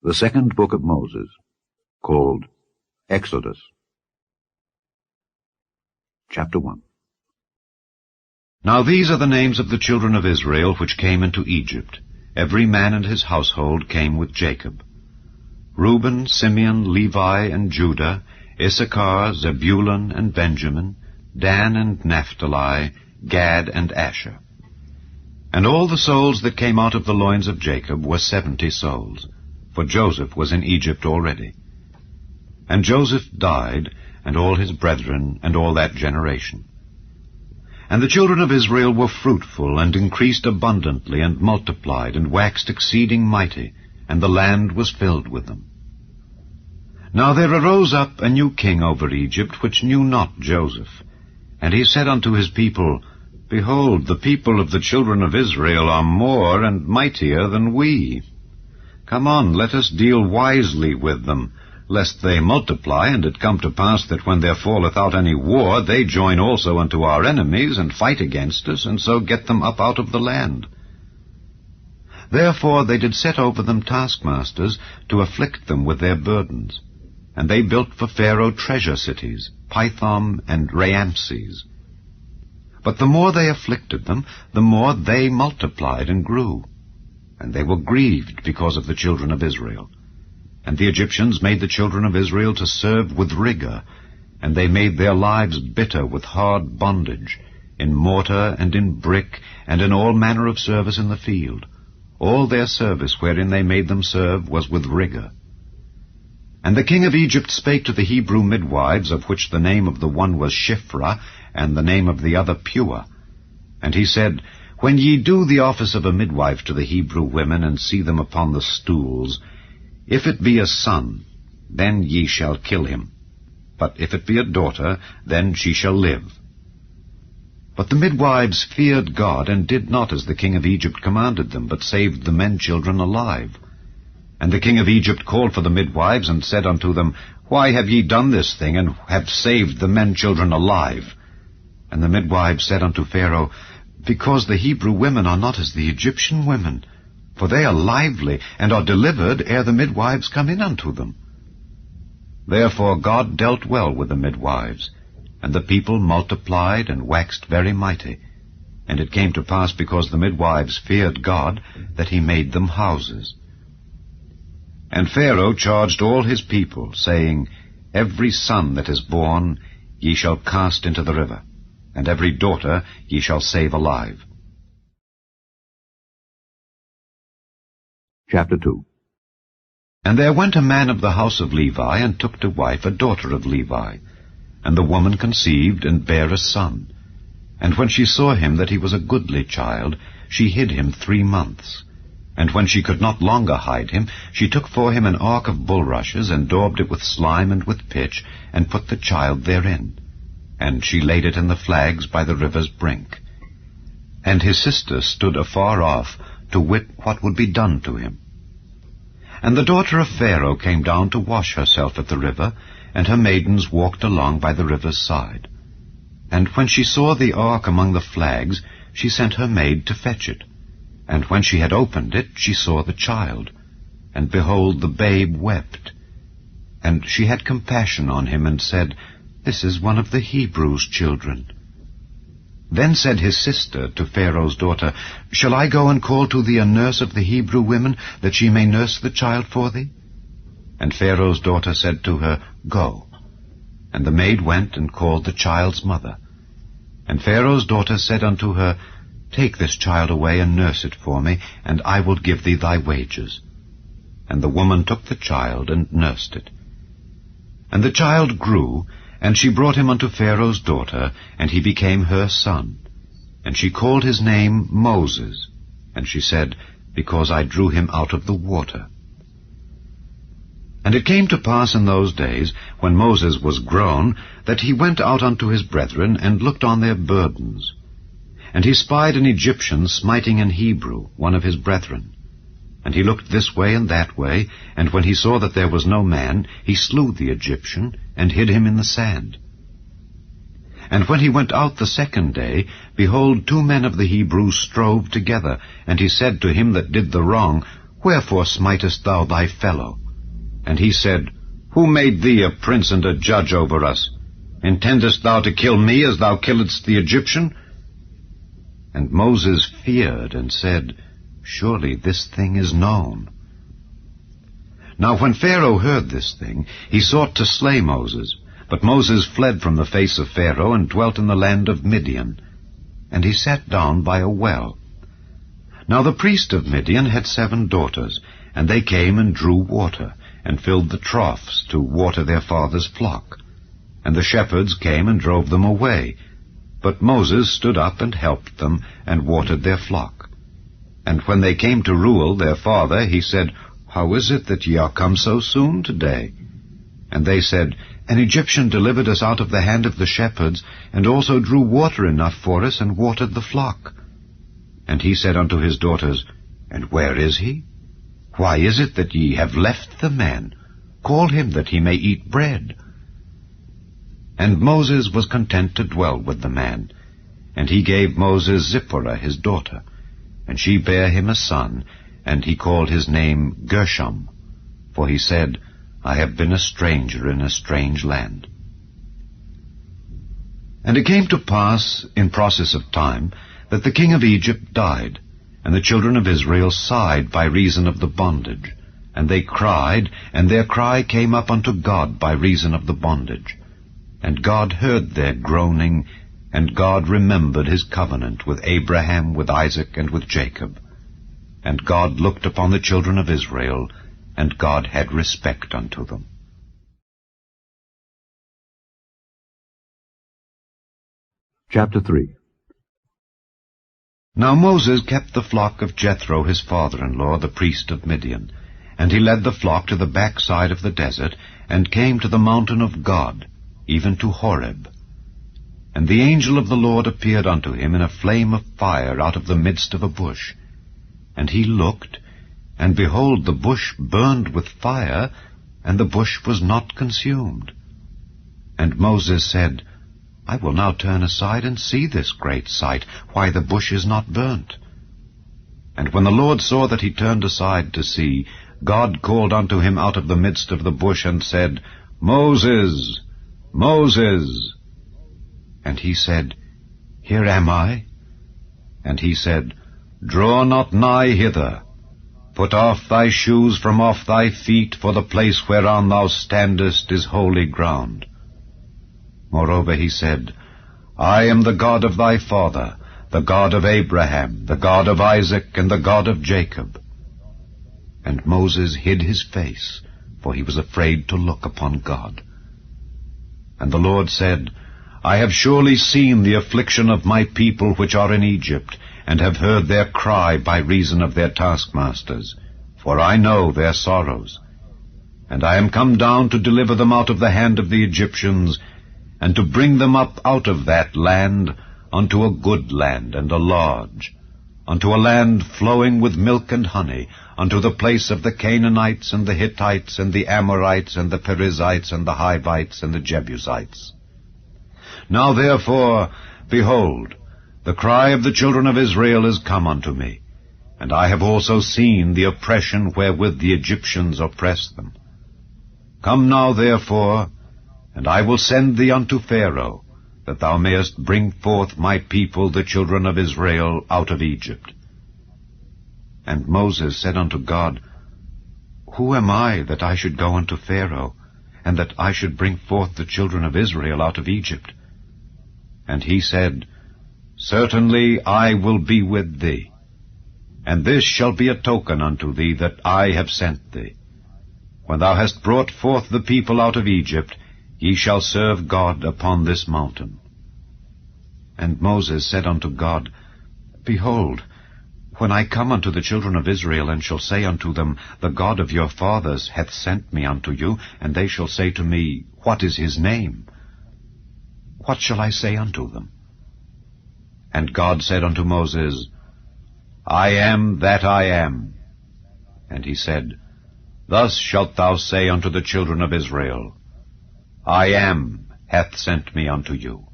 The second book of Moses, called Exodus. Chapter 1. Now these are the names of the children of Israel which came into Egypt. Every man and his household came with Jacob. Reuben, Simeon, Levi, and Judah, Issachar, Zebulun, and Benjamin, Dan and Naphtali, Gad and Asher. And all the souls that came out of the loins of Jacob were 70 souls, for Joseph was in Egypt already. And Joseph died, and all his brethren, and all that generation. And the children of Israel were fruitful, and increased abundantly, and multiplied, and waxed exceeding mighty, and the land was filled with them. Now there arose up a new king over Egypt, which knew not Joseph. And he said unto his people, Behold, the people of the children of Israel are more and mightier than we. Come on, let us deal wisely with them, lest they multiply, and it come to pass that when there falleth out any war, they join also unto our enemies, and fight against us, and so get them up out of the land. Therefore they did set over them taskmasters, to afflict them with their burdens. And they built for Pharaoh treasure cities, Pithom and Raamses. But the more they afflicted them, the more they multiplied and grew. And they were grieved because of the children of Israel. And the Egyptians made the children of Israel to serve with rigor, and they made their lives bitter with hard bondage, in mortar and in brick, and in all manner of service in the field. All their service wherein they made them serve was with rigor. And the king of Egypt spake to the Hebrew midwives, of which the name of the one was Shiphrah, and the name of the other Pua. And he said, When ye do the office of a midwife to the Hebrew women, and see them upon the stools, if it be a son, then ye shall kill him. But if it be a daughter, then she shall live. But the midwives feared God, and did not as the king of Egypt commanded them, but saved the men-children alive. And the king of Egypt called for the midwives, and said unto them, Why have ye done this thing, and have saved the men-children alive? And the midwives said unto Pharaoh, Because the Hebrew women are not as the Egyptian women, for they are lively, and are delivered ere the midwives come in unto them. Therefore God dealt well with the midwives, and the people multiplied and waxed very mighty. And it came to pass, because the midwives feared God, that he made them houses. And Pharaoh charged all his people, saying, Every son that is born ye shall cast into the river, and every daughter ye shall save alive. Chapter 2. And there went a man of the house of Levi, and took to wife a daughter of Levi. And the woman conceived, and bare a son. And when she saw him that he was a goodly child, she hid him 3 months. And when she could not longer hide him, she took for him an ark of bulrushes, and daubed it with slime and with pitch, and put the child therein. And she laid it in the flags by the river's brink. And his sister stood afar off, to wit what would be done to him. And the daughter of Pharaoh came down to wash herself at the river, and her maidens walked along by the river's side. And when she saw the ark among the flags, she sent her maid to fetch it. And when she had opened it, she saw the child. And behold, the babe wept. And she had compassion on him, and said, This is one of the Hebrews' children. Then said his sister to Pharaoh's daughter, Shall I go and call to thee a nurse of the Hebrew women, that she may nurse the child for thee? And Pharaoh's daughter said to her, Go. And the maid went and called the child's mother. And Pharaoh's daughter said unto her, Take this child away and nurse it for me, and I will give thee thy wages. And the woman took the child and nursed it. And the child grew, and she brought him unto Pharaoh's daughter, and he became her son. And she called his name Moses. And she said, Because I drew him out of the water. And it came to pass in those days, when Moses was grown, that he went out unto his brethren, and looked on their burdens. And he spied an Egyptian smiting an Hebrew, one of his brethren. And he looked this way and that way, and when he saw that there was no man, he slew the Egyptian, and hid him in the sand. And when he went out the second day, behold, 2 men of the Hebrews strove together, and he said to him that did the wrong, Wherefore smitest thou thy fellow? And he said, Who made thee a prince and a judge over us? Intendest thou to kill me as thou killedst the Egyptian? And Moses feared and said, Surely this thing is known. Now when Pharaoh heard this thing, he sought to slay Moses. But Moses fled from the face of Pharaoh and dwelt in the land of Midian. And he sat down by a well. Now the priest of Midian had 7 daughters, and they came and drew water, and filled the troughs to water their father's flock. And the shepherds came and drove them away. But Moses stood up and helped them, and watered their flock. And when they came to Reuel their father, he said, How is it that ye are come so soon today? And they said, An Egyptian delivered us out of the hand of the shepherds, and also drew water enough for us, and watered the flock. And he said unto his daughters, And where is he? Why is it that ye have left the man? Call him that he may eat bread. And Moses was content to dwell with the man. And he gave Moses Zipporah his daughter. And she bare him a son, and he called his name Gershom. For he said, I have been a stranger in a strange land. And it came to pass, in process of time, that the king of Egypt died, and the children of Israel sighed by reason of the bondage. And they cried, and their cry came up unto God by reason of the bondage. And God heard their groaning, and God remembered his covenant with Abraham, with Isaac, and with Jacob. And God looked upon the children of Israel, and God had respect unto them. Chapter 3. Now Moses kept the flock of Jethro his father-in-law, the priest of Midian. And he led the flock to the backside of the desert, and came to the mountain of God, even to Horeb. And the angel of the Lord appeared unto him in a flame of fire out of the midst of a bush. And he looked, and behold, the bush burned with fire, and the bush was not consumed. And Moses said, I will now turn aside and see this great sight, why the bush is not burnt. And when the Lord saw that he turned aside to see, God called unto him out of the midst of the bush, and said, Moses, Moses. And he said, Here am I. And he said, Draw not nigh hither. Put off thy shoes from off thy feet, for the place whereon thou standest is holy ground. Moreover he said, I am the God of thy father, the God of Abraham, the God of Isaac, and the God of Jacob. And Moses hid his face, for he was afraid to look upon God. And the Lord said, I have surely seen the affliction of my people which are in Egypt, and have heard their cry by reason of their taskmasters, for I know their sorrows. And I am come down to deliver them out of the hand of the Egyptians, and to bring them up out of that land unto a good land and a large, unto a land flowing with milk and honey, unto the place of the Canaanites and the Hittites and the Amorites and the Perizzites and the Hivites and the Jebusites. Now therefore, behold, the cry of the children of Israel is come unto me, and I have also seen the oppression wherewith the Egyptians oppress them. Come now therefore, and I will send thee unto Pharaoh, that thou mayest bring forth my people, the children of Israel, out of Egypt. And Moses said unto God, Who am I that I should go unto Pharaoh, and that I should bring forth the children of Israel out of Egypt? And he said, Certainly I will be with thee, and this shall be a token unto thee that I have sent thee. When thou hast brought forth the people out of Egypt, ye shall serve God upon this mountain. And Moses said unto God, Behold, when I come unto the children of Israel, and shall say unto them, The God of your fathers hath sent me unto you, and they shall say to me, What is his name? What shall I say unto them? And God said unto Moses, I am that I am. And he said, Thus shalt thou say unto the children of Israel, I am hath sent me unto you.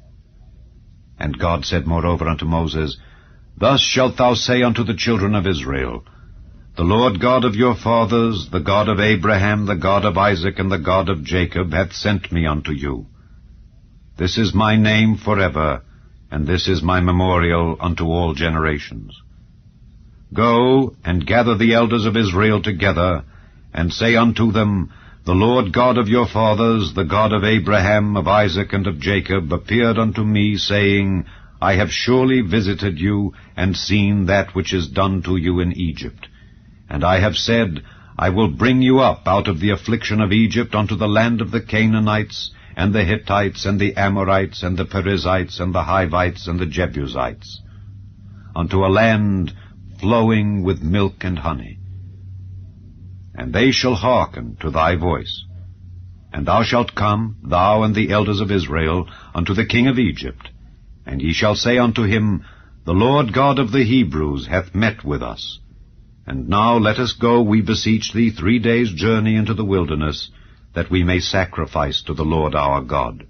And God said moreover unto Moses, Thus shalt thou say unto the children of Israel, The Lord God of your fathers, the God of Abraham, the God of Isaac, and the God of Jacob, hath sent me unto you. This is my name forever, and this is my memorial unto all generations. Go, and gather the elders of Israel together, and say unto them, The Lord God of your fathers, the God of Abraham, of Isaac, and of Jacob, appeared unto me, saying, I have surely visited you, and seen that which is done to you in Egypt. And I have said, I will bring you up out of the affliction of Egypt unto the land of the Canaanites, and the Hittites, and the Amorites, and the Perizzites, and the Hivites, and the Jebusites, unto a land flowing with milk and honey. And they shall hearken to thy voice. And thou shalt come, thou and the elders of Israel, unto the king of Egypt, and ye shall say unto him, The Lord God of the Hebrews hath met with us. And now let us go, we beseech thee, 3 days' journey into the wilderness, that we may sacrifice to the Lord our God.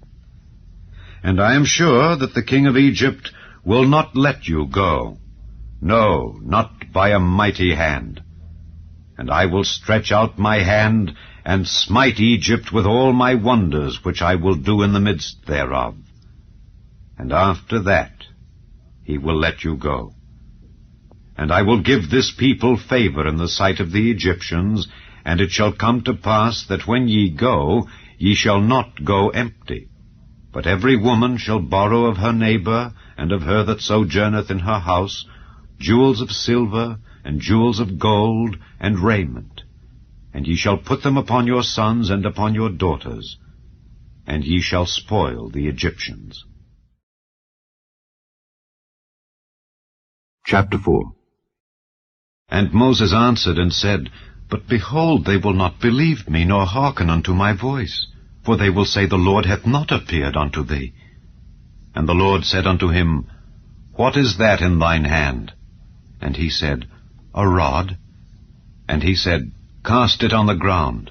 And I am sure that the king of Egypt will not let you go, no, not by a mighty hand. And I will stretch out my hand, and smite Egypt with all my wonders, which I will do in the midst thereof. And after that he will let you go. And I will give this people favor in the sight of the Egyptians, and it shall come to pass that when ye go, ye shall not go empty. But every woman shall borrow of her neighbor, and of her that sojourneth in her house, jewels of silver, and jewels of gold, and raiment. And ye shall put them upon your sons and upon your daughters, and ye shall spoil the Egyptians. Chapter 4. And Moses answered and said, But behold, they will not believe me, nor hearken unto my voice. For they will say, The Lord hath not appeared unto thee. And the Lord said unto him, What is that in thine hand? And he said, A rod. And he said, Cast it on the ground.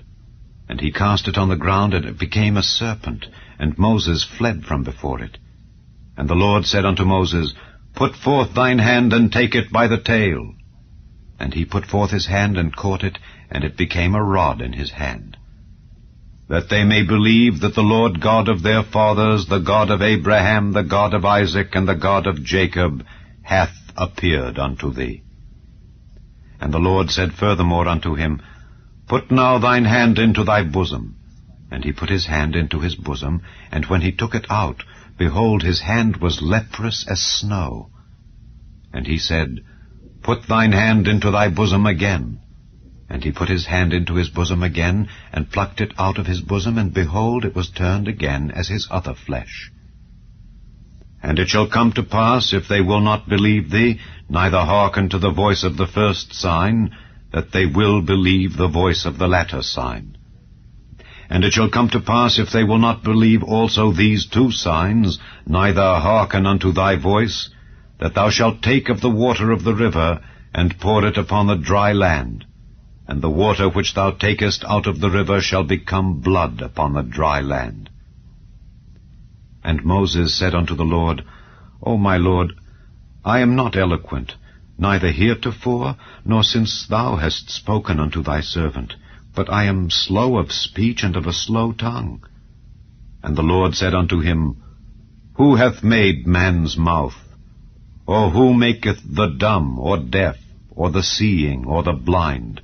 And he cast it on the ground, and it became a serpent, and Moses fled from before it. And the Lord said unto Moses, Put forth thine hand, and take it by the tail. And he put forth his hand, and caught it, and it became a rod in his hand. That they may believe that the Lord God of their fathers, the God of Abraham, the God of Isaac, and the God of Jacob, hath appeared unto thee. And the Lord said furthermore unto him, Put now thine hand into thy bosom. And he put his hand into his bosom, and when he took it out, behold, his hand was leprous as snow. And he said, Put thine hand into thy bosom again. And he put his hand into his bosom again, and plucked it out of his bosom, and behold, it was turned again as his other flesh. And it shall come to pass, if they will not believe thee, neither hearken to the voice of the first sign, that they will believe the voice of the latter sign. And it shall come to pass, if they will not believe also these 2 signs, neither hearken unto thy voice, that thou shalt take of the water of the river, and pour it upon the dry land, and the water which thou takest out of the river shall become blood upon the dry land. And Moses said unto the Lord, O my Lord, I am not eloquent, neither heretofore, nor since thou hast spoken unto thy servant, but I am slow of speech and of a slow tongue. And the Lord said unto him, Who hath made man's mouth? Or who maketh the dumb, or deaf, or the seeing, or the blind?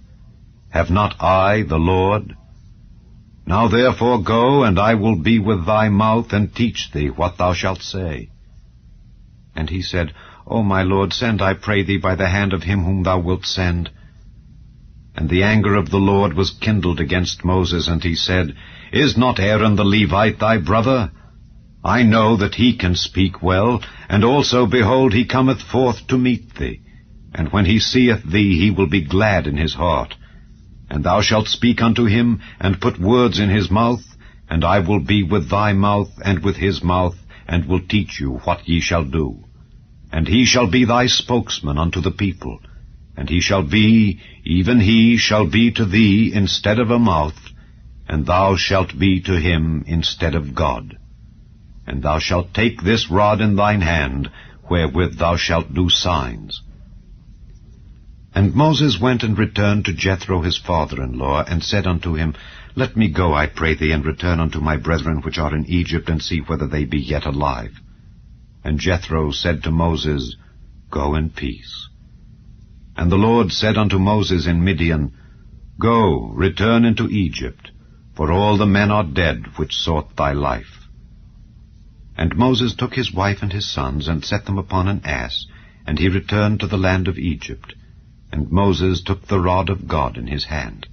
Have not I, the Lord? Now therefore go, and I will be with thy mouth, and teach thee what thou shalt say. And he said, O my Lord, send, I pray thee, by the hand of him whom thou wilt send. And the anger of the Lord was kindled against Moses, and he said, Is not Aaron the Levite thy brother? I know that he can speak well, and also, behold, he cometh forth to meet thee. And when he seeth thee, he will be glad in his heart. And thou shalt speak unto him, and put words in his mouth, and I will be with thy mouth, and with his mouth, and will teach you what ye shall do. And he shall be thy spokesman unto the people, and he shall be, even he shall be to thee instead of a mouth, and thou shalt be to him instead of God. And thou shalt take this rod in thine hand, wherewith thou shalt do signs. And Moses went and returned to Jethro his father-in-law, and said unto him, Let me go, I pray thee, and return unto my brethren which are in Egypt, and see whether they be yet alive. And Jethro said to Moses, Go in peace. And the Lord said unto Moses in Midian, Go, return into Egypt, for all the men are dead which sought thy life. And Moses took his wife and his sons, and set them upon an ass, and he returned to the land of Egypt. And Moses took the rod of God in his hand.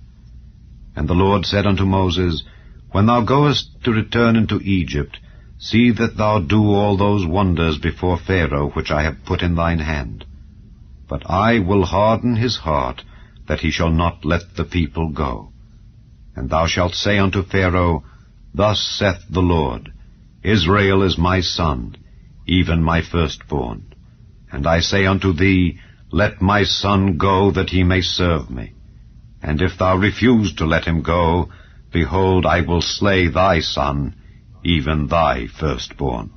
And the Lord said unto Moses, When thou goest to return into Egypt, see that thou do all those wonders before Pharaoh which I have put in thine hand. But I will harden his heart, that he shall not let the people go. And thou shalt say unto Pharaoh, Thus saith the Lord, Israel is my son, even my firstborn. And I say unto thee, Let my son go, that he may serve me. And if thou refuse to let him go, behold, I will slay thy son, even thy firstborn.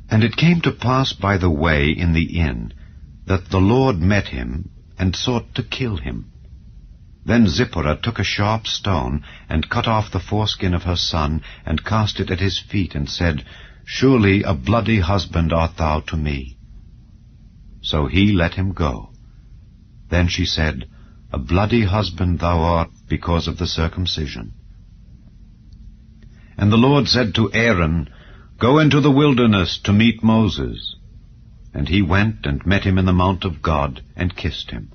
And it came to pass by the way in the inn, that the Lord met him, and sought to kill him. Then Zipporah took a sharp stone, and cut off the foreskin of her son, and cast it at his feet, and said, Surely a bloody husband art thou to me. So he let him go. Then she said, A bloody husband thou art because of the circumcision. And the Lord said to Aaron, Go into the wilderness to meet Moses. And he went and met him in the mount of God, and kissed him.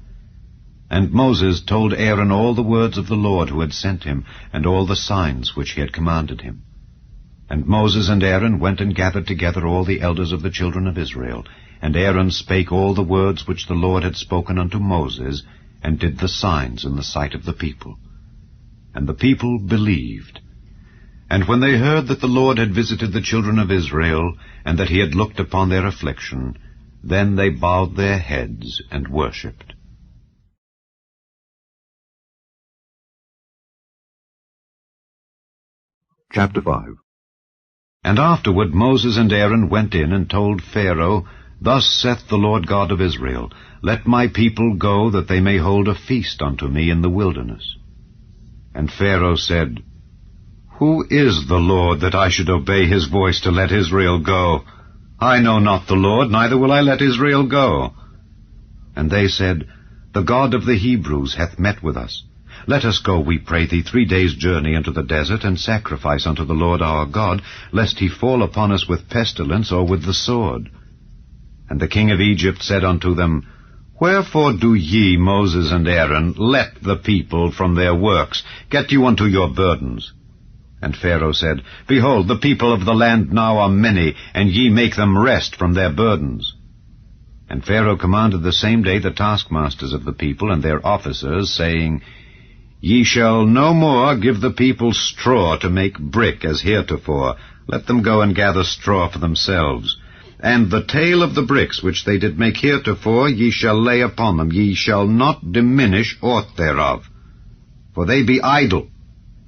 And Moses told Aaron all the words of the Lord who had sent him, and all the signs which he had commanded him. And Moses and Aaron went and gathered together all the elders of the children of Israel. And Aaron spake all the words which the Lord had spoken unto Moses, and did the signs in the sight of the people. And the people believed. And when they heard that the Lord had visited the children of Israel, and that he had looked upon their affliction, then they bowed their heads and worshipped. Chapter 5. And afterward Moses and Aaron went in and told Pharaoh, Thus saith the Lord God of Israel, Let my people go, that they may hold a feast unto me in the wilderness. And Pharaoh said, Who is the Lord, that I should obey his voice to let Israel go? I know not the Lord, neither will I let Israel go. And they said, The God of the Hebrews hath met with us. Let us go, we pray thee, 3 days' journey into the desert, and sacrifice unto the Lord our God, lest he fall upon us with pestilence or with the sword. And the king of Egypt said unto them, Wherefore do ye, Moses and Aaron, let the people from their works? Get you unto your burdens. And Pharaoh said, Behold, the people of the land now are many, and ye make them rest from their burdens. And Pharaoh commanded the same day the taskmasters of the people and their officers, saying, Ye shall no more give the people straw to make brick as heretofore. Let them go and gather straw for themselves. And the tale of the bricks which they did make heretofore ye shall lay upon them. Ye shall not diminish aught thereof. For they be idle.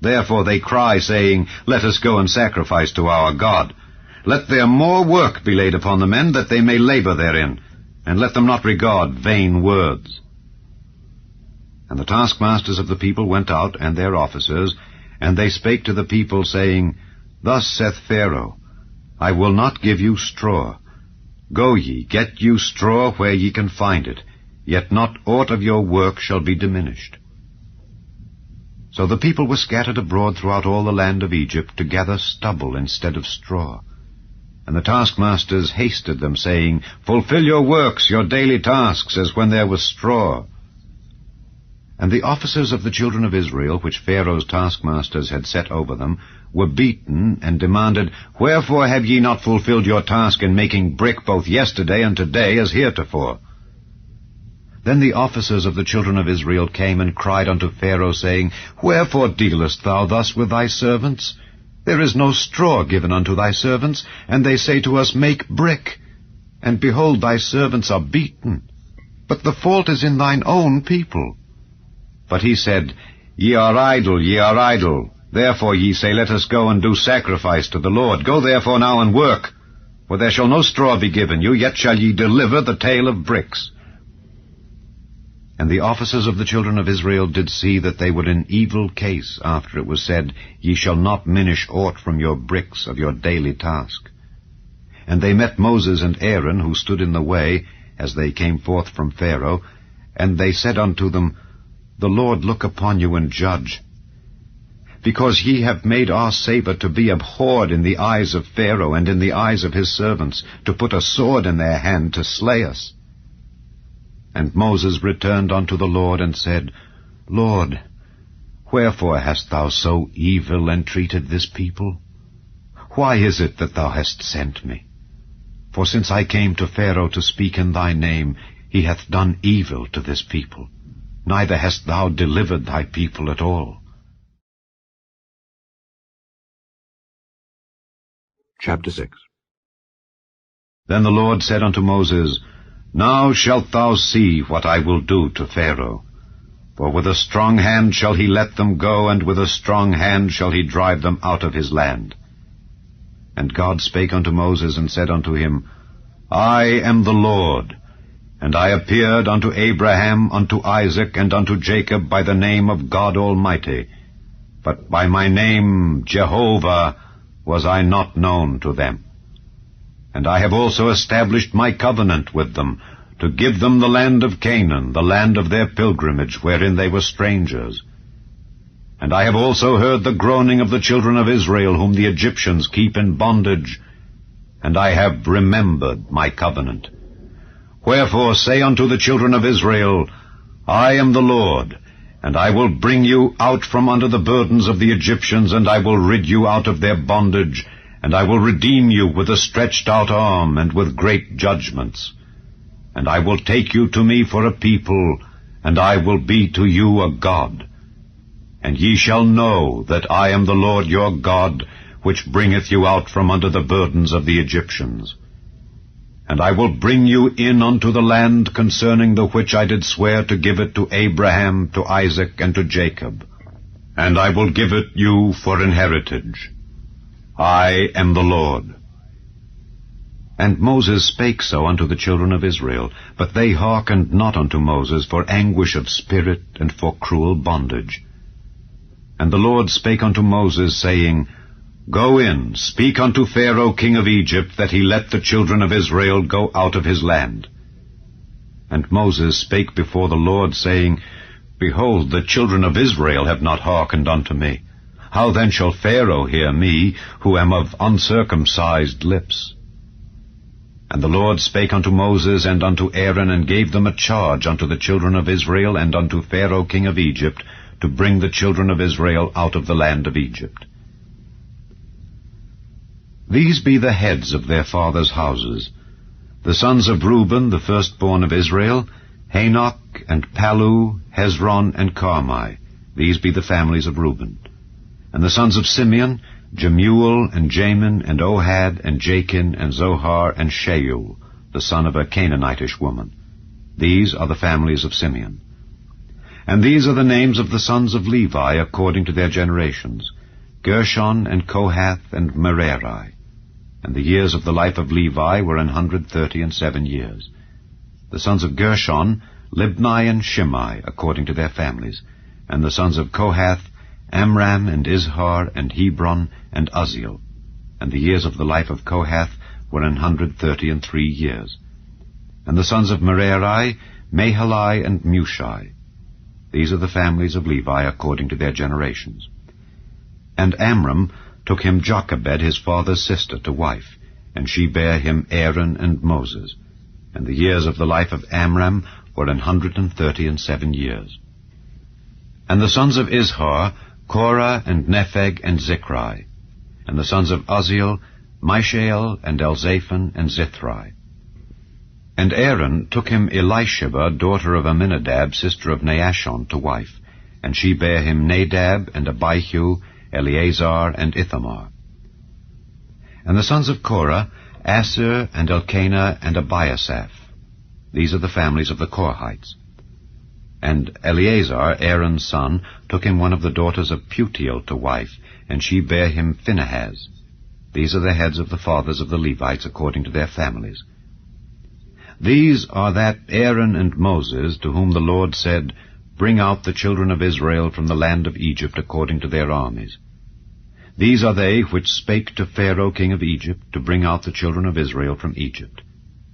Therefore they cry, saying, Let us go and sacrifice to our God. Let their more work be laid upon the men, that they may labor therein, and let them not regard vain words. And the taskmasters of the people went out, and their officers, and they spake to the people, saying, Thus saith Pharaoh, I will not give you straw. Go ye, get you straw where ye can find it, yet not aught of your work shall be diminished. So the people were scattered abroad throughout all the land of Egypt, to gather stubble instead of straw. And the taskmasters hasted them, saying, Fulfill your works, your daily tasks, as when there was straw. And the officers of the children of Israel, which Pharaoh's taskmasters had set over them, were beaten, and demanded, Wherefore have ye not fulfilled your task in making brick both yesterday and today as heretofore? Then the officers of the children of Israel came and cried unto Pharaoh, saying, Wherefore dealest thou thus with thy servants? There is no straw given unto thy servants, and they say to us, Make brick. And behold, thy servants are beaten. But the fault is in thine own people. But he said, Ye are idle, ye are idle. Therefore ye say, Let us go and do sacrifice to the Lord. Go therefore now and work. For there shall no straw be given you, yet shall ye deliver the tale of bricks. And the officers of the children of Israel did see that they were in evil case, after it was said, Ye shall not minish aught from your bricks of your daily task. And they met Moses and Aaron, who stood in the way, as they came forth from Pharaoh, and they said unto them, The Lord look upon you and judge. Because ye have made our savor to be abhorred in the eyes of Pharaoh and in the eyes of his servants, to put a sword in their hand to slay us. And Moses returned unto the Lord and said, Lord, wherefore hast thou so evil entreated this people? Why is it that thou hast sent me? For since I came to Pharaoh to speak in thy name, he hath done evil to this people. Neither hast thou delivered thy people at all. Chapter 6. Then the Lord said unto Moses, Now shalt thou see what I will do to Pharaoh. For with a strong hand shall he let them go, and with a strong hand shall he drive them out of his land. And God spake unto Moses, and said unto him, I am the Lord, and I appeared unto Abraham, unto Isaac, and unto Jacob by the name of God Almighty, but by my name Jehovah was I not known to them. And I have also established my covenant with them, to give them the land of Canaan, the land of their pilgrimage, wherein they were strangers. And I have also heard the groaning of the children of Israel, whom the Egyptians keep in bondage, and I have remembered my covenant. Wherefore say unto the children of Israel, I am the Lord, and I will bring you out from under the burdens of the Egyptians, and I will rid you out of their bondage, and I will redeem you with a stretched out arm, and with great judgments. And I will take you to me for a people, and I will be to you a God. And ye shall know that I am the Lord your God, which bringeth you out from under the burdens of the Egyptians. And I will bring you in unto the land concerning the which I did swear to give it to Abraham, to Isaac, and to Jacob. And I will give it you for an heritage. I am the Lord. And Moses spake so unto the children of Israel, but they hearkened not unto Moses for anguish of spirit and for cruel bondage. And the Lord spake unto Moses, saying, Go in, speak unto Pharaoh king of Egypt, that he let the children of Israel go out of his land. And Moses spake before the Lord, saying, Behold, the children of Israel have not hearkened unto me. How then shall Pharaoh hear me, who am of uncircumcised lips? And the Lord spake unto Moses and unto Aaron, and gave them a charge unto the children of Israel and unto Pharaoh king of Egypt, to bring the children of Israel out of the land of Egypt. These be the heads of their fathers' houses. The sons of Reuben, the firstborn of Israel, Hanok, and Palu, Hezron, and Carmi. These be the families of Reuben. And the sons of Simeon, Jemuel, and Jamin, and Ohad, and Jachin, and Zohar, and Shaul, the son of a Canaanitish woman. These are the families of Simeon. And these are the names of the sons of Levi according to their generations, Gershon, and Kohath, and Merari. And the years of the life of Levi were 137 years. The sons of Gershon, Libni and Shimei, according to their families. And the sons of Kohath, Amram, and Izhar, and Hebron, and Uzziel. And the years of the life of Kohath were 133 years. And the sons of Merari, Mahali, and Mushi. These are the families of Levi according to their generations. And Amram took him Jochebed, his father's sister, to wife, and she bare him Aaron and Moses. And the years of the life of Amram were 137 years. And the sons of Izhar, Korah, and Nepheg, and Zichri. And the sons of Uzziel, Mishael, and Elzaphan, and Zithri. And Aaron took him Elisheba, daughter of Amminadab, sister of Naashon, to wife, and she bare him Nadab, and Abihu, Eleazar, and Ithamar. And the sons of Korah, Assir, and Elkanah, and Abiasaph. These are the families of the Korhites. And Eleazar, Aaron's son, took him one of the daughters of Putiel to wife, and she bare him Phinehas. These are the heads of the fathers of the Levites according to their families. These are that Aaron and Moses, to whom the Lord said, Bring out the children of Israel from the land of Egypt according to their armies. These are they which spake to Pharaoh king of Egypt, to bring out the children of Israel from Egypt.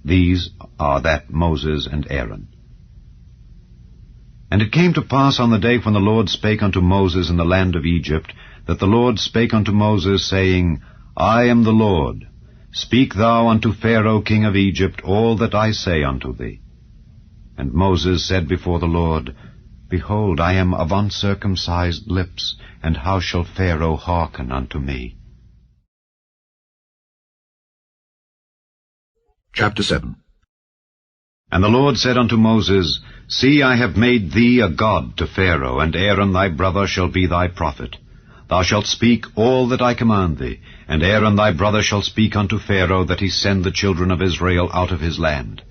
These are that Moses and Aaron. And it came to pass on the day when the Lord spake unto Moses in the land of Egypt, that the Lord spake unto Moses, saying, I am the Lord. Speak thou unto Pharaoh king of Egypt all that I say unto thee. And Moses said before the Lord, Behold, I am of uncircumcised lips, and how shall Pharaoh hearken unto me? Chapter 7. And the Lord said unto Moses, See, I have made thee a god to Pharaoh, and Aaron thy brother shall be thy prophet. Thou shalt speak all that I command thee, and Aaron thy brother shall speak unto Pharaoh, that he send the children of Israel out of his land.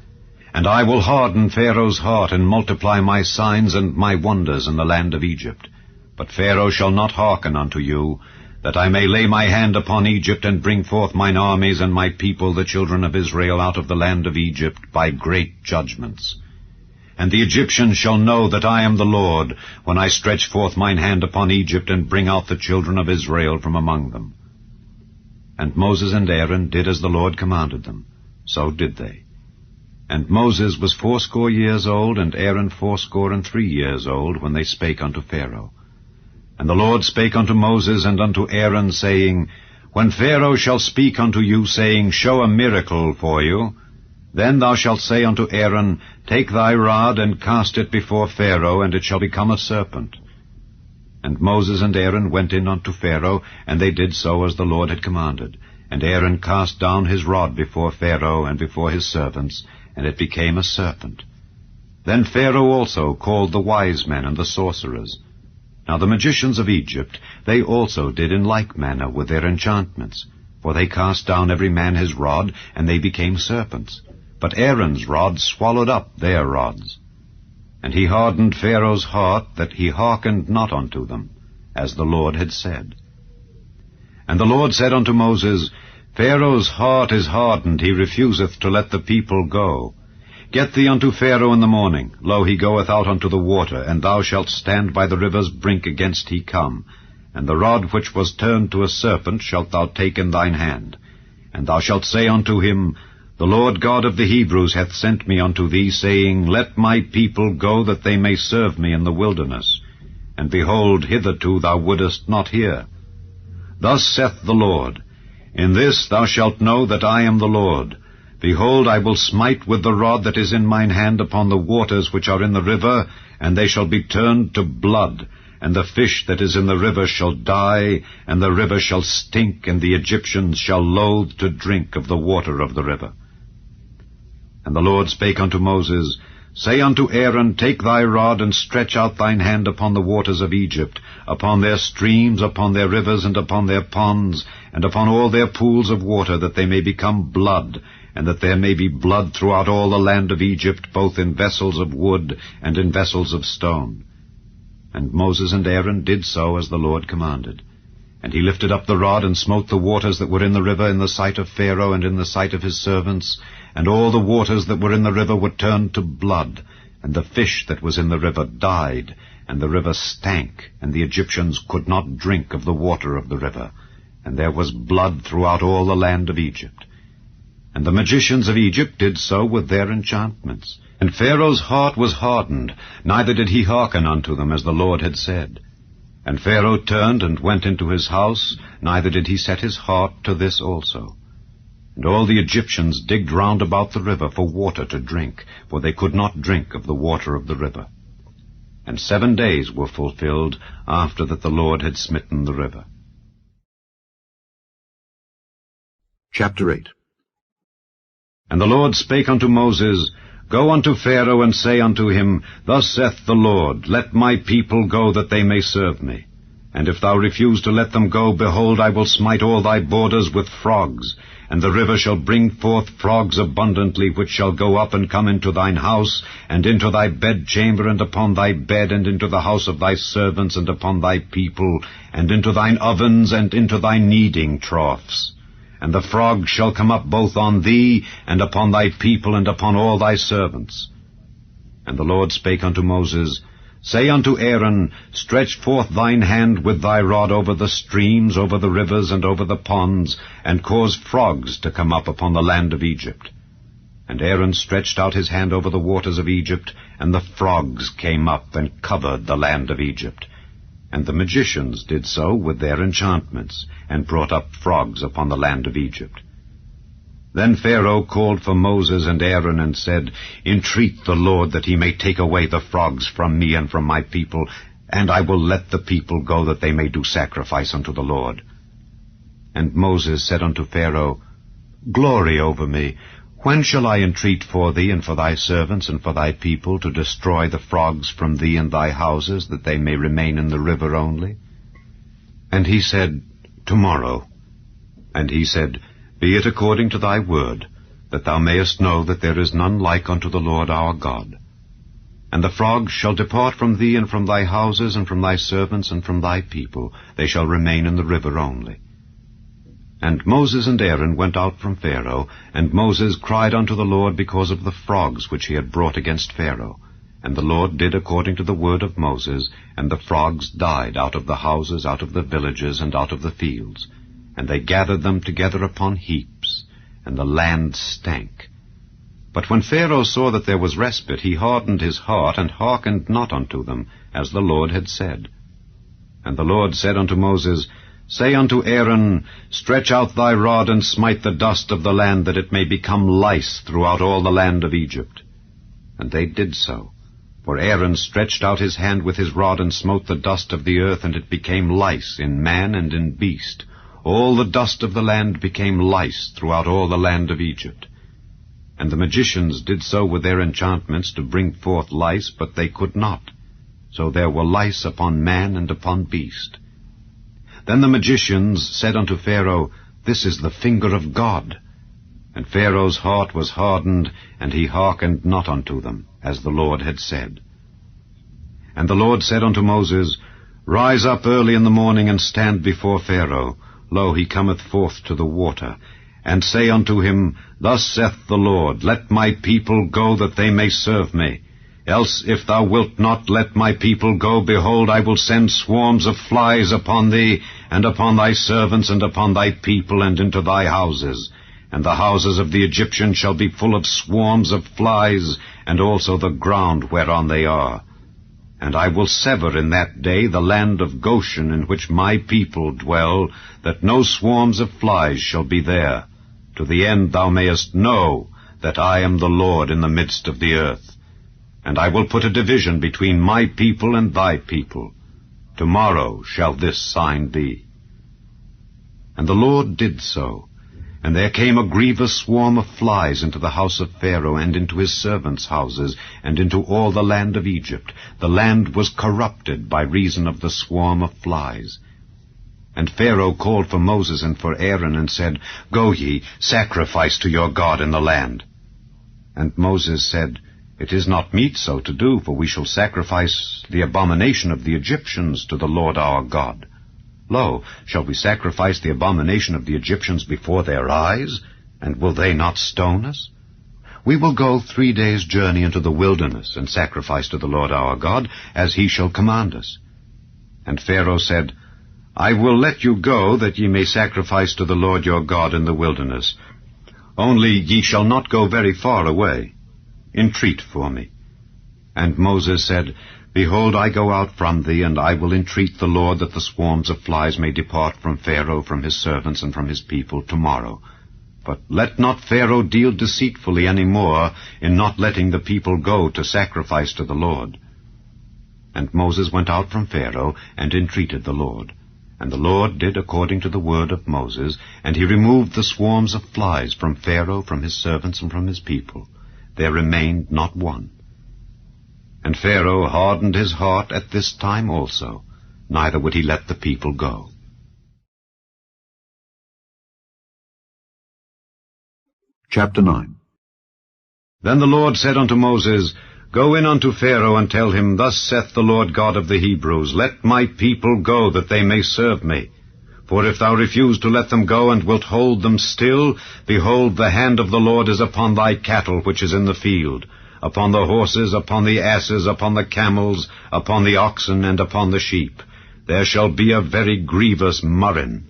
And I will harden Pharaoh's heart, and multiply my signs and my wonders in the land of Egypt. But Pharaoh shall not hearken unto you, that I may lay my hand upon Egypt, and bring forth mine armies and my people, the children of Israel, out of the land of Egypt, by great judgments. And the Egyptians shall know that I am the Lord, when I stretch forth mine hand upon Egypt, and bring out the children of Israel from among them. And Moses and Aaron did as the Lord commanded them. So did they. And Moses was 80 years old, and Aaron 83 years old, when they spake unto Pharaoh. And the Lord spake unto Moses and unto Aaron, saying, When Pharaoh shall speak unto you, saying, Show a miracle for you, then thou shalt say unto Aaron, Take thy rod, and cast it before Pharaoh, and it shall become a serpent. And Moses and Aaron went in unto Pharaoh, and they did so as the Lord had commanded. And Aaron cast down his rod before Pharaoh and before his servants, and it became a serpent. Then Pharaoh also called the wise men and the sorcerers. Now the magicians of Egypt, they also did in like manner with their enchantments, for they cast down every man his rod, and they became serpents. But Aaron's rod swallowed up their rods. And he hardened Pharaoh's heart, that he hearkened not unto them, as the Lord had said. And the Lord said unto Moses, Pharaoh's heart is hardened, he refuseth to let the people go. Get thee unto Pharaoh in the morning. Lo, he goeth out unto the water, and thou shalt stand by the river's brink against he come. And the rod which was turned to a serpent shalt thou take in thine hand. And thou shalt say unto him, The Lord God of the Hebrews hath sent me unto thee, saying, Let my people go, that they may serve me in the wilderness. And behold, hitherto thou wouldest not hear. Thus saith the Lord, In this thou shalt know that I am the Lord. Behold, I will smite with the rod that is in mine hand upon the waters which are in the river, and they shall be turned to blood, and the fish that is in the river shall die, and the river shall stink, and the Egyptians shall loathe to drink of the water of the river. And the Lord spake unto Moses, Say unto Aaron, Take thy rod, and stretch out thine hand upon the waters of Egypt, upon their streams, upon their rivers, and upon their ponds, and upon all their pools of water, that they may become blood, and that there may be blood throughout all the land of Egypt, both in vessels of wood and in vessels of stone. And Moses and Aaron did so as the Lord commanded. And he lifted up the rod, and smote the waters that were in the river in the sight of Pharaoh and in the sight of his servants, and all the waters that were in the river were turned to blood, and the fish that was in the river died, and the river stank, and the Egyptians could not drink of the water of the river, and there was blood throughout all the land of Egypt. And the magicians of Egypt did so with their enchantments. And Pharaoh's heart was hardened, neither did he hearken unto them, as the Lord had said. And Pharaoh turned and went into his house, neither did he set his heart to this also. And all the Egyptians digged round about the river for water to drink, for they could not drink of the water of the river. And 7 days were fulfilled after that the Lord had smitten the river. Chapter 8. And the Lord spake unto Moses, Go unto Pharaoh, and say unto him, Thus saith the Lord, Let my people go, that they may serve me. And if thou refuse to let them go, behold, I will smite all thy borders with frogs, and the river shall bring forth frogs abundantly, which shall go up and come into thine house, and into thy bedchamber, and upon thy bed, and into the house of thy servants, and upon thy people, and into thine ovens, and into thy kneading troughs. and the frogs shall come up both on thee, and upon thy people, and upon all thy servants. And the Lord spake unto Moses, Say unto Aaron, Stretch forth thine hand with thy rod over the streams, over the rivers, and over the ponds, and cause frogs to come up upon the land of Egypt. And Aaron stretched out his hand over the waters of Egypt, and the frogs came up and covered the land of Egypt. And the magicians did so with their enchantments, and brought up frogs upon the land of Egypt. Then Pharaoh called for Moses and Aaron, and said, Entreat the Lord that he may take away the frogs from me and from my people, and I will let the people go, that they may do sacrifice unto the Lord. And Moses said unto Pharaoh, Glory over me. When shall I entreat for thee, and for thy servants, and for thy people, to destroy the frogs from thee and thy houses, that they may remain in the river only? And he said, Tomorrow. And he said, Be it according to thy word, that thou mayest know that there is none like unto the Lord our God. And the frogs shall depart from thee, and from thy houses, and from thy servants, and from thy people. They shall remain in the river only. And Moses and Aaron went out from Pharaoh, and Moses cried unto the Lord because of the frogs which he had brought against Pharaoh. And the Lord did according to the word of Moses, and the frogs died out of the houses, out of the villages, and out of the fields. And they gathered them together upon heaps, and the land stank. But when Pharaoh saw that there was respite, he hardened his heart, and hearkened not unto them, as the Lord had said. And the Lord said unto Moses, Say unto Aaron, Stretch out thy rod, and smite the dust of the land, that it may become lice throughout all the land of Egypt. And they did so. For Aaron stretched out his hand with his rod, and smote the dust of the earth, and it became lice in man and in beast. All the dust of the land became lice throughout all the land of Egypt. And the magicians did so with their enchantments to bring forth lice, but they could not. So there were lice upon man and upon beast. Then the magicians said unto Pharaoh, This is the finger of God. And Pharaoh's heart was hardened, and he hearkened not unto them, as the Lord had said. And the Lord said unto Moses, Rise up early in the morning, and stand before Pharaoh. Lo, he cometh forth to the water. And say unto him, Thus saith the Lord, Let my people go, that they may serve me. Else, if thou wilt not let my people go, behold, I will send swarms of flies upon thee, and upon thy servants, and upon thy people, and into thy houses. And the houses of the Egyptians shall be full of swarms of flies, and also the ground whereon they are. And I will sever in that day the land of Goshen, in which my people dwell, that no swarms of flies shall be there, to the end thou mayest know that I am the Lord in the midst of the earth. And I will put a division between my people and thy people. Tomorrow shall this sign be. And the Lord did so. And there came a grievous swarm of flies into the house of Pharaoh, and into his servants' houses, and into all the land of Egypt. The land was corrupted by reason of the swarm of flies. And Pharaoh called for Moses and for Aaron, and said, Go ye, sacrifice to your God in the land. And Moses said, It is not meet so to do, for we shall sacrifice the abomination of the Egyptians to the Lord our God. Lo, shall we sacrifice the abomination of the Egyptians before their eyes? And will they not stone us? We will go 3 days' journey into the wilderness, and sacrifice to the Lord our God, as he shall command us. And Pharaoh said, I will let you go, that ye may sacrifice to the Lord your God in the wilderness. Only ye shall not go very far away. Entreat for me. And Moses said, Behold, I go out from thee, and I will entreat the Lord that the swarms of flies may depart from Pharaoh, from his servants, and from his people tomorrow. But let not Pharaoh deal deceitfully any more in not letting the people go to sacrifice to the Lord. And Moses went out from Pharaoh, and entreated the Lord. And the Lord did according to the word of Moses, and he removed the swarms of flies from Pharaoh, from his servants, and from his people. There remained not one. And Pharaoh hardened his heart at this time also, neither would he let the people go. Chapter 9. Then the Lord said unto Moses, Go in unto Pharaoh, and tell him, Thus saith the Lord God of the Hebrews, Let my people go, that they may serve me. For if thou refuse to let them go, and wilt hold them still, behold, the hand of the Lord is upon thy cattle which is in the field, upon the horses, upon the asses, upon the camels, upon the oxen, and upon the sheep. There shall be a very grievous murrain.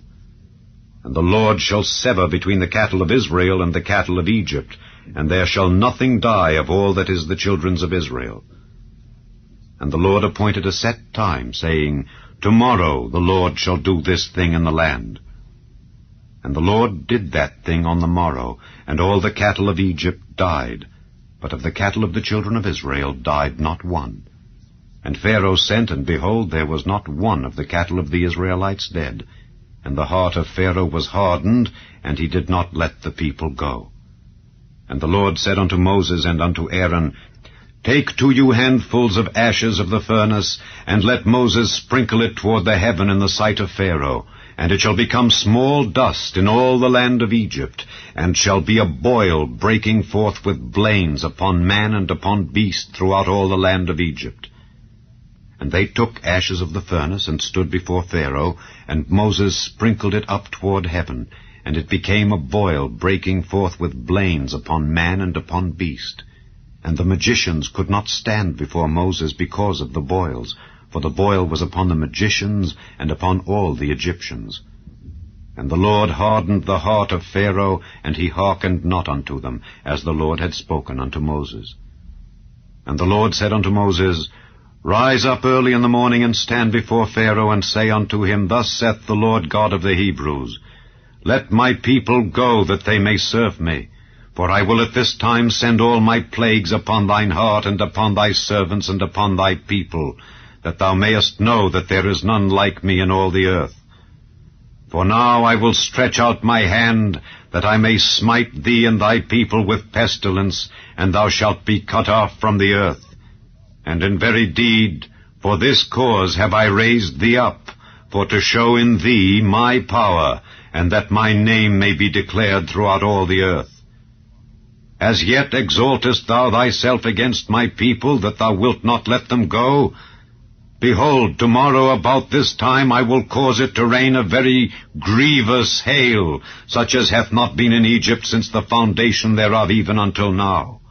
And the Lord shall sever between the cattle of Israel and the cattle of Egypt, and there shall nothing die of all that is the children's of Israel. And the Lord appointed a set time, saying, Tomorrow the Lord shall do this thing in the land. And the Lord did that thing on the morrow, and all the cattle of Egypt died, but of the cattle of the children of Israel died not one. And Pharaoh sent, and behold, there was not one of the cattle of the Israelites dead. And the heart of Pharaoh was hardened, and he did not let the people go. And the Lord said unto Moses and unto Aaron, Take 2 you handfuls of ashes of the furnace, and let Moses sprinkle it toward the heaven in the sight of Pharaoh, and it shall become small dust in all the land of Egypt, and shall be a boil breaking forth with blains upon man and upon beast throughout all the land of Egypt. And they took ashes of the furnace, and stood before Pharaoh, and Moses sprinkled it up toward heaven, and it became a boil breaking forth with blains upon man and upon beast. And the magicians could not stand before Moses because of the boils, for the boil was upon the magicians and upon all the Egyptians. And the Lord hardened the heart of Pharaoh, and he hearkened not unto them, as the Lord had spoken unto Moses. And the Lord said unto Moses, Rise up early in the morning, and stand before Pharaoh, and say unto him, Thus saith the Lord God of the Hebrews, Let my people go, that they may serve me. For I will at this time send all my plagues upon thine heart, and upon thy servants, and upon thy people, that thou mayest know that there is none like me in all the earth. For now I will stretch out my hand, that I may smite thee and thy people with pestilence, and thou shalt be cut off from the earth. And in very deed, for this cause have I raised thee up, for to show in thee my power, and that my name may be declared throughout all the earth. As yet exaltest thou thyself against my people, that thou wilt not let them go? Behold, tomorrow about this time I will cause it to rain a very grievous hail, such as hath not been in Egypt since the foundation thereof even until now.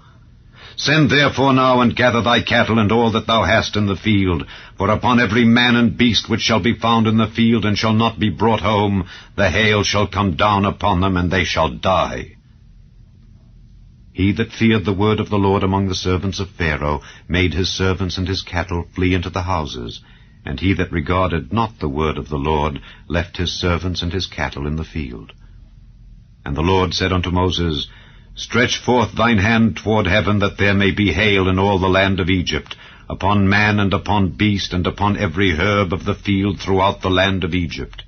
Send therefore now, and gather thy cattle and all that thou hast in the field, for upon every man and beast which shall be found in the field and shall not be brought home, the hail shall come down upon them, and they shall die. He that feared the word of the Lord among the servants of Pharaoh made his servants and his cattle flee into the houses, and he that regarded not the word of the Lord left his servants and his cattle in the field. And the Lord said unto Moses, Stretch forth thine hand toward heaven, that there may be hail in all the land of Egypt, upon man and upon beast, and upon every herb of the field throughout the land of Egypt.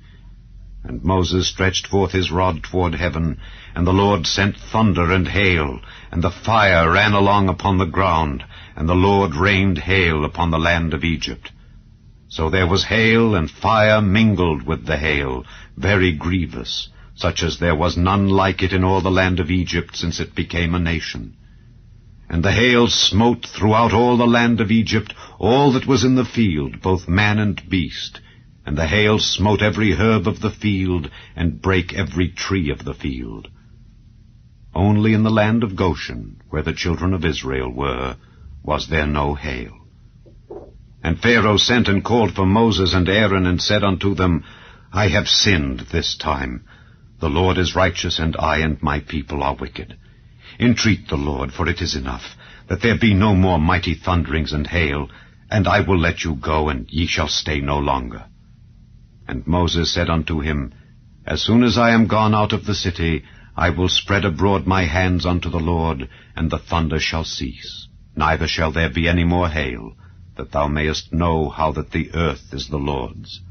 And Moses stretched forth his rod toward heaven, and the Lord sent thunder and hail, and the fire ran along upon the ground, and the Lord rained hail upon the land of Egypt. So there was hail and fire mingled with the hail, very grievous, such as there was none like it in all the land of Egypt since it became a nation. And the hail smote throughout all the land of Egypt all that was in the field, both man and beast. And the hail smote every herb of the field, and brake every tree of the field. Only in the land of Goshen, where the children of Israel were, was there no hail. And Pharaoh sent and called for Moses and Aaron, and said unto them, I have sinned this time. The Lord is righteous, and I and my people are wicked. Entreat the Lord, for it is enough, that there be no more mighty thunderings and hail, and I will let you go, and ye shall stay no longer. And Moses said unto him, As soon as I am gone out of the city, I will spread abroad my hands unto the Lord, and the thunder shall cease, neither shall there be any more hail, that thou mayest know how that the earth is the Lord's.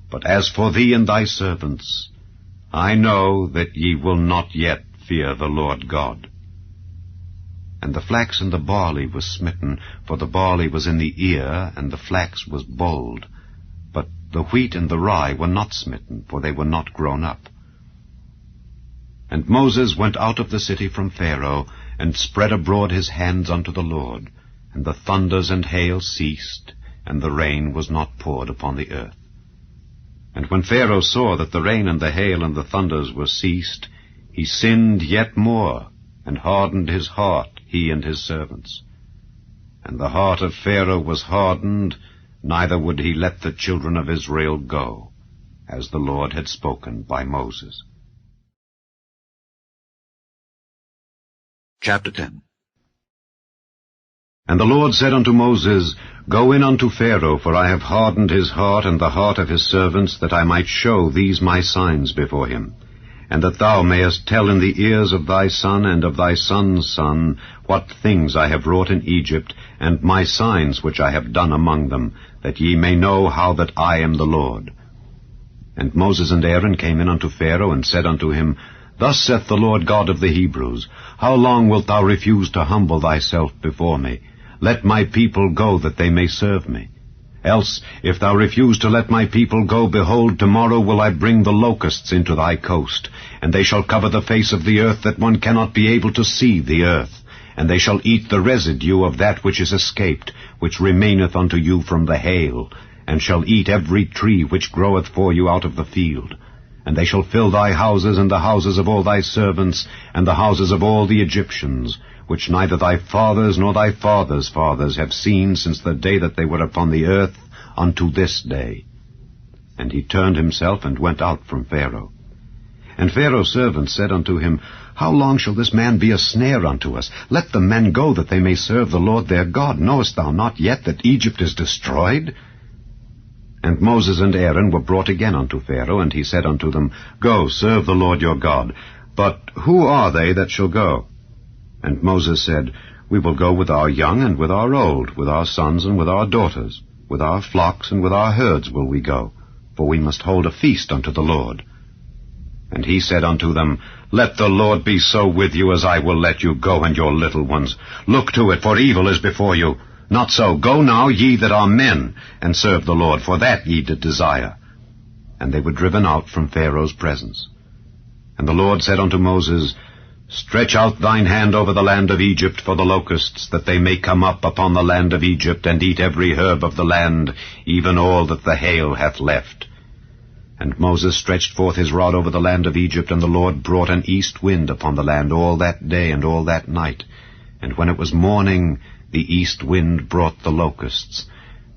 But as for thee and thy servants, I know that ye will not yet fear the Lord God. And the flax and the barley was smitten, for the barley was in the ear, and the flax was bold. But the wheat and the rye were not smitten, for they were not grown up. And Moses went out of the city from Pharaoh, and spread abroad his hands unto the Lord, and the thunders and hail ceased, and the rain was not poured upon the earth. And when Pharaoh saw that the rain and the hail and the thunders were ceased, he sinned yet more, and hardened his heart, he and his servants. And the heart of Pharaoh was hardened, neither would he let the children of Israel go, as the Lord had spoken by Moses. Chapter 10. And the Lord said unto Moses, Go in unto Pharaoh, for I have hardened his heart and the heart of his servants, that I might show these my signs before him, and that thou mayest tell in the ears of thy son and of thy son's son what things I have wrought in Egypt, and my signs which I have done among them, that ye may know how that I am the Lord. And Moses and Aaron came in unto Pharaoh, and said unto him, Thus saith the Lord God of the Hebrews, How long wilt thou refuse to humble thyself before me? Let my people go, that they may serve me. Else, if thou refuse to let my people go, behold, tomorrow will I bring the locusts into thy coast, and they shall cover the face of the earth, that one cannot be able to see the earth. And they shall eat the residue of that which is escaped, which remaineth unto you from the hail, and shall eat every tree which groweth for you out of the field. And they shall fill thy houses, and the houses of all thy servants, and the houses of all the Egyptians, which neither thy fathers nor thy fathers' fathers have seen since the day that they were upon the earth unto this day. And he turned himself and went out from Pharaoh. And Pharaoh's servants said unto him, How long shall this man be a snare unto us? Let the men go, that they may serve the Lord their God. Knowest thou not yet that Egypt is destroyed? And Moses and Aaron were brought again unto Pharaoh, and he said unto them, Go, serve the Lord your God. But who are they that shall go? And Moses said, We will go with our young and with our old, with our sons and with our daughters, with our flocks and with our herds will we go, for we must hold a feast unto the Lord. And he said unto them, Let the Lord be so with you as I will let you go and your little ones. Look to it, for evil is before you. Not so. Go now, ye that are men, and serve the Lord, for that ye did desire. And they were driven out from Pharaoh's presence. And the Lord said unto Moses, Stretch out thine hand over the land of Egypt for the locusts, that they may come up upon the land of Egypt, and eat every herb of the land, even all that the hail hath left. And Moses stretched forth his rod over the land of Egypt, and the Lord brought an east wind upon the land all that day and all that night. And when it was morning, the east wind brought the locusts.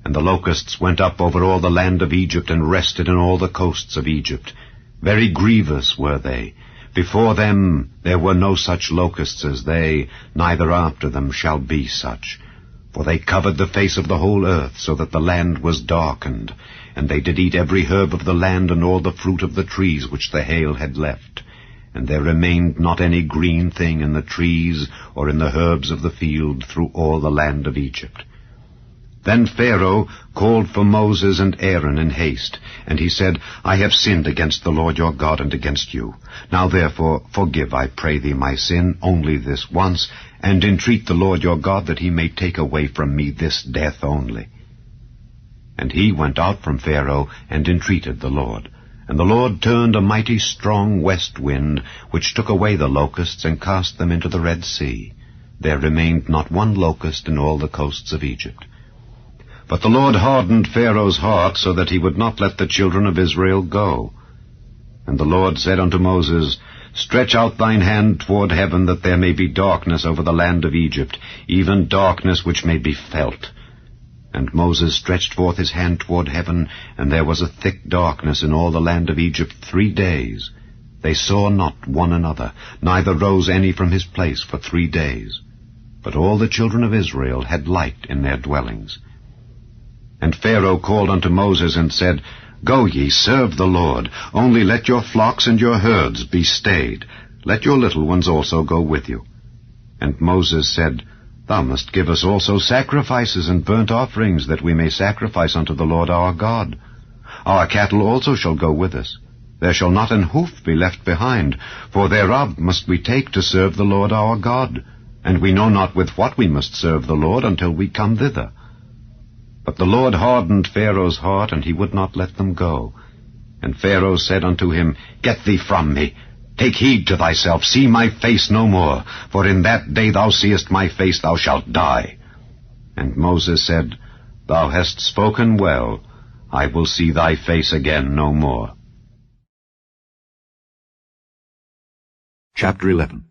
And the locusts went up over all the land of Egypt, and rested in all the coasts of Egypt. Very grievous were they. Before them there were no such locusts as they, neither after them shall be such. For they covered the face of the whole earth, so that the land was darkened. And they did eat every herb of the land, and all the fruit of the trees which the hail had left. And there remained not any green thing in the trees, or in the herbs of the field, through all the land of Egypt. Then Pharaoh called for Moses and Aaron in haste, and he said, I have sinned against the Lord your God and against you. Now therefore forgive, I pray thee, my sin only this once, and entreat the Lord your God that he may take away from me this death only. And he went out from Pharaoh and entreated the Lord. And the Lord turned a mighty strong west wind, which took away the locusts and cast them into the Red Sea. There remained not one locust in all the coasts of Egypt. But the Lord hardened Pharaoh's heart, so that he would not let the children of Israel go. And the Lord said unto Moses, Stretch out thine hand toward heaven, that there may be darkness over the land of Egypt, even darkness which may be felt. And Moses stretched forth his hand toward heaven, and there was a thick darkness in all the land of Egypt 3 days. They saw not one another, neither rose any from his place for 3 days. But all the children of Israel had light in their dwellings. And Pharaoh called unto Moses and said, Go ye, serve the Lord, only let your flocks and your herds be stayed. Let your little ones also go with you. And Moses said, Thou must give us also sacrifices and burnt offerings, that we may sacrifice unto the Lord our God. Our cattle also shall go with us. There shall not an hoof be left behind, for thereof must we take to serve the Lord our God. And we know not with what we must serve the Lord until we come thither. But the Lord hardened Pharaoh's heart, and he would not let them go. And Pharaoh said unto him, Get thee from me. Take heed to thyself, see my face no more, for in that day thou seest my face thou shalt die. And Moses said, Thou hast spoken well. I will see thy face again no more. Chapter 11.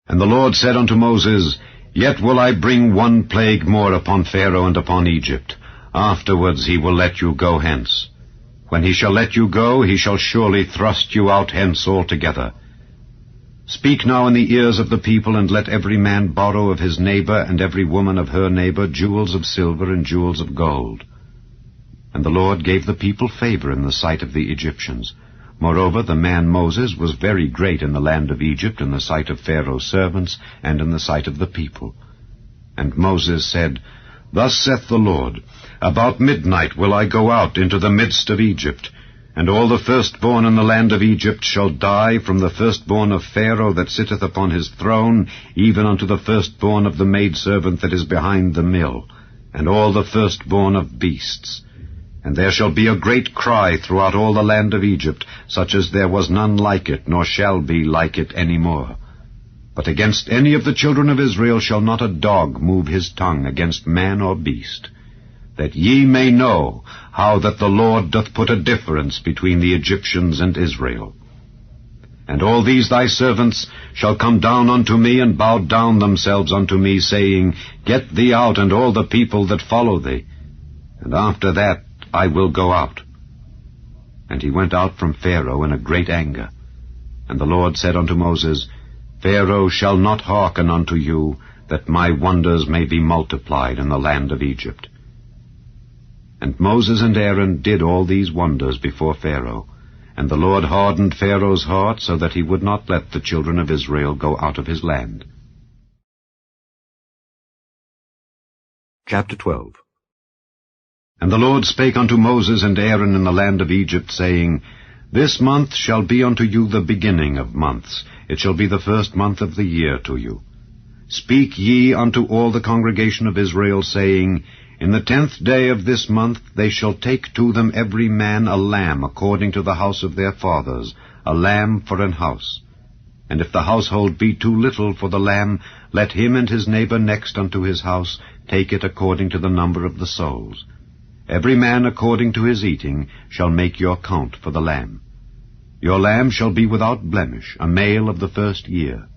And the Lord said unto Moses, Yet will I bring one plague more upon Pharaoh and upon Egypt. Afterwards he will let you go hence. When he shall let you go, he shall surely thrust you out hence altogether. Speak now in the ears of the people, and let every man borrow of his neighbor, and every woman of her neighbor, jewels of silver and jewels of gold. And the Lord gave the people favor in the sight of the Egyptians. Moreover, the man Moses was very great in the land of Egypt, in the sight of Pharaoh's servants, and in the sight of the people. And Moses said, Thus saith the Lord, About midnight will I go out into the midst of Egypt, and all the firstborn in the land of Egypt shall die, from the firstborn of Pharaoh that sitteth upon his throne, even unto the firstborn of the maidservant that is behind the mill, and all the firstborn of beasts. And there shall be a great cry throughout all the land of Egypt, such as there was none like it, nor shall be like it any more. But against any of the children of Israel shall not a dog move his tongue against man or beast, that ye may know how that the Lord doth put a difference between the Egyptians and Israel. And all these thy servants shall come down unto me, and bow down themselves unto me, saying, Get thee out, and all the people that follow thee. And after that I will go out. And he went out from Pharaoh in a great anger. And the Lord said unto Moses, Pharaoh shall not hearken unto you, that my wonders may be multiplied in the land of Egypt. And Moses and Aaron did all these wonders before Pharaoh. And the Lord hardened Pharaoh's heart, so that he would not let the children of Israel go out of his land. Chapter 12. And the Lord spake unto Moses and Aaron in the land of Egypt, saying, This month shall be unto you the beginning of months. It shall be the first month of the year to you. Speak ye unto all the congregation of Israel, saying, In the 10th day of this month they shall take to them every man a lamb according to the house of their fathers, a lamb for an house. And if the household be too little for the lamb, let him and his neighbor next unto his house take it according to the number of the souls. Every man according to his eating shall make your count for the lamb. Your lamb shall be without blemish, a male of the first year.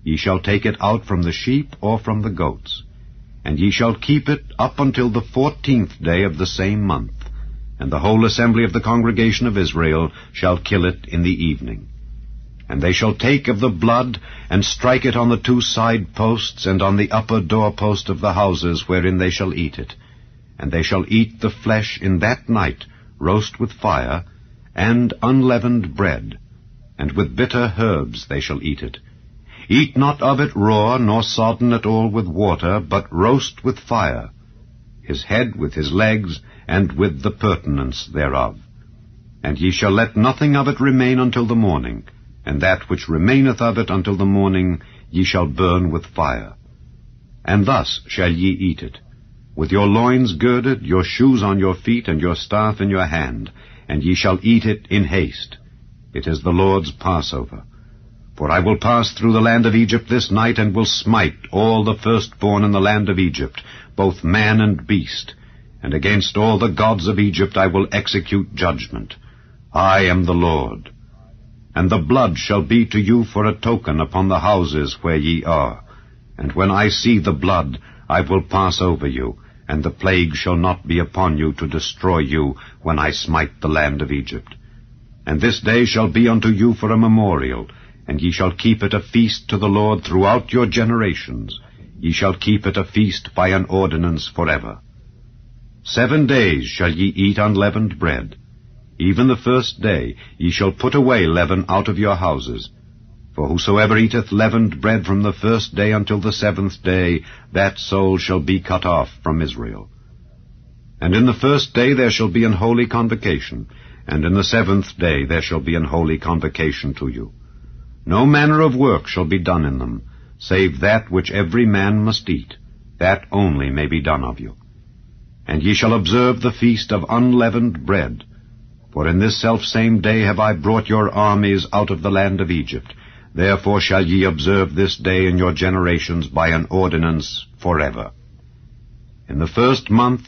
Ye shall take it out from the sheep or from the goats. And ye shall keep it up until the 14th day of the same month. And the whole assembly of the congregation of Israel shall kill it in the evening. And they shall take of the blood, and strike it on the 2 side posts, and on the upper doorpost of the houses wherein they shall eat it. And they shall eat the flesh in that night, roast with fire, and unleavened bread, and with bitter herbs they shall eat it. Eat not of it raw, nor sodden at all with water, but roast with fire, his head with his legs, and with the purtenance thereof. And ye shall let nothing of it remain until the morning, and that which remaineth of it until the morning ye shall burn with fire. And thus shall ye eat it, with your loins girded, your shoes on your feet, and your staff in your hand, and ye shall eat it in haste. It is the Lord's Passover. For I will pass through the land of Egypt this night, and will smite all the firstborn in the land of Egypt, both man and beast. And against all the gods of Egypt I will execute judgment. I am the Lord. And the blood shall be to you for a token upon the houses where ye are. And when I see the blood, I will pass over you, and the plague shall not be upon you to destroy you when I smite the land of Egypt. And this day shall be unto you for a memorial, and ye shall keep it a feast to the Lord throughout your generations. Ye shall keep it a feast by an ordinance forever. 7 days shall ye eat unleavened bread. Even the first day ye shall put away leaven out of your houses. For whosoever eateth leavened bread from the first day until the 7th day, that soul shall be cut off from Israel. And in the first day there shall be an holy convocation, and in the 7th day there shall be an holy convocation to you. No manner of work shall be done in them, save that which every man must eat. That only may be done of you. And ye shall observe the feast of unleavened bread. For in this selfsame day have I brought your armies out of the land of Egypt. Therefore shall ye observe this day in your generations by an ordinance forever. In the 1st month,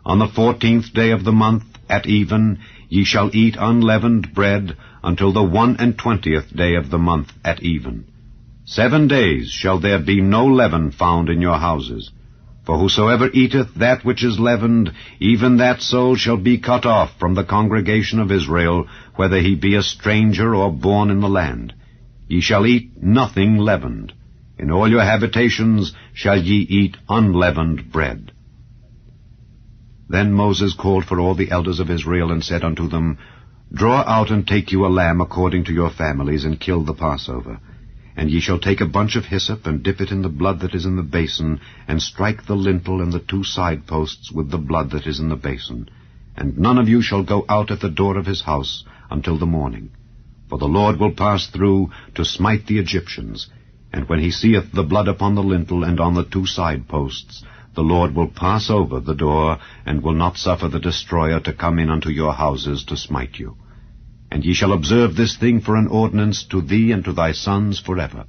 On the 14th day of the month, at even, ye shall eat unleavened bread until the 21st day of the month at even. 7 days shall there be no leaven found in your houses. For whosoever eateth that which is leavened, even that soul shall be cut off from the congregation of Israel, whether he be a stranger or born in the land. Ye shall eat nothing leavened. In all your habitations shall ye eat unleavened bread. Then Moses called for all the elders of Israel, and said unto them, Draw out and take you a lamb according to your families, and kill the Passover. And ye shall take a bunch of hyssop, and dip it in the blood that is in the basin, and strike the lintel and the 2 side posts with the blood that is in the basin. And none of you shall go out at the door of his house until the morning. For the Lord will pass through to smite the Egyptians. And when he seeth the blood upon the lintel and on the 2 side posts, the Lord will pass over the door, and will not suffer the destroyer to come in unto your houses to smite you. And ye shall observe this thing for an ordinance to thee and to thy sons forever.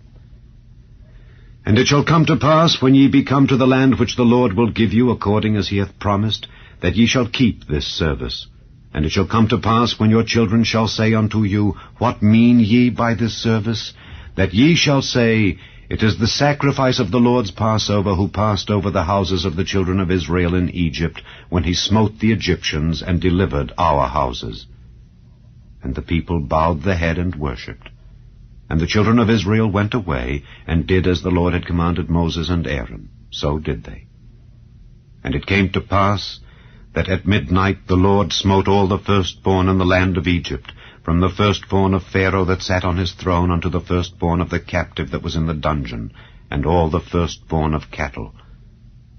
And it shall come to pass, when ye be come to the land which the Lord will give you, according as he hath promised, that ye shall keep this service. And it shall come to pass, when your children shall say unto you, What mean ye by this service? That ye shall say, It is the sacrifice of the Lord's Passover, who passed over the houses of the children of Israel in Egypt, when he smote the Egyptians and delivered our houses. And the people bowed the head and worshipped. And the children of Israel went away, and did as the Lord had commanded Moses and Aaron. So did they. And it came to pass that at midnight the Lord smote all the firstborn in the land of Egypt, from the firstborn of Pharaoh that sat on his throne unto the firstborn of the captive that was in the dungeon, and all the firstborn of cattle.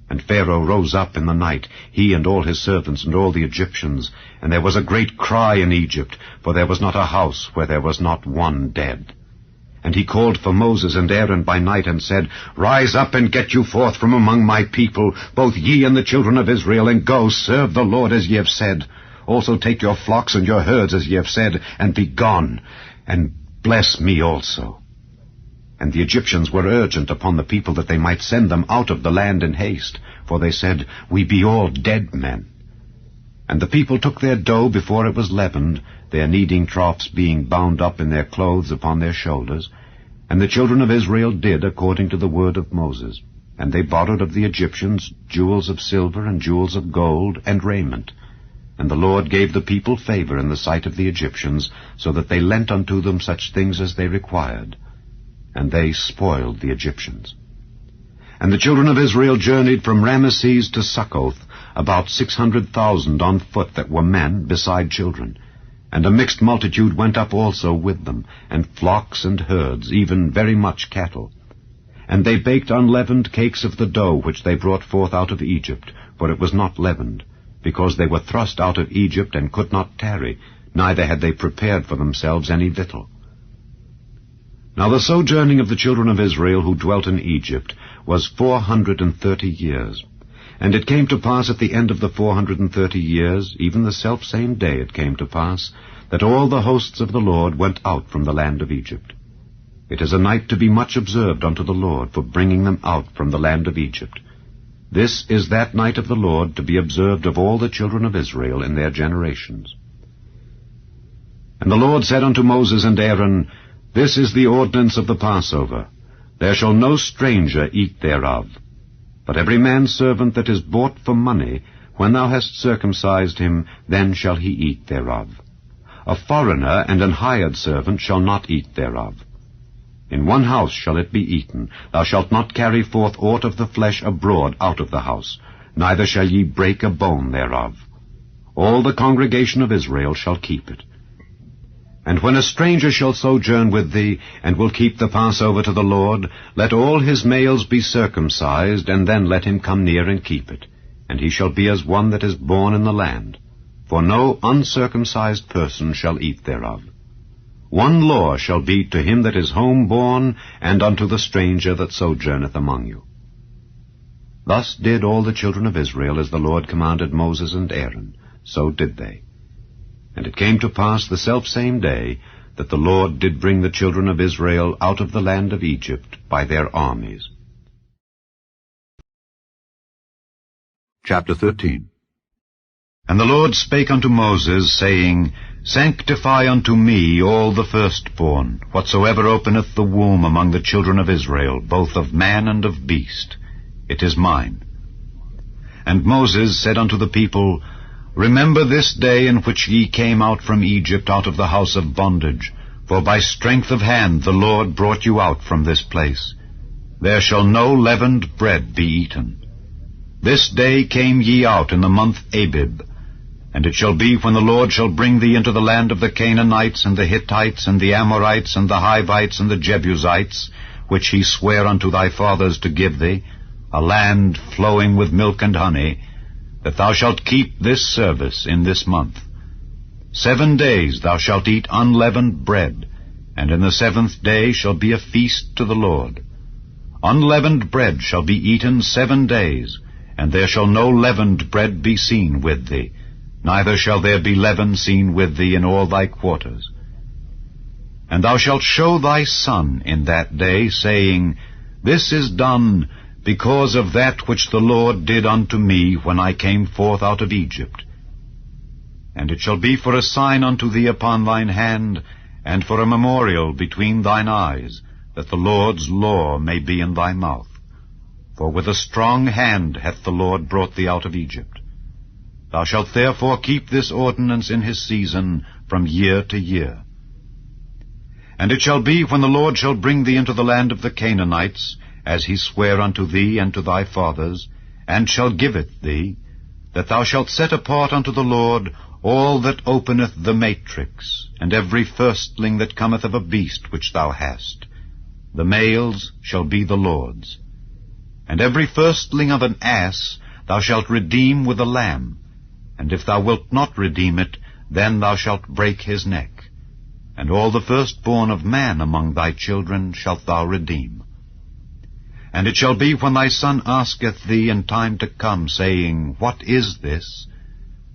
And Pharaoh rose up in the night, he and all his servants and all the Egyptians, and there was a great cry in Egypt, for there was not a house where there was not one dead. And he called for Moses and Aaron by night, and said, Rise up and get you forth from among my people, both ye and the children of Israel, and go, serve the Lord as ye have said. Also take your flocks and your herds as ye have said, and be gone, and bless me also. And the Egyptians were urgent upon the people that they might send them out of the land in haste, for they said, We be all dead men. And the people took their dough before it was leavened, their kneading troughs being bound up in their clothes upon their shoulders. And the children of Israel did according to the word of Moses. And they borrowed of the Egyptians jewels of silver and jewels of gold and raiment. And the Lord gave the people favor in the sight of the Egyptians, so that they lent unto them such things as they required. And they spoiled the Egyptians. And the children of Israel journeyed from Ramesses to Succoth, about 600,000 on foot that were men, beside children. And a mixed multitude went up also with them, and flocks and herds, even very much cattle. And they baked unleavened cakes of the dough which they brought forth out of Egypt, for it was not leavened, because they were thrust out of Egypt and could not tarry, neither had they prepared for themselves any victual. Now the sojourning of the children of Israel who dwelt in Egypt was 430 years. And it came to pass at the end of the 430 years, even the selfsame day it came to pass, that all the hosts of the Lord went out from the land of Egypt. It is a night to be much observed unto the Lord, for bringing them out from the land of Egypt. This is that night of the Lord to be observed of all the children of Israel in their generations. And the Lord said unto Moses and Aaron, This is the ordinance of the Passover. There shall no stranger eat thereof. But every man's servant that is bought for money, when thou hast circumcised him, then shall he eat thereof. A foreigner and an hired servant shall not eat thereof. In one house shall it be eaten. Thou shalt not carry forth aught of the flesh abroad out of the house, neither shall ye break a bone thereof. All the congregation of Israel shall keep it. And when a stranger shall sojourn with thee, and will keep the Passover to the Lord, let all his males be circumcised, and then let him come near and keep it. And he shall be as one that is born in the land. For no uncircumcised person shall eat thereof. One law shall be to him that is home-born, and unto the stranger that sojourneth among you. Thus did all the children of Israel as the Lord commanded Moses and Aaron. So did they. And it came to pass the selfsame day that the Lord did bring the children of Israel out of the land of Egypt by their armies. Chapter 13. And the Lord spake unto Moses, saying, Sanctify unto me all the firstborn, whatsoever openeth the womb among the children of Israel, both of man and of beast. It is mine. And Moses said unto the people, Remember this day in which ye came out from Egypt, out of the house of bondage, for by strength of hand the Lord brought you out from this place. There shall no leavened bread be eaten. This day came ye out in the month Abib. And it shall be, when the Lord shall bring thee into the land of the Canaanites, and the Hittites, and the Amorites, and the Hivites, and the Jebusites, which he sware unto thy fathers to give thee, a land flowing with milk and honey, that thou shalt keep this service in this month. 7 days thou shalt eat unleavened bread, and in the 7th day shall be a feast to the Lord. Unleavened bread shall be eaten 7 days, and there shall no leavened bread be seen with thee, neither shall there be leaven seen with thee in all thy quarters. And thou shalt show thy son in that day, saying, This is done because of that which the Lord did unto me when I came forth out of Egypt. And it shall be for a sign unto thee upon thine hand, and for a memorial between thine eyes, that the Lord's law may be in thy mouth. For with a strong hand hath the Lord brought thee out of Egypt. Thou shalt therefore keep this ordinance in his season from year to year. And it shall be, when the Lord shall bring thee into the land of the Canaanites, as he sware unto thee and to thy fathers, and shall give it thee, that thou shalt set apart unto the Lord all that openeth the matrix, and every firstling that cometh of a beast which thou hast. The males shall be the Lord's. And every firstling of an ass thou shalt redeem with a lamb, and if thou wilt not redeem it, then thou shalt break his neck. And all the firstborn of man among thy children shalt thou redeem. And it shall be, when thy son asketh thee in time to come, saying, What is this?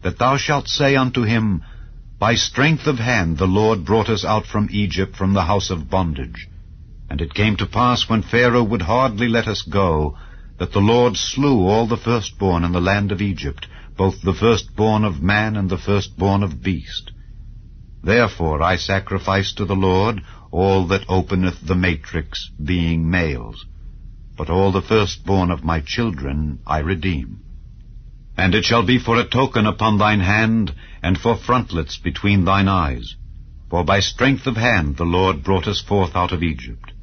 That thou shalt say unto him, By strength of hand the Lord brought us out from Egypt, from the house of bondage. And it came to pass, when Pharaoh would hardly let us go, that the Lord slew all the firstborn in the land of Egypt, both the firstborn of man and the firstborn of beast. Therefore I sacrifice to the Lord all that openeth the matrix, being males. But all the firstborn of my children I redeem. And it shall be for a token upon thine hand, and for frontlets between thine eyes. For by strength of hand the Lord brought us forth out of Egypt.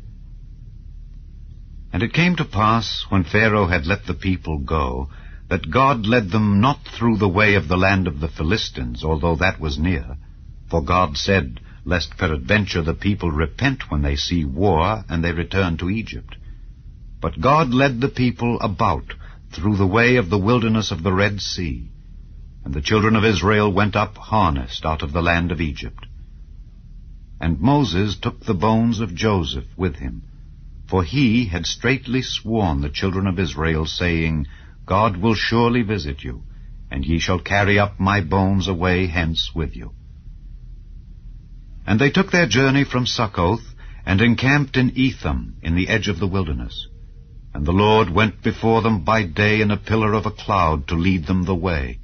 And it came to pass, when Pharaoh had let the people go, that God led them not through the way of the land of the Philistines, although that was near. For God said, Lest peradventure the people repent when they see war, and they return to Egypt. But God led the people about through the way of the wilderness of the Red Sea. And the children of Israel went up harnessed out of the land of Egypt. And Moses took the bones of Joseph with him, for he had straitly sworn the children of Israel, saying, God will surely visit you, and ye shall carry up my bones away hence with you. And they took their journey from Succoth, and encamped in Etham, in the edge of the wilderness. And the Lord went before them by day in a pillar of a cloud to lead them the way,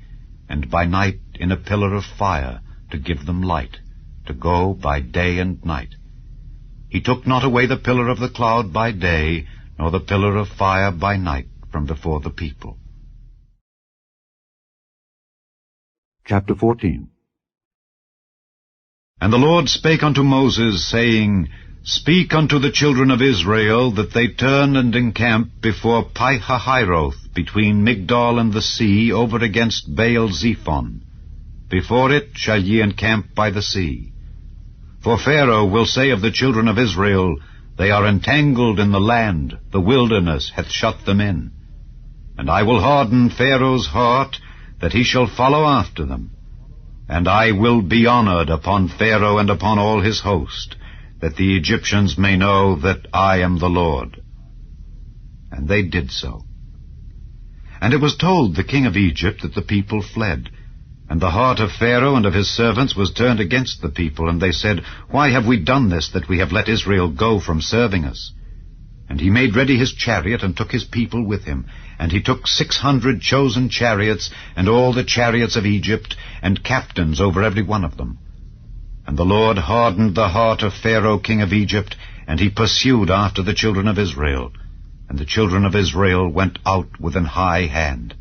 and by night in a pillar of fire to give them light, to go by day and night. He took not away the pillar of the cloud by day, nor the pillar of fire by night from before the people. Chapter 14. And the Lord spake unto Moses, saying, Speak unto the children of Israel, that they turn and encamp before Pi-hahiroth, between Migdol and the sea, over against Baal-zephon. Before it shall ye encamp by the sea. For Pharaoh will say of the children of Israel, They are entangled in the land, the wilderness hath shut them in. And I will harden Pharaoh's heart, that he shall follow after them. And I will be honored upon Pharaoh and upon all his host, that the Egyptians may know that I am the Lord. And they did so. And it was told the king of Egypt that the people fled. And the heart of Pharaoh and of his servants was turned against the people, and they said, Why have we done this, that we have let Israel go from serving us? And he made ready his chariot, and took his people with him. And he took 600 chosen chariots, and all the chariots of Egypt, and captains over every one of them. And the Lord hardened the heart of Pharaoh king of Egypt, and he pursued after the children of Israel. And the children of Israel went out with an high hand.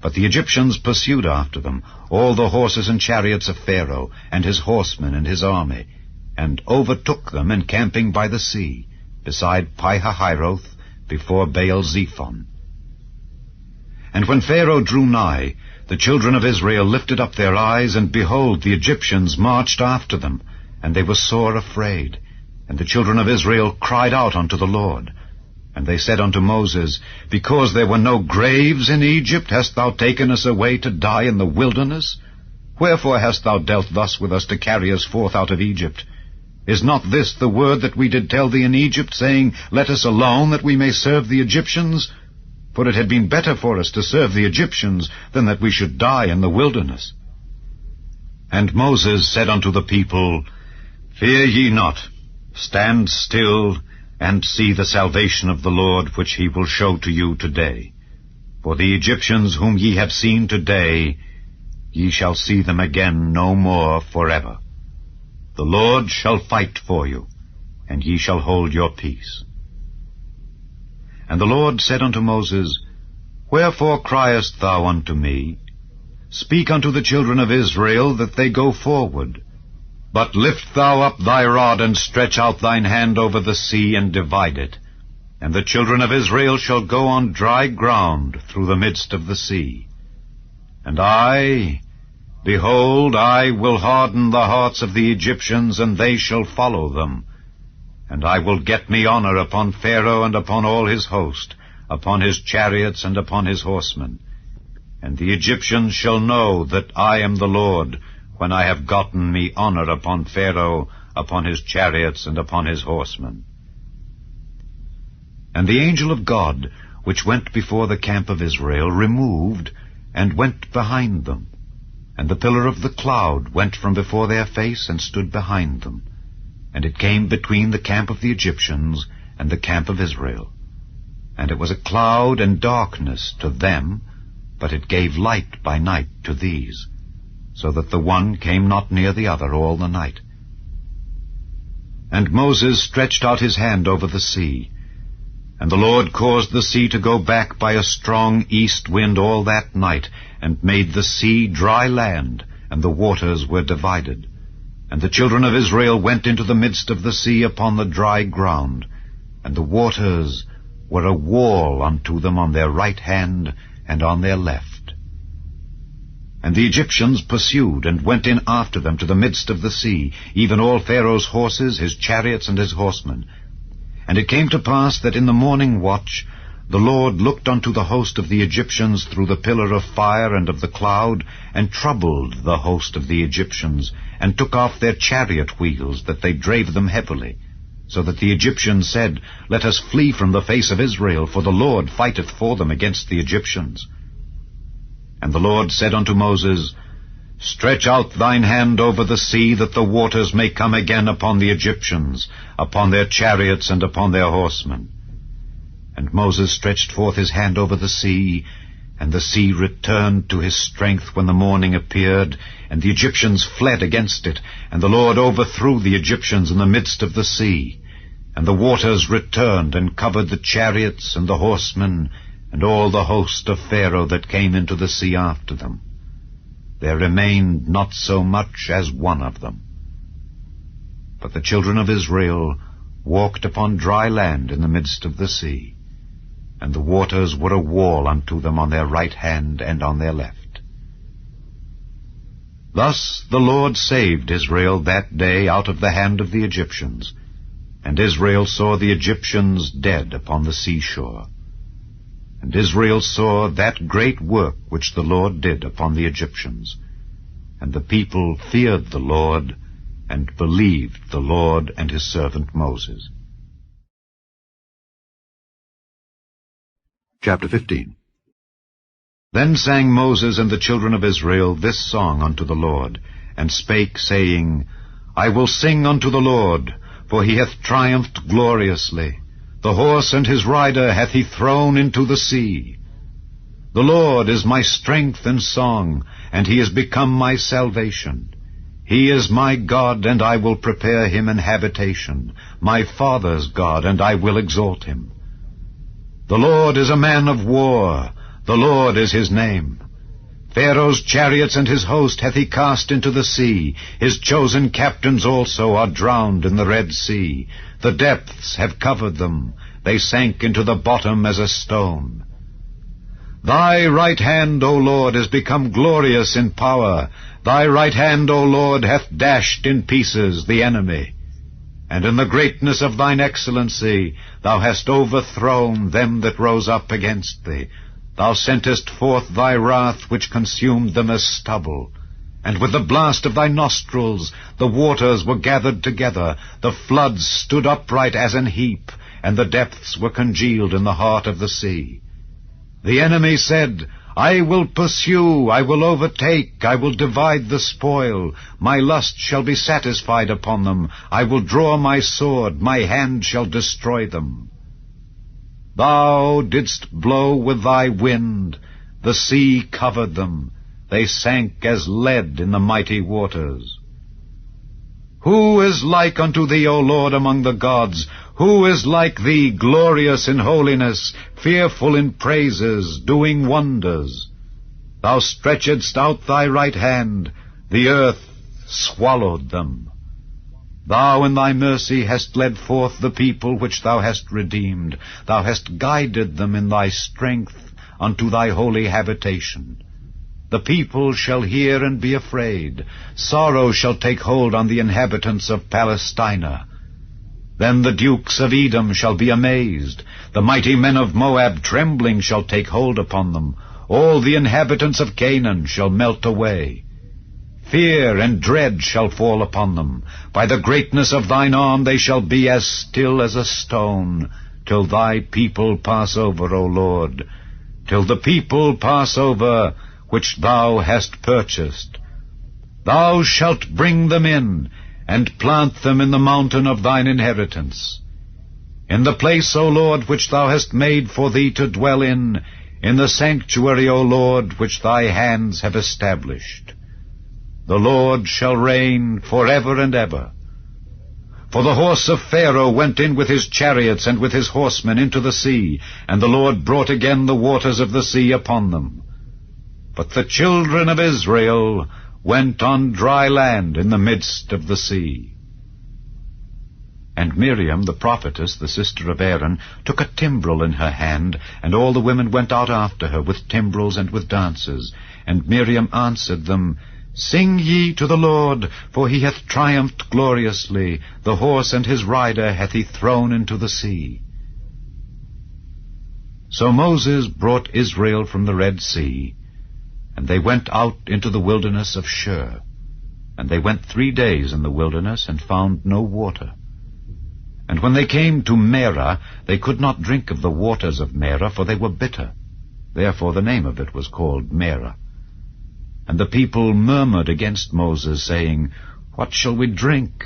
But the Egyptians pursued after them, all the horses and chariots of Pharaoh, and his horsemen and his army, and overtook them encamping by the sea, beside Pi-hahiroth, before Baal-zephon. And when Pharaoh drew nigh, the children of Israel lifted up their eyes, and behold, the Egyptians marched after them, and they were sore afraid. And the children of Israel cried out unto the Lord. And they said unto Moses, Because there were no graves in Egypt, hast thou taken us away to die in the wilderness? Wherefore hast thou dealt thus with us to carry us forth out of Egypt? Is not this the word that we did tell thee in Egypt, saying, Let us alone, that we may serve the Egyptians? For it had been better for us to serve the Egyptians, than that we should die in the wilderness. And Moses said unto the people, Fear ye not, stand still, and see the salvation of the Lord, which he will show to you today. For the Egyptians whom ye have seen today, ye shall see them again no more forever. The Lord shall fight for you, and ye shall hold your peace. And the Lord said unto Moses, Wherefore criest thou unto me? Speak unto the children of Israel that they go forward. But lift thou up thy rod, and stretch out thine hand over the sea, and divide it. And the children of Israel shall go on dry ground through the midst of the sea. And I, behold, I will harden the hearts of the Egyptians, and they shall follow them. And I will get me honor upon Pharaoh and upon all his host, upon his chariots and upon his horsemen. And the Egyptians shall know that I am the Lord, when I have gotten me honor upon Pharaoh, upon his chariots, and upon his horsemen. And the angel of God, which went before the camp of Israel, removed, and went behind them. And the pillar of the cloud went from before their face, and stood behind them. And it came between the camp of the Egyptians and the camp of Israel. And it was a cloud and darkness to them, but it gave light by night to these, so that the one came not near the other all the night. And Moses stretched out his hand over the sea, and the Lord caused the sea to go back by a strong east wind all that night, and made the sea dry land, and the waters were divided. And the children of Israel went into the midst of the sea upon the dry ground, and the waters were a wall unto them on their right hand and on their left. And the Egyptians pursued, and went in after them to the midst of the sea, even all Pharaoh's horses, his chariots, and his horsemen. And it came to pass that in the morning watch the Lord looked unto the host of the Egyptians through the pillar of fire and of the cloud, and troubled the host of the Egyptians, and took off their chariot wheels, that they drave them heavily. So that the Egyptians said, Let us flee from the face of Israel, for the Lord fighteth for them against the Egyptians. And the Lord said unto Moses, Stretch out thine hand over the sea, that the waters may come again upon the Egyptians, upon their chariots and upon their horsemen. And Moses stretched forth his hand over the sea, and the sea returned to his strength when the morning appeared, and the Egyptians fled against it, and the Lord overthrew the Egyptians in the midst of the sea. And the waters returned, and covered the chariots and the horsemen, and all the host of Pharaoh that came into the sea after them. There remained not so much as one of them. But the children of Israel walked upon dry land in the midst of the sea, and the waters were a wall unto them on their right hand and on their left. Thus the Lord saved Israel that day out of the hand of the Egyptians, and Israel saw the Egyptians dead upon the seashore. And Israel saw that great work which the Lord did upon the Egyptians. And the people feared the Lord, and believed the Lord and his servant Moses. Chapter 15. Then sang Moses and the children of Israel this song unto the Lord, and spake, saying, I will sing unto the Lord, for he hath triumphed gloriously. The horse and his rider hath he thrown into the sea. The Lord is my strength and song, and he is become my salvation. He is my God, and I will prepare him an habitation, my father's God, and I will exalt him. The Lord is a man of war, the Lord is his name. Pharaoh's chariots and his host hath he cast into the sea. His chosen captains also are drowned in the Red Sea. The depths have covered them. They sank into the bottom as a stone. Thy right hand, O Lord, is become glorious in power. Thy right hand, O Lord, hath dashed in pieces the enemy. And in the greatness of thine excellency thou hast overthrown them that rose up against thee. Thou sentest forth thy wrath, which consumed them as stubble. And with the blast of thy nostrils the waters were gathered together, the floods stood upright as an heap, and the depths were congealed in the heart of the sea. The enemy said, I will pursue, I will overtake, I will divide the spoil. My lust shall be satisfied upon them. I will draw my sword, my hand shall destroy them. Thou didst blow with thy wind, the sea covered them. They sank as lead in the mighty waters. Who is like unto thee, O Lord, among the gods? Who is like thee, glorious in holiness, fearful in praises, doing wonders? Thou stretchedst out thy right hand, the earth swallowed them. Thou in thy mercy hast led forth the people which thou hast redeemed. Thou hast guided them in thy strength unto thy holy habitation. The people shall hear and be afraid. Sorrow shall take hold on the inhabitants of Palestina. Then the dukes of Edom shall be amazed. The mighty men of Moab trembling shall take hold upon them. All the inhabitants of Canaan shall melt away. Fear and dread shall fall upon them. By the greatness of thine arm they shall be as still as a stone, till thy people pass over, O Lord, till the people pass over which thou hast purchased. Thou shalt bring them in, and plant them in the mountain of thine inheritance. In the place, O Lord, which thou hast made for thee to dwell in the sanctuary, O Lord, which thy hands have established. The Lord shall reign forever and ever. For the horse of Pharaoh went in with his chariots and with his horsemen into the sea, and the Lord brought again the waters of the sea upon them. But the children of Israel went on dry land in the midst of the sea. And Miriam, the prophetess, the sister of Aaron, took a timbrel in her hand, and all the women went out after her with timbrels and with dances. And Miriam answered them, Sing ye to the Lord, for he hath triumphed gloriously. The horse and his rider hath he thrown into the sea. So Moses brought Israel from the Red Sea, and they went out into the wilderness of Shur. And they went 3 days in the wilderness, and found no water. And when they came to Merah, they could not drink of the waters of Merah, for they were bitter. Therefore the name of it was called Merah. And the people murmured against Moses, saying, What shall we drink?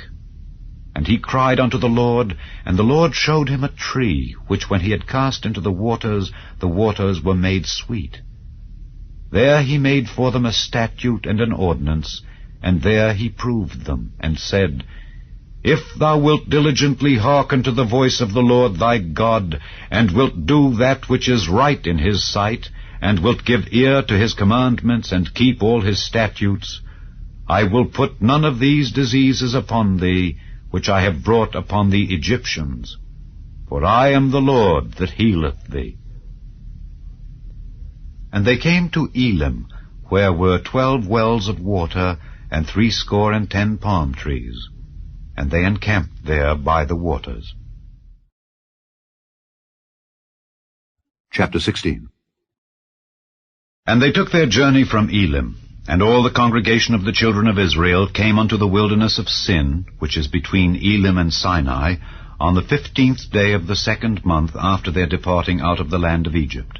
And he cried unto the Lord, and the Lord showed him a tree, which when he had cast into the waters were made sweet. There he made for them a statute and an ordinance, and there he proved them, and said, If thou wilt diligently hearken to the voice of the Lord thy God, and wilt do that which is right in his sight, and wilt give ear to his commandments, and keep all his statutes, I will put none of these diseases upon thee, which I have brought upon the Egyptians. For I am the Lord that healeth thee. And they came to Elim, where were 12 wells of water, and 70 palm trees. And they encamped there by the waters. Chapter 16. And they took their journey from Elim, and all the congregation of the children of Israel came unto the wilderness of Sin, which is between Elim and Sinai, on the 15th day of the 2nd month after their departing out of the land of Egypt.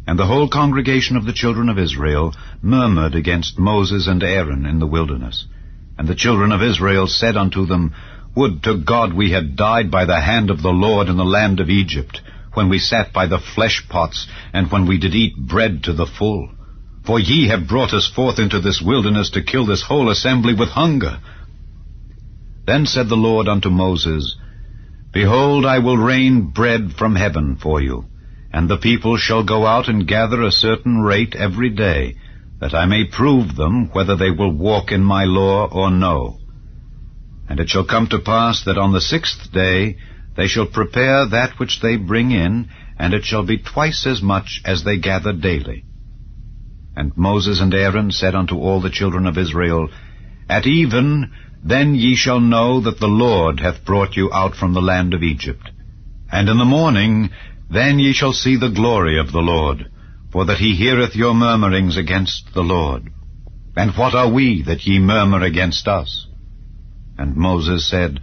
And the whole congregation of the children of Israel murmured against Moses and Aaron in the wilderness. And the children of Israel said unto them, Would to God we had died by the hand of the Lord in the land of Egypt, when we sat by the flesh pots, and when we did eat bread to the full. For ye have brought us forth into this wilderness to kill this whole assembly with hunger. Then said the Lord unto Moses, Behold, I will rain bread from heaven for you, and the people shall go out and gather a certain rate every day, that I may prove them whether they will walk in my law or no. And it shall come to pass that on the 6th day they shall prepare that which they bring in, and it shall be twice as much as they gather daily. And Moses and Aaron said unto all the children of Israel, At even then ye shall know that the Lord hath brought you out from the land of Egypt. And in the morning then ye shall see the glory of the Lord, for that he heareth your murmurings against the Lord. And what are we that ye murmur against us? And Moses said,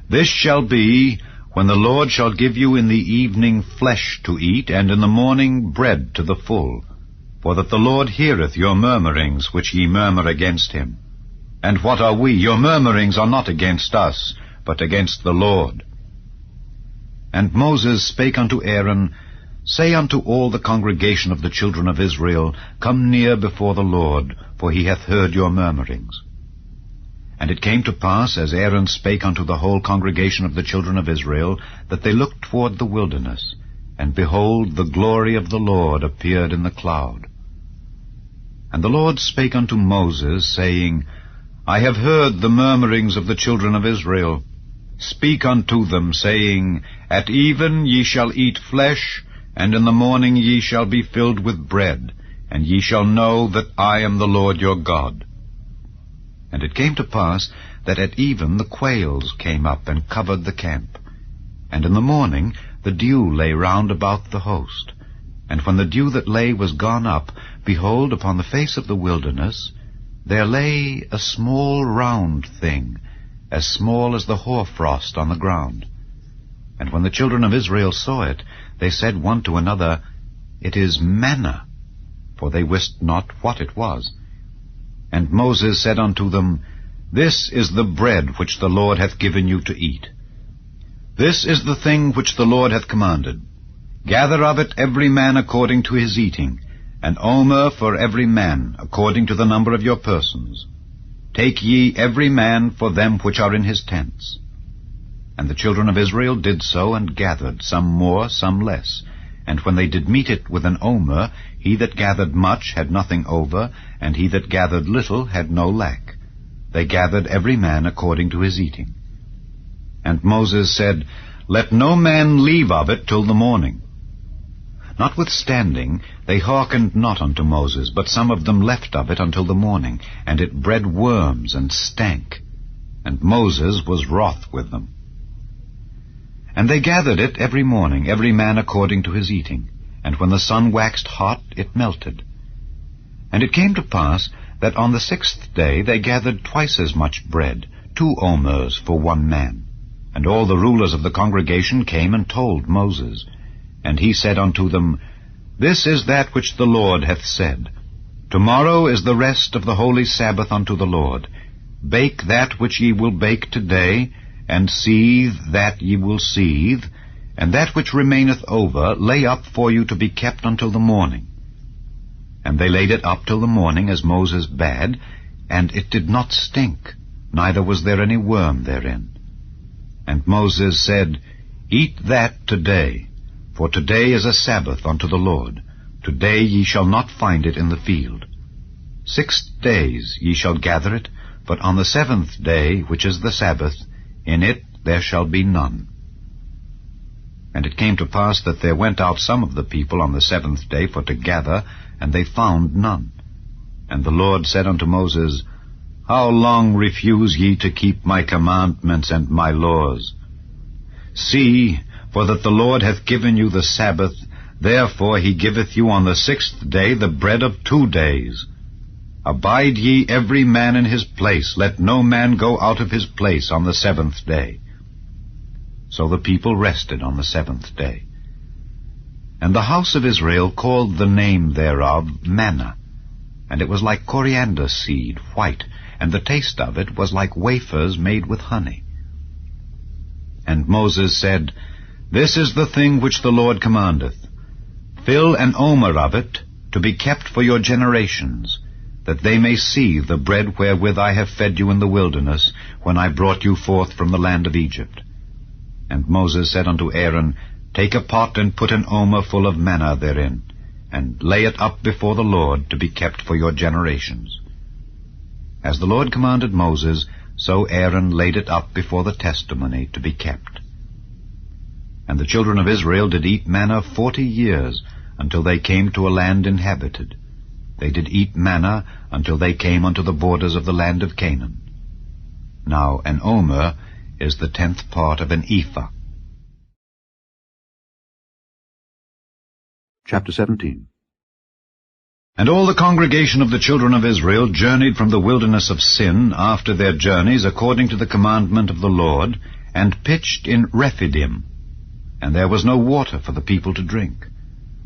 This shall be, when the Lord shall give you in the evening flesh to eat, and in the morning bread to the full, for that the Lord heareth your murmurings which ye murmur against him. And what are we? Your murmurings are not against us, but against the Lord. And Moses spake unto Aaron, Say unto all the congregation of the children of Israel, Come near before the Lord, for he hath heard your murmurings. And it came to pass, as Aaron spake unto the whole congregation of the children of Israel, that they looked toward the wilderness, and behold, the glory of the Lord appeared in the cloud. And the Lord spake unto Moses, saying, I have heard the murmurings of the children of Israel. Speak unto them, saying, At even ye shall eat flesh, and in the morning ye shall be filled with bread, and ye shall know that I am the Lord your God. And it came to pass that at even the quails came up and covered the camp. And in the morning the dew lay round about the host. And when the dew that lay was gone up, behold, upon the face of the wilderness there lay a small round thing, as small as the hoarfrost on the ground. And when the children of Israel saw it, they said one to another, It is manna, for they wist not what it was. And Moses said unto them, This is the bread which the Lord hath given you to eat. This is the thing which the Lord hath commanded. Gather of it every man according to his eating, an omer for every man, according to the number of your persons. Take ye every man for them which are in his tents. And the children of Israel did so, and gathered, some more, some less. And when they did meet it with an omer, he that gathered much had nothing over, and he that gathered little had no lack. They gathered every man according to his eating. And Moses said, Let no man leave of it till the morning. Notwithstanding, they hearkened not unto Moses, but some of them left of it until the morning, and it bred worms and stank. And Moses was wroth with them. And they gathered it every morning, every man according to his eating. And when the sun waxed hot, it melted. And it came to pass that on the 6th day they gathered twice as much bread, 2 omers for one man. And all the rulers of the congregation came and told Moses. And he said unto them, This is that which the Lord hath said. Tomorrow is the rest of the holy Sabbath unto the Lord. Bake that which ye will bake today, and seethe that ye will seethe, and that which remaineth over lay up for you to be kept until the morning. And they laid it up till the morning, as Moses bade, and it did not stink, neither was there any worm therein. And Moses said, Eat that today, for today is a Sabbath unto the Lord. Today ye shall not find it in the field. 6 days ye shall gather it, but on the 7th day, which is the Sabbath, in it there shall be none. And it came to pass that there went out some of the people on the 7th day for to gather, and they found none. And the Lord said unto Moses, How long refuse ye to keep my commandments and my laws? See, for that the Lord hath given you the Sabbath, therefore he giveth you on the 6th day the bread of 2 days. Abide ye every man in his place, let no man go out of his place on the 7th day. So the people rested on the 7th day. And the house of Israel called the name thereof manna, and it was like coriander seed, white, and the taste of it was like wafers made with honey. And Moses said, This is the thing which the Lord commandeth. Fill an omer of it, to be kept for your generations, that they may see the bread wherewith I have fed you in the wilderness, when I brought you forth from the land of Egypt. And Moses said unto Aaron, Take a pot, and put an omer full of manna therein, and lay it up before the Lord, to be kept for your generations. As the Lord commanded Moses, so Aaron laid it up before the testimony, to be kept. And the children of Israel did eat manna 40 years, until they came to a land inhabited. They did eat manna until they came unto the borders of the land of Canaan. Now an omer is the 10th part of an ephah. Chapter 17. And all the congregation of the children of Israel journeyed from the wilderness of Sin after their journeys according to the commandment of the Lord, and pitched in Rephidim. And there was no water for the people to drink.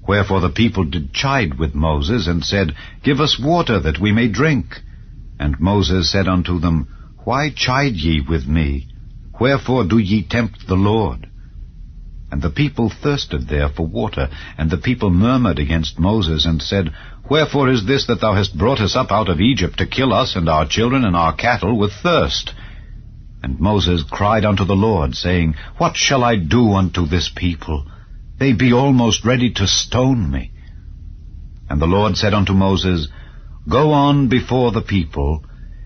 Wherefore the people did chide with Moses, and said, Give us water, that we may drink. And Moses said unto them, Why chide ye with me? Wherefore do ye tempt the Lord? And the people thirsted there for water, and the people murmured against Moses, and said, Wherefore is this that thou hast brought us up out of Egypt, to kill us and our children and our cattle with thirst? And Moses cried unto the Lord, saying, What shall I do unto this people? They be almost ready to stone me. And the Lord said unto Moses, Go on before the people,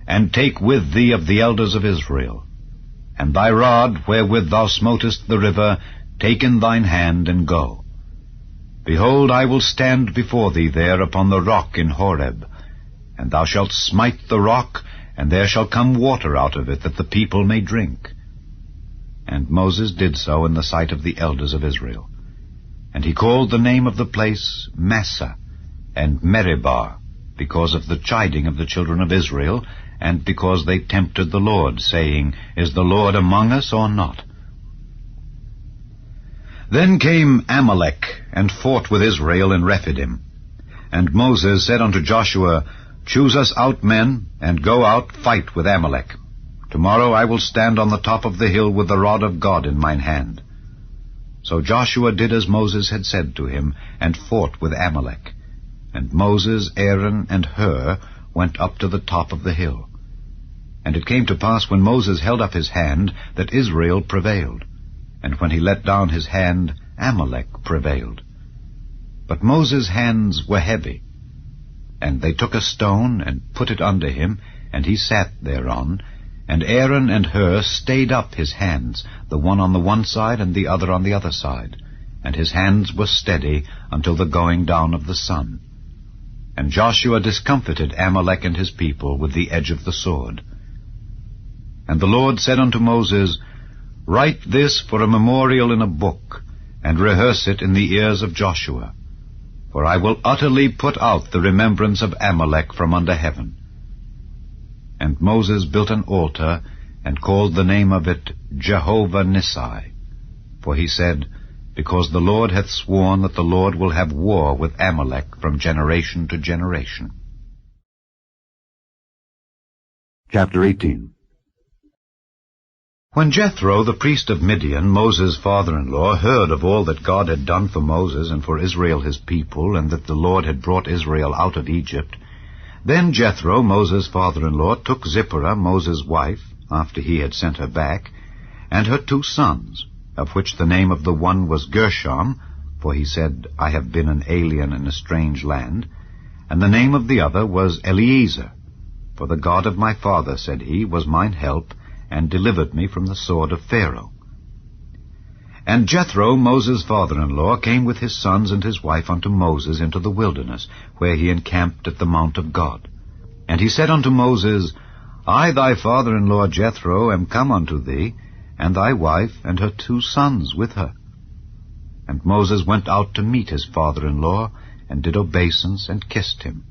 and take with thee of the elders of Israel. And thy rod, wherewith thou smotest the river, take in thine hand, and go. Behold, I will stand before thee there upon the rock in Horeb. And thou shalt smite the rock, and there shall come water out of it, that the people may drink. And Moses did so in the sight of the elders of Israel. And he called the name of the place Massah and Meribah, because of the chiding of the children of Israel, and because they tempted the Lord, saying, Is the Lord among us or not? Then came Amalek, and fought with Israel in Rephidim. And Moses said unto Joshua, Choose us out men, and go out, fight with Amalek. Tomorrow I will stand on the top of the hill with the rod of God in mine hand. So Joshua did as Moses had said to him, and fought with Amalek. And Moses, Aaron, and Hur went up to the top of the hill. And it came to pass, when Moses held up his hand, that Israel prevailed. And when he let down his hand, Amalek prevailed. But Moses' hands were heavy. And they took a stone, and put it under him, and he sat thereon. And Aaron and Hur stayed up his hands, the one on the one side, and the other on the other side. And his hands were steady until the going down of the sun. And Joshua discomfited Amalek and his people with the edge of the sword. And the Lord said unto Moses, Write this for a memorial in a book, and rehearse it in the ears of Joshua. For I will utterly put out the remembrance of Amalek from under heaven. And Moses built an altar, and called the name of it Jehovah Nissi. For he said, Because the Lord hath sworn that the Lord will have war with Amalek from generation to generation. Chapter 18. When Jethro, the priest of Midian, Moses' father-in-law, heard of all that God had done for Moses and for Israel his people, and that the Lord had brought Israel out of Egypt, then Jethro, Moses' father-in-law, took Zipporah, Moses' wife, after he had sent her back, and her 2 sons, of which the name of the one was Gershom, for he said, I have been an alien in a strange land, and the name of the other was Eliezer, for the God of my father, said he, was mine help, and delivered me from the sword of Pharaoh. And Jethro, Moses' father-in-law, came with his sons and his wife unto Moses into the wilderness, where he encamped at the mount of God. And he said unto Moses, I, thy father-in-law Jethro, am come unto thee, and thy wife and her 2 sons with her. And Moses went out to meet his father-in-law, and did obeisance, and kissed him.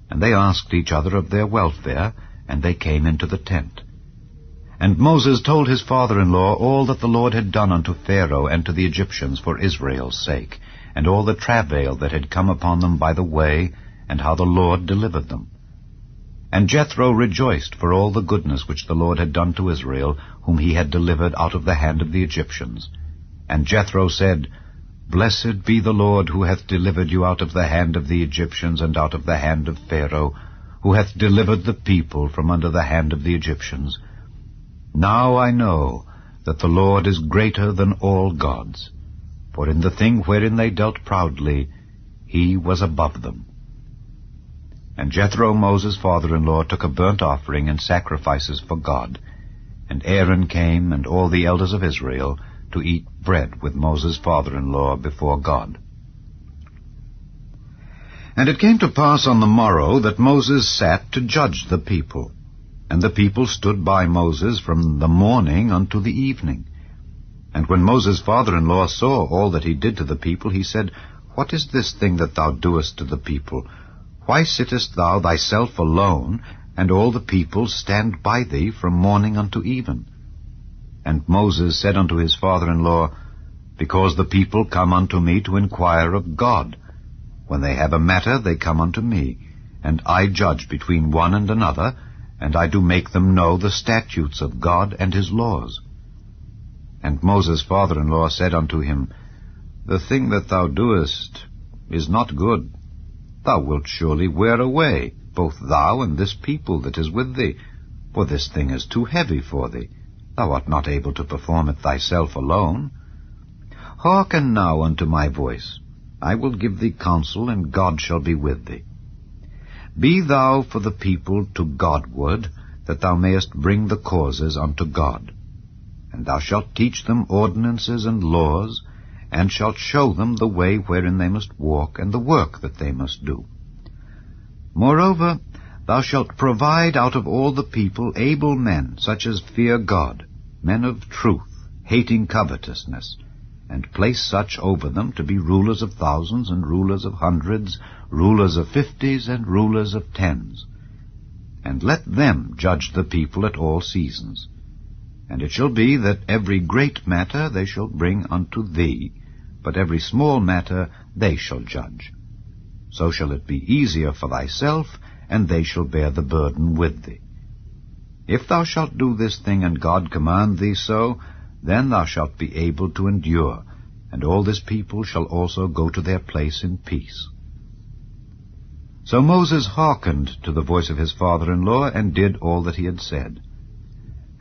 And they asked each other of their welfare, and they came into the tent. And Moses told his father-in-law all that the Lord had done unto Pharaoh and to the Egyptians for Israel's sake, and all the travail that had come upon them by the way, and how the Lord delivered them. And Jethro rejoiced for all the goodness which the Lord had done to Israel, whom he had delivered out of the hand of the Egyptians. And Jethro said, Blessed be the Lord, who hath delivered you out of the hand of the Egyptians, and out of the hand of Pharaoh, who hath delivered the people from under the hand of the Egyptians. Now I know that the Lord is greater than all gods, for in the thing wherein they dealt proudly, he was above them. And Jethro, Moses' father-in-law, took a burnt offering and sacrifices for God. And Aaron came, and all the elders of Israel, to eat bread with Moses' father-in-law before God. And it came to pass on the morrow that Moses sat to judge the people. And the people stood by Moses from the morning unto the evening. And when Moses' father-in-law saw all that he did to the people, he said, What is this thing that thou doest to the people? Why sittest thou thyself alone, and all the people stand by thee from morning unto even? And Moses said unto his father-in-law, Because the people come unto me to inquire of God. When they have a matter, they come unto me, and I judge between one and another, and I do make them know the statutes of God and his laws. And Moses' father-in-law said unto him, The thing that thou doest is not good. Thou wilt surely wear away, both thou and this people that is with thee, for this thing is too heavy for thee. Thou art not able to perform it thyself alone. Hearken now unto my voice. I will give thee counsel, and God shall be with thee. Be thou for the people to Godward, that thou mayest bring the causes unto God. And thou shalt teach them ordinances and laws, and shalt show them the way wherein they must walk, and the work that they must do. Moreover, thou shalt provide out of all the people able men, such as fear God, men of truth, hating covetousness, and place such over them to be rulers of thousands, and rulers of hundreds, rulers of 50s, and rulers of 10s. And let them judge the people at all seasons. And it shall be that every great matter they shall bring unto thee, but every small matter they shall judge. So shall it be easier for thyself, and they shall bear the burden with thee. If thou shalt do this thing, and God command thee so, then thou shalt be able to endure, and all this people shall also go to their place in peace. So Moses hearkened to the voice of his father-in-law, and did all that he had said.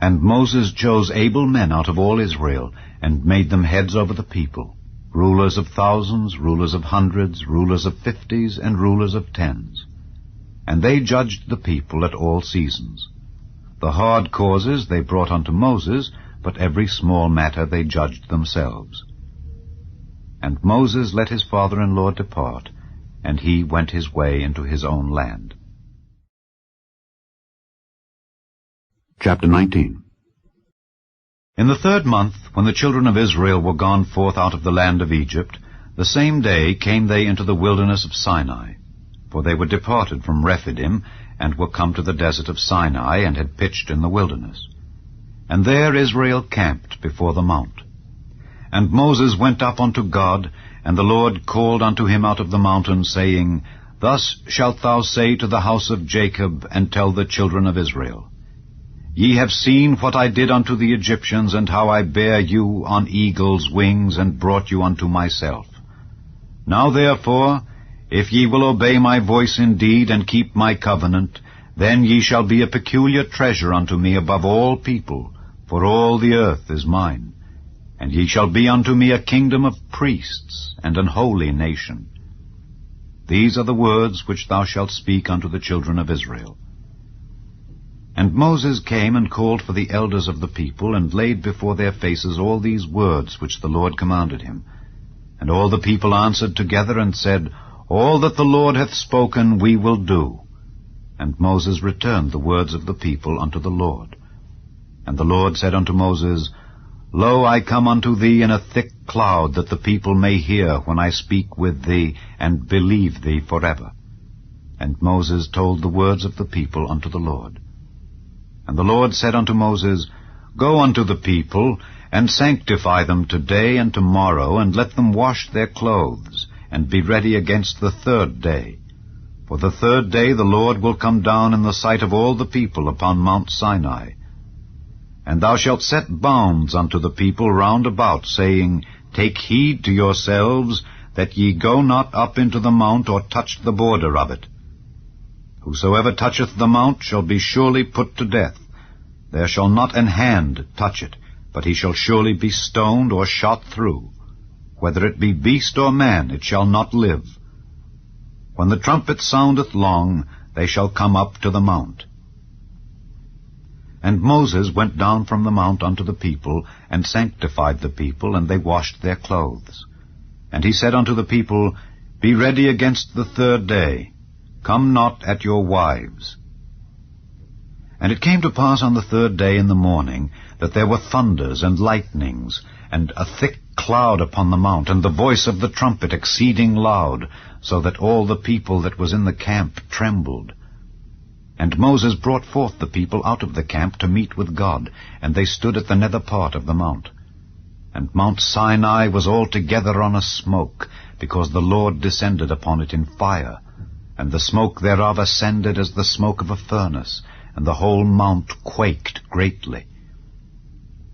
And Moses chose able men out of all Israel, and made them heads over the people, rulers of thousands, rulers of hundreds, rulers of 50s, and rulers of 10s. And they judged the people at all seasons. The hard causes they brought unto Moses, but every small matter they judged themselves. And Moses let his father-in-law depart, and he went his way into his own land. Chapter 19. In the 3rd month, when the children of Israel were gone forth out of the land of Egypt, the same day came they into the wilderness of Sinai. For they were departed from Rephidim, and were come to the desert of Sinai, and had pitched in the wilderness. And there Israel camped before the mount. And Moses went up unto God, and the Lord called unto him out of the mountain, saying, Thus shalt thou say to the house of Jacob, and tell the children of Israel, Ye have seen what I did unto the Egyptians, and how I bare you on eagle's wings, and brought you unto myself. Now therefore, if ye will obey my voice indeed, and keep my covenant, then ye shall be a peculiar treasure unto me above all people, for all the earth is mine. And ye shall be unto me a kingdom of priests, and an holy nation. These are the words which thou shalt speak unto the children of Israel. And Moses came and called for the elders of the people, and laid before their faces all these words which the Lord commanded him. And all the people answered together, and said, All that the Lord hath spoken we will do. And Moses returned the words of the people unto the Lord. And the Lord said unto Moses, Lo, I come unto thee in a thick cloud, that the people may hear when I speak with thee, and believe thee forever. And Moses told the words of the people unto the Lord. And the Lord said unto Moses, Go unto the people, and sanctify them today and tomorrow, and let them wash their clothes, and be ready against the 3rd day. For the 3rd day the Lord will come down in the sight of all the people upon Mount Sinai. And thou shalt set bounds unto the people round about, saying, Take heed to yourselves, that ye go not up into the mount, or touch the border of it. Whosoever toucheth the mount shall be surely put to death. There shall not an hand touch it, but he shall surely be stoned or shot through. Whether it be beast or man, it shall not live. When the trumpet soundeth long, they shall come up to the mount. And Moses went down from the mount unto the people, and sanctified the people, and they washed their clothes. And he said unto the people, Be ready against the 3rd day. Come not at your wives. And it came to pass on the 3rd day in the morning, that there were thunders and lightnings, and a thick cloud upon the mount, and the voice of the trumpet exceeding loud, so that all the people that was in the camp trembled. And Moses brought forth the people out of the camp to meet with God, and they stood at the nether part of the mount. And Mount Sinai was altogether on a smoke, because the Lord descended upon it in fire, and the smoke thereof ascended as the smoke of a furnace, and the whole mount quaked greatly.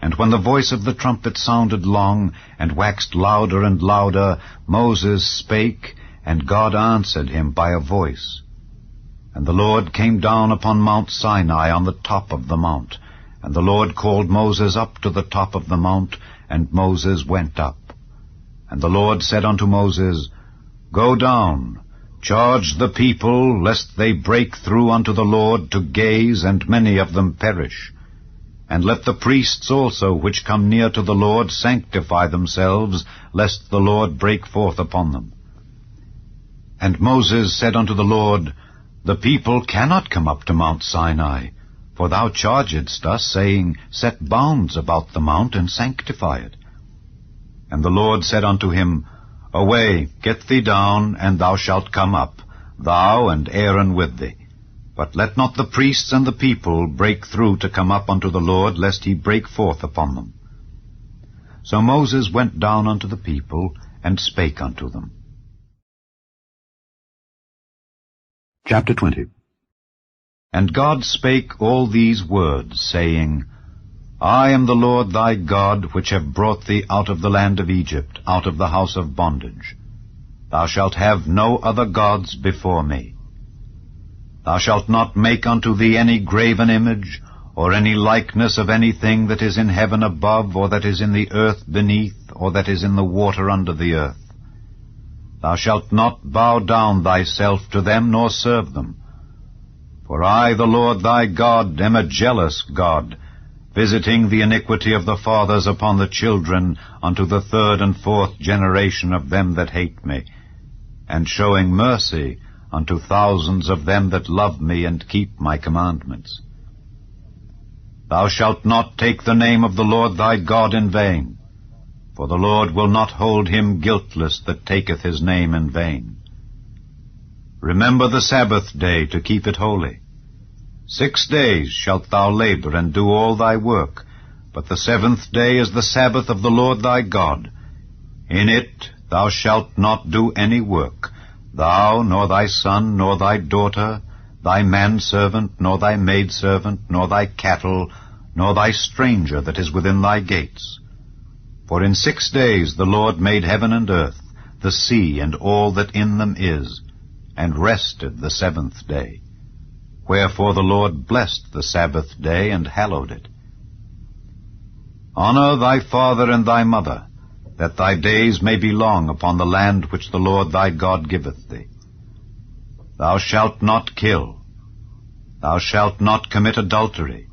And when the voice of the trumpet sounded long, and waxed louder and louder, Moses spake, and God answered him by a voice. And the Lord came down upon Mount Sinai on the top of the mount. And the Lord called Moses up to the top of the mount, and Moses went up. And the Lord said unto Moses, Go down, charge the people, lest they break through unto the Lord to gaze, and many of them perish. And let the priests also which come near to the Lord sanctify themselves, lest the Lord break forth upon them. And Moses said unto the Lord, The people cannot come up to Mount Sinai, for thou chargedst us, saying, Set bounds about the mount, and sanctify it. And the Lord said unto him, Away, get thee down, and thou shalt come up, thou and Aaron with thee. But let not the priests and the people break through to come up unto the Lord, lest he break forth upon them. So Moses went down unto the people, and spake unto them. Chapter 20. And God spake all these words, saying, I am the Lord thy God, which have brought thee out of the land of Egypt, out of the house of bondage. Thou shalt have no other gods before me. Thou shalt not make unto thee any graven image, or any likeness of anything that is in heaven above, or that is in the earth beneath, or that is in the water under the earth. Thou shalt not bow down thyself to them, nor serve them. For I, the Lord thy God, am a jealous God, visiting the iniquity of the fathers upon the children, unto the 3rd and 4th generation of them that hate me, and showing mercy unto thousands of them that love me and keep my commandments. Thou shalt not take the name of the Lord thy God in vain, for the Lord will not hold him guiltless that taketh his name in vain. Remember the Sabbath day to keep it holy. 6 days shalt thou labor and do all thy work, but the 7th day is the Sabbath of the Lord thy God. In it thou shalt not do any work, thou, nor thy son, nor thy daughter, thy manservant, nor thy maidservant, nor thy cattle, nor thy stranger that is within thy gates. For in 6 days the Lord made heaven and earth, the sea, and all that in them is, and rested the 7th day. Wherefore the Lord blessed the Sabbath day, and hallowed it. Honor thy father and thy mother, that thy days may be long upon the land which the Lord thy God giveth thee. Thou shalt not kill. Thou shalt not commit adultery.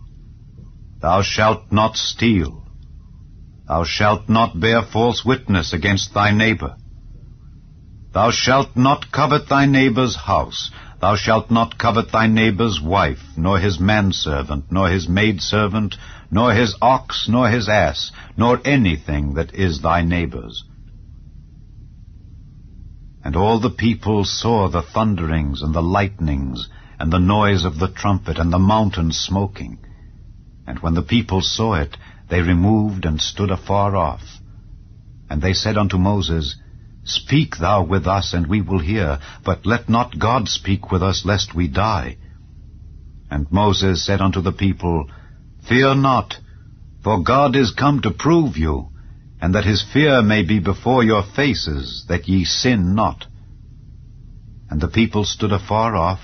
Thou shalt not steal. Thou shalt not bear false witness against thy neighbor. Thou shalt not covet thy neighbor's house. Thou shalt not covet thy neighbor's wife, nor his manservant, nor his maidservant, nor his ox, nor his ass, nor anything that is thy neighbor's. And all the people saw the thunderings and the lightnings, and the noise of the trumpet, and the mountain smoking. And when the people saw it, they removed and stood afar off. And they said unto Moses, Speak thou with us, and we will hear, but let not God speak with us, lest we die. And Moses said unto the people, Fear not, for God is come to prove you, and that his fear may be before your faces, that ye sin not. And the people stood afar off,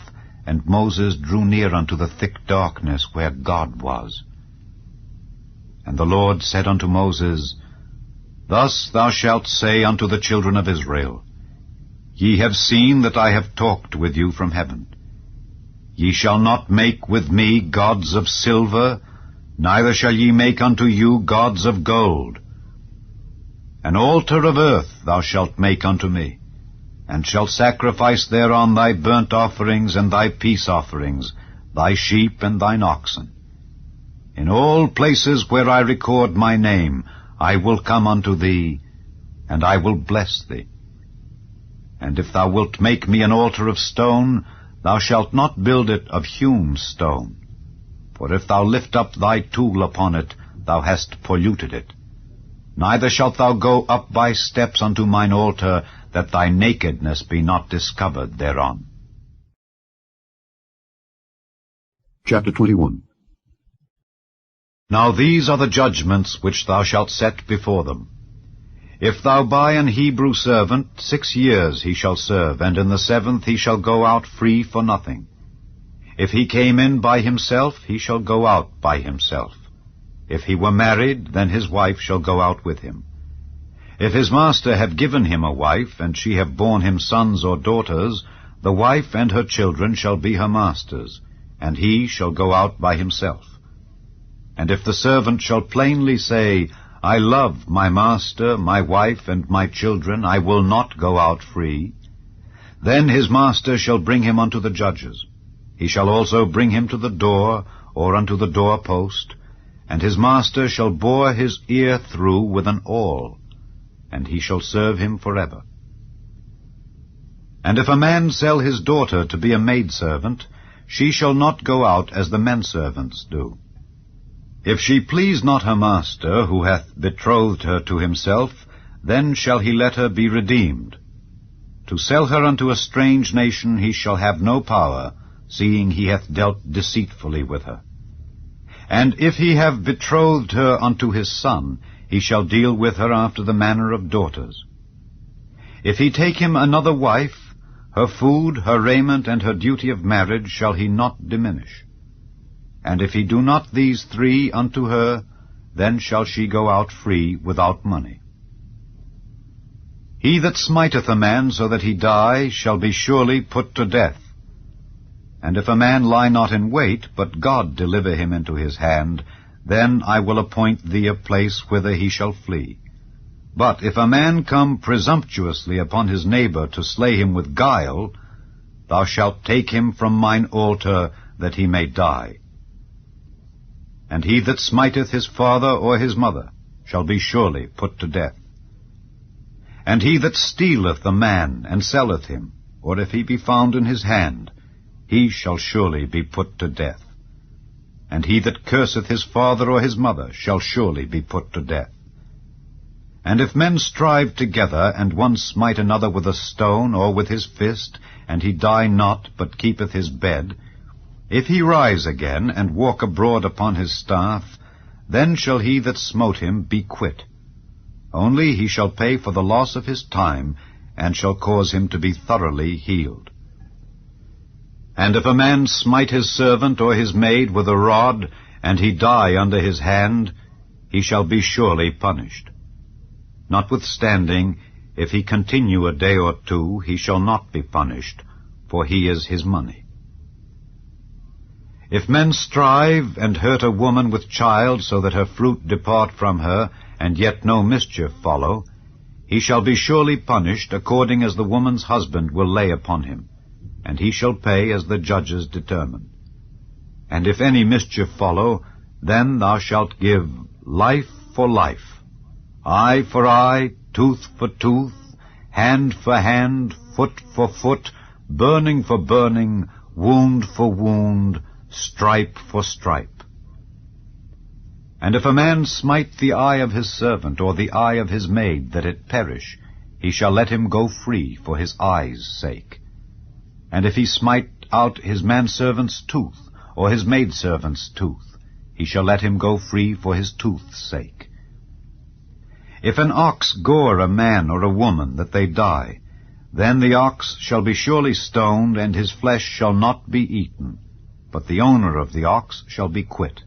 and Moses drew near unto the thick darkness where God was. And the Lord said unto Moses, Thus thou shalt say unto the children of Israel, Ye have seen that I have talked with you from heaven. Ye shall not make with me gods of silver, neither shall ye make unto you gods of gold. An altar of earth thou shalt make unto me, and shalt sacrifice thereon thy burnt offerings and thy peace offerings, thy sheep and thine oxen. In all places where I record my name, I will come unto thee, and I will bless thee. And if thou wilt make me an altar of stone, thou shalt not build it of hewn stone. For if thou lift up thy tool upon it, thou hast polluted it. Neither shalt thou go up by steps unto mine altar, that thy nakedness be not discovered thereon. Chapter 21. Now these are the judgments which thou shalt set before them. If thou buy an Hebrew servant, 6 years he shall serve, and in the 7th he shall go out free for nothing. If he came in by himself, he shall go out by himself. If he were married, then his wife shall go out with him. If his master have given him a wife, and she have borne him sons or daughters, the wife and her children shall be her master's, and he shall go out by himself. And if the servant shall plainly say, I love my master, my wife, and my children, I will not go out free, then his master shall bring him unto the judges. He shall also bring him to the door, or unto the doorpost, and his master shall bore his ear through with an awl, and he shall serve him forever. And if a man sell his daughter to be a maidservant, she shall not go out as the menservants do. If she please not her master, who hath betrothed her to himself, then shall he let her be redeemed. To sell her unto a strange nation he shall have no power, seeing he hath dealt deceitfully with her. And if he have betrothed her unto his son, he shall deal with her after the manner of daughters. If he take him another wife, her food, her raiment, and her duty of marriage shall he not diminish. And if he do not these 3 unto her, then shall she go out free without money. He that smiteth a man so that he die shall be surely put to death. And if a man lie not in wait, but God deliver him into his hand, then I will appoint thee a place whither he shall flee. But if a man come presumptuously upon his neighbor to slay him with guile, thou shalt take him from mine altar, that he may die. And he that smiteth his father or his mother shall be surely put to death. And he that stealeth a man and selleth him, or if he be found in his hand, he shall surely be put to death. And he that curseth his father or his mother shall surely be put to death. And if men strive together, and one smite another with a stone or with his fist, and he die not, but keepeth his bed, if he rise again, and walk abroad upon his staff, then shall he that smote him be quit. Only he shall pay for the loss of his time, and shall cause him to be thoroughly healed. And if a man smite his servant or his maid with a rod, and he die under his hand, he shall be surely punished. Notwithstanding, if he continue a day or 2, he shall not be punished, for he is his money. If men strive and hurt a woman with child, so that her fruit depart from her, and yet no mischief follow, he shall be surely punished according as the woman's husband will lay upon him, and he shall pay as the judges determine. And if any mischief follow, then thou shalt give life for life, eye for eye, tooth for tooth, hand for hand, foot for foot, burning for burning, wound for wound, stripe for stripe. And if a man smite the eye of his servant, or the eye of his maid, that it perish, he shall let him go free for his eye's sake. And if he smite out his manservant's tooth, or his maidservant's tooth, he shall let him go free for his tooth's sake. If an ox gore a man or a woman that they die, then the ox shall be surely stoned, and his flesh shall not be eaten, but the owner of the ox shall be quit.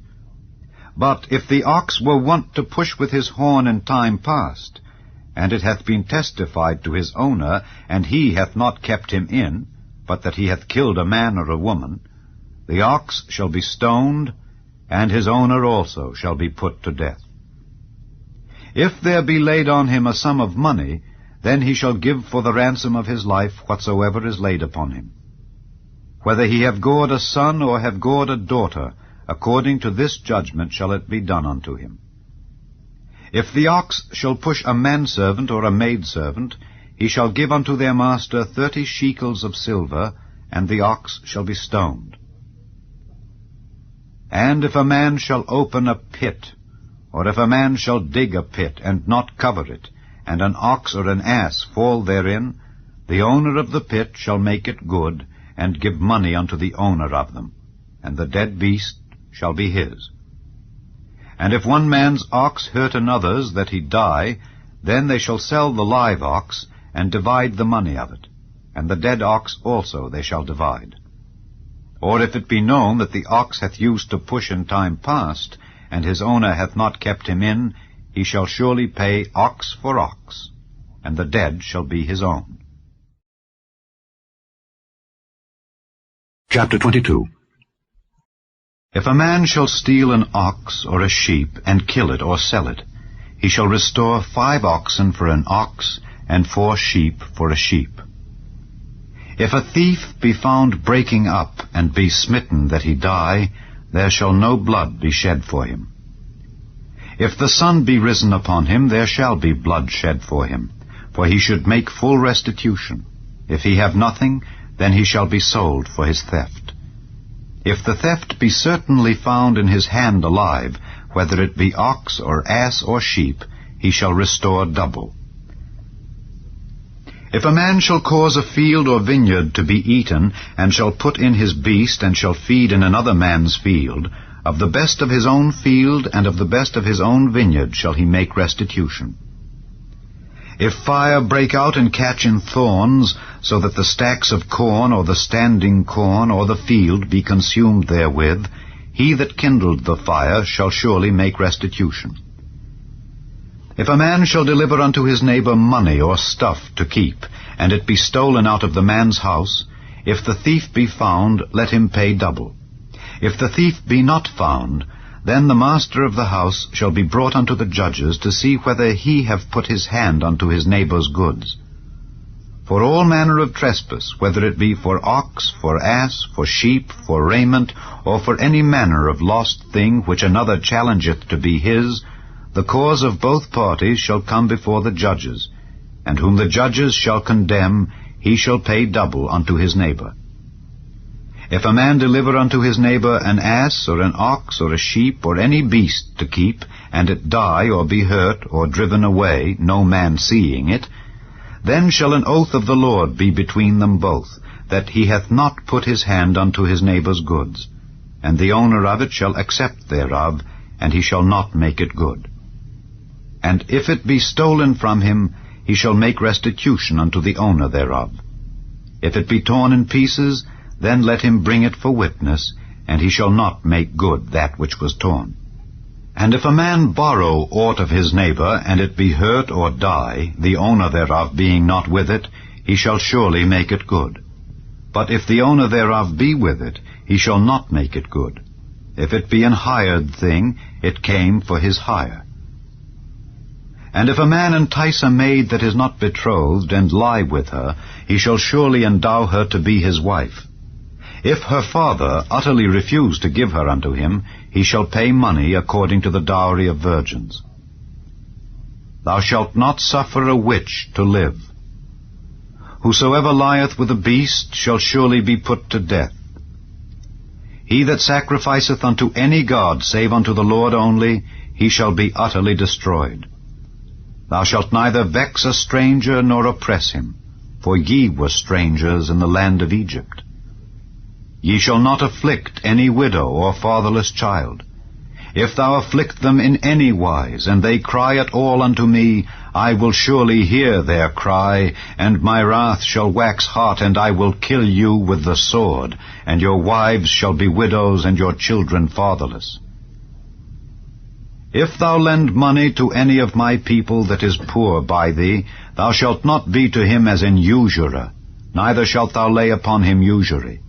But if the ox were wont to push with his horn in time past, and it hath been testified to his owner, and he hath not kept him in, but that he hath killed a man or a woman, the ox shall be stoned, and his owner also shall be put to death. If there be laid on him a sum of money, then he shall give for the ransom of his life whatsoever is laid upon him. Whether he have gored a son or have gored a daughter, according to this judgment shall it be done unto him. If the ox shall push a manservant or a maidservant, he shall give unto their master 30 shekels of silver, and the ox shall be stoned. And if a man shall open a pit, or if a man shall dig a pit, and not cover it, and an ox or an ass fall therein, the owner of the pit shall make it good, and give money unto the owner of them, and the dead beast shall be his. And if one man's ox hurt another's that he die, then they shall sell the live ox, and divide the money of it, and the dead ox also they shall divide. Or if it be known that the ox hath used to push in time past, and his owner hath not kept him in, he shall surely pay ox for ox, and the dead shall be his own. Chapter 22. If a man shall steal an ox or a sheep, and kill it or sell it, he shall restore 5 oxen for an ox, and 4 sheep for a sheep. If a thief be found breaking up, and be smitten that he die, there shall no blood be shed for him. If the sun be risen upon him, there shall be blood shed for him, for he should make full restitution. If he have nothing, then he shall be sold for his theft. If the theft be certainly found in his hand alive, whether it be ox or ass or sheep, he shall restore double. If a man shall cause a field or vineyard to be eaten, and shall put in his beast, and shall feed in another man's field, of the best of his own field and of the best of his own vineyard shall he make restitution. If fire break out and catch in thorns, so that the stacks of corn or the standing corn or the field be consumed therewith, he that kindled the fire shall surely make restitution. If a man shall deliver unto his neighbor money or stuff to keep, and it be stolen out of the man's house, if the thief be found, let him pay double. If the thief be not found, then the master of the house shall be brought unto the judges to see whether he have put his hand unto his neighbor's goods. For all manner of trespass, whether it be for ox, for ass, for sheep, for raiment, or for any manner of lost thing which another challengeth to be his, the cause of both parties shall come before the judges, and whom the judges shall condemn, he shall pay double unto his neighbor. If a man deliver unto his neighbor an ass, or an ox, or a sheep, or any beast to keep, and it die, or be hurt, or driven away, no man seeing it, then shall an oath of the Lord be between them both, that he hath not put his hand unto his neighbor's goods, and the owner of it shall accept thereof, and he shall not make it good. And if it be stolen from him, he shall make restitution unto the owner thereof. If it be torn in pieces, then let him bring it for witness, and he shall not make good that which was torn. And if a man borrow aught of his neighbor, and it be hurt or die, the owner thereof being not with it, he shall surely make it good. But if the owner thereof be with it, he shall not make it good. If it be an hired thing, it came for his hire. And if a man entice a maid that is not betrothed, and lie with her, he shall surely endow her to be his wife. If her father utterly refuse to give her unto him, he shall pay money according to the dowry of virgins. Thou shalt not suffer a witch to live. Whosoever lieth with a beast shall surely be put to death. He that sacrificeth unto any god save unto the Lord only, he shall be utterly destroyed. Thou shalt neither vex a stranger nor oppress him, for ye were strangers in the land of Egypt. Ye shall not afflict any widow or fatherless child. If thou afflict them in any wise, and they cry at all unto me, I will surely hear their cry, and my wrath shall wax hot, and I will kill you with the sword, and your wives shall be widows, and your children fatherless. If thou lend money to any of my people that is poor by thee, thou shalt not be to him as an usurer, neither shalt thou lay upon him usury.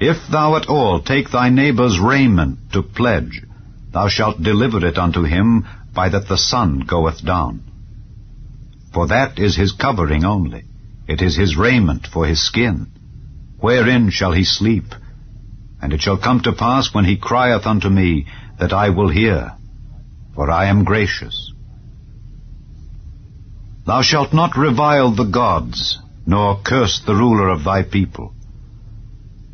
If thou at all take thy neighbor's raiment to pledge, thou shalt deliver it unto him by that the sun goeth down. For that is his covering only, it is his raiment for his skin. Wherein shall he sleep? And it shall come to pass when he crieth unto me, that I will hear, for I am gracious. Thou shalt not revile the gods, nor curse the ruler of thy people.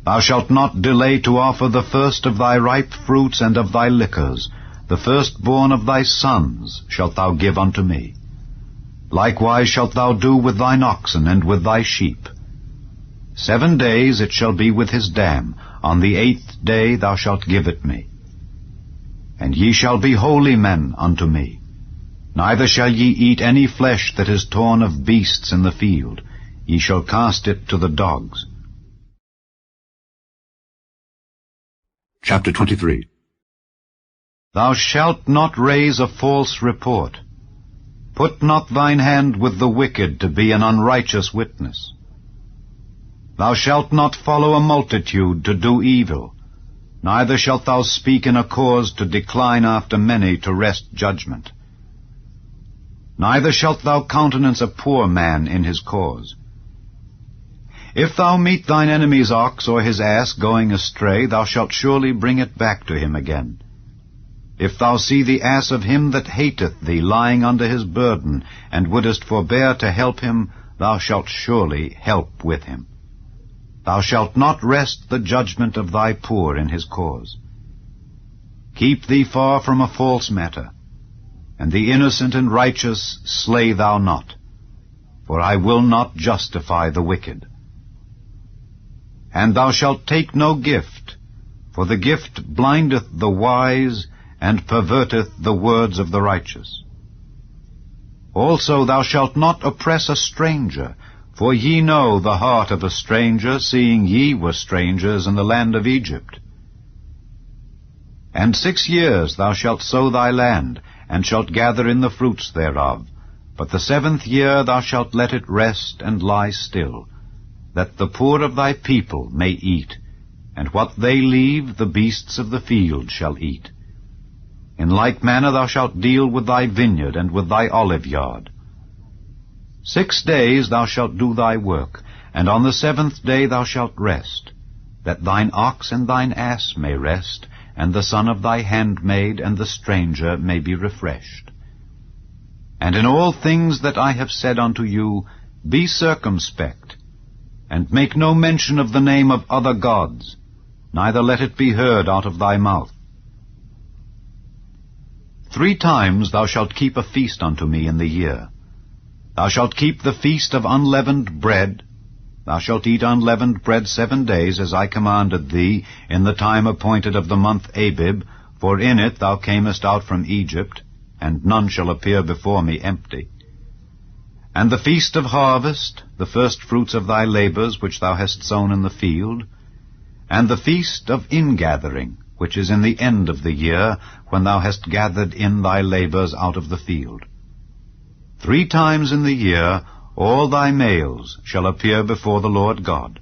Thou shalt not delay to offer the first of thy ripe fruits and of thy liquors, the firstborn of thy sons shalt thou give unto me. Likewise shalt thou do with thine oxen and with thy sheep. 7 days it shall be with his dam, on the 8th day thou shalt give it me. And ye shall be holy men unto me. Neither shall ye eat any flesh that is torn of beasts in the field. Ye shall cast it to the dogs. Chapter 23. Thou shalt not raise a false report. Put not thine hand with the wicked to be an unrighteous witness. Thou shalt not follow a multitude to do evil, neither shalt thou speak in a cause to decline after many to wrest judgment. Neither shalt thou countenance a poor man in his cause. If thou meet thine enemy's ox or his ass going astray, thou shalt surely bring it back to him again. If thou see the ass of him that hateth thee lying under his burden, and wouldest forbear to help him, thou shalt surely help with him. Thou shalt not wrest the judgment of thy poor in his cause. Keep thee far from a false matter, and the innocent and righteous slay thou not, for I will not justify the wicked. And thou shalt take no gift, for the gift blindeth the wise, and perverteth the words of the righteous. Also thou shalt not oppress a stranger, for ye know the heart of a stranger, seeing ye were strangers in the land of Egypt. And 6 years thou shalt sow thy land, and shalt gather in the fruits thereof. But the 7th year thou shalt let it rest and lie still, that the poor of thy people may eat, and what they leave the beasts of the field shall eat. In like manner thou shalt deal with thy vineyard and with thy olive yard. 6 days thou shalt do thy work, and on the 7th day thou shalt rest, that thine ox and thine ass may rest, and the son of thy handmaid and the stranger may be refreshed. And in all things that I have said unto you, be circumspect, and make no mention of the name of other gods, neither let it be heard out of thy mouth. 3 times thou shalt keep a feast unto me in the year. Thou shalt keep the feast of unleavened bread. Thou shalt eat unleavened bread 7 days, as I commanded thee, in the time appointed of the month Abib, for in it thou camest out from Egypt, and none shall appear before me empty. And the feast of harvest, the first fruits of thy labors which thou hast sown in the field, and the feast of ingathering, which is in the end of the year, when thou hast gathered in thy labors out of the field. 3 times in the year all thy males shall appear before the Lord God.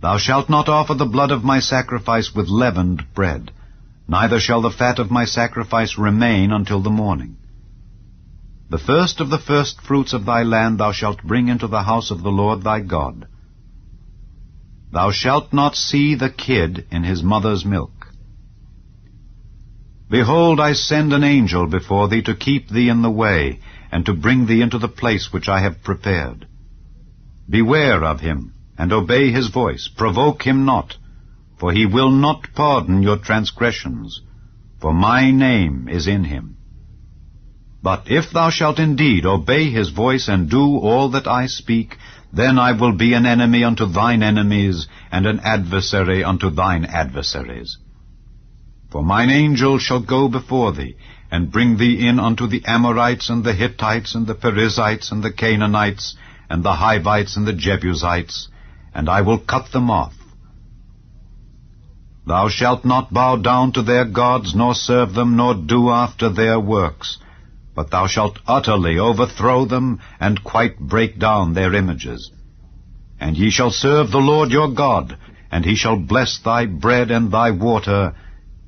Thou shalt not offer the blood of my sacrifice with leavened bread, neither shall the fat of my sacrifice remain until the morning. The first of the first fruits of thy land thou shalt bring into the house of the Lord thy God. Thou shalt not see the kid in his mother's milk. Behold, I send an angel before thee to keep thee in the way, and to bring thee into the place which I have prepared. Beware of him, and obey his voice. Provoke him not, for he will not pardon your transgressions, for my name is in him. But if thou shalt indeed obey his voice, and do all that I speak, then I will be an enemy unto thine enemies, and an adversary unto thine adversaries. For mine angel shall go before thee, and bring thee in unto the Amorites, and the Hittites, and the Perizzites, and the Canaanites, and the Hivites, and the Jebusites, and I will cut them off. Thou shalt not bow down to their gods, nor serve them, nor do after their works, but thou shalt utterly overthrow them, and quite break down their images. And ye shall serve the Lord your God, and he shall bless thy bread and thy water,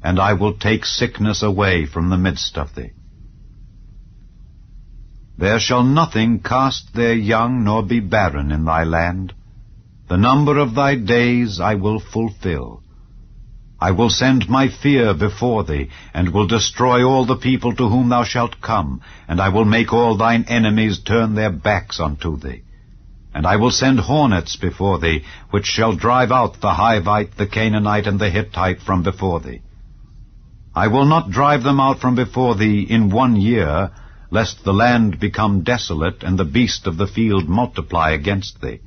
and I will take sickness away from the midst of thee. There shall nothing cast their young, nor be barren in thy land. The number of thy days I will fulfill. I will send my fear before thee, and will destroy all the people to whom thou shalt come, and I will make all thine enemies turn their backs unto thee. And I will send hornets before thee, which shall drive out the Hivite, the Canaanite, and the Hittite from before thee. I will not drive them out from before thee in 1 year, lest the land become desolate, and the beast of the field multiply against thee.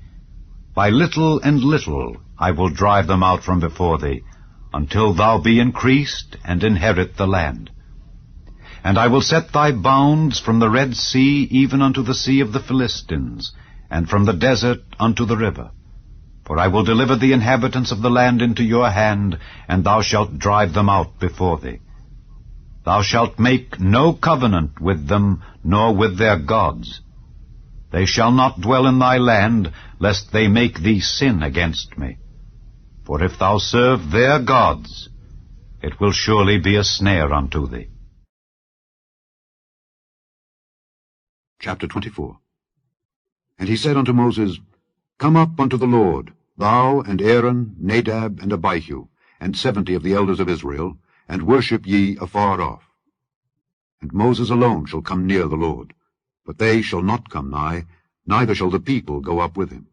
By little and little I will drive them out from before thee, until thou be increased, and inherit the land. And I will set thy bounds from the Red Sea even unto the sea of the Philistines, and from the desert unto the river. For I will deliver the inhabitants of the land into your hand, and thou shalt drive them out before thee. Thou shalt make no covenant with them, nor with their gods. They shall not dwell in thy land, lest they make thee sin against me. For if thou serve their gods, it will surely be a snare unto thee. Chapter 24. And he said unto Moses, Come up unto the Lord, thou and Aaron, Nadab, and Abihu, and 70 of the elders of Israel, and worship ye afar off. And Moses alone shall come near the Lord, but they shall not come nigh, neither shall the people go up with him.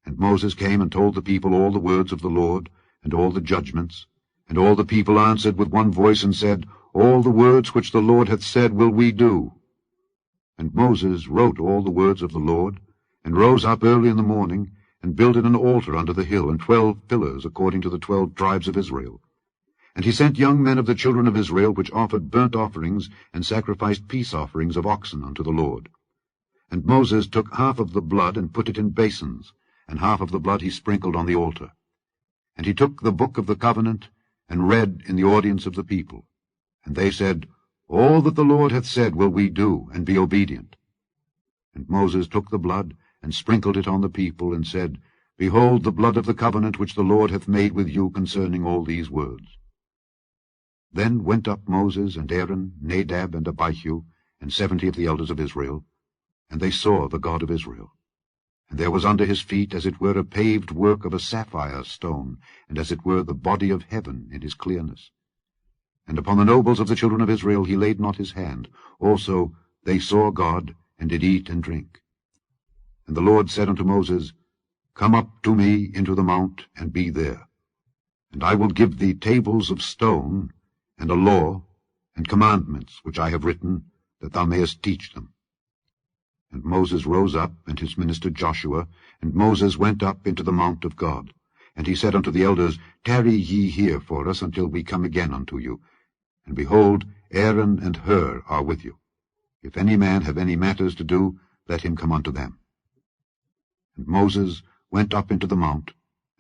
And Moses came and told the people all the words of the Lord, and all the judgments. And all the people answered with one voice, and said, All the words which the Lord hath said will we do. And Moses wrote all the words of the Lord, and rose up early in the morning, and builded an altar under the hill, and 12 pillars according to the 12 tribes of Israel. And he sent young men of the children of Israel, which offered burnt offerings, and sacrificed peace offerings of oxen unto the Lord. And Moses took half of the blood, and put it in basins, and half of the blood he sprinkled on the altar. And he took the book of the covenant, and read in the audience of the people. And they said, All that the Lord hath said will we do, and be obedient. And Moses took the blood, and sprinkled it on the people, and said, Behold the blood of the covenant which the Lord hath made with you concerning all these words. Then went up Moses and Aaron, Nadab and Abihu, and 70 of the elders of Israel, and they saw the God of Israel. And there was under his feet as it were a paved work of a sapphire stone, and as it were the body of heaven in his clearness. And upon the nobles of the children of Israel he laid not his hand. Also they saw God, and did eat and drink. And the Lord said unto Moses, Come up to me into the mount, and be there. And I will give thee tables of stone, and a law, and commandments which I have written, that thou mayest teach them. And Moses rose up, and his minister Joshua, and Moses went up into the mount of God. And he said unto the elders, Tarry ye here for us until we come again unto you. And behold, Aaron and Hur are with you. If any man have any matters to do, let him come unto them. And Moses went up into the mount,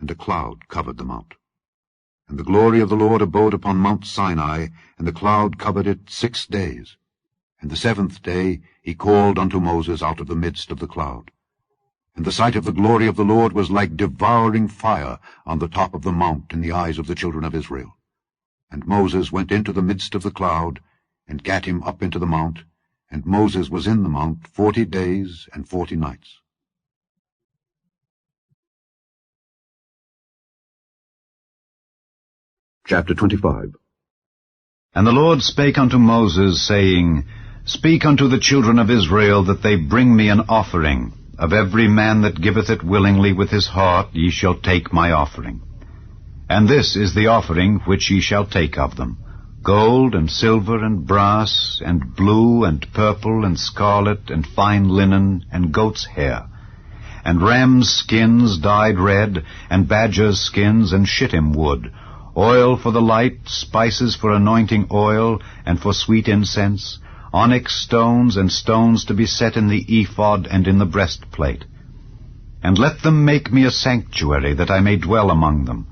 and a cloud covered the mount. And the glory of the Lord abode upon Mount Sinai, and the cloud covered it 6 days. And the 7th day he called unto Moses out of the midst of the cloud. And the sight of the glory of the Lord was like devouring fire on the top of the mount in the eyes of the children of Israel. And Moses went into the midst of the cloud, and gat him up into the mount, and Moses was in the mount 40 days and 40 nights. Chapter 25. And the Lord spake unto Moses, saying, Speak unto the children of Israel, that they bring me an offering. Of every man that giveth it willingly with his heart ye shall take my offering. And this is the offering which ye shall take of them, gold and silver and brass and blue and purple and scarlet and fine linen and goat's hair, and rams' skins dyed red, and badgers' skins and shittim wood, oil for the light, spices for anointing oil, and for sweet incense, onyx stones and stones to be set in the ephod and in the breastplate. And let them make me a sanctuary, that I may dwell among them,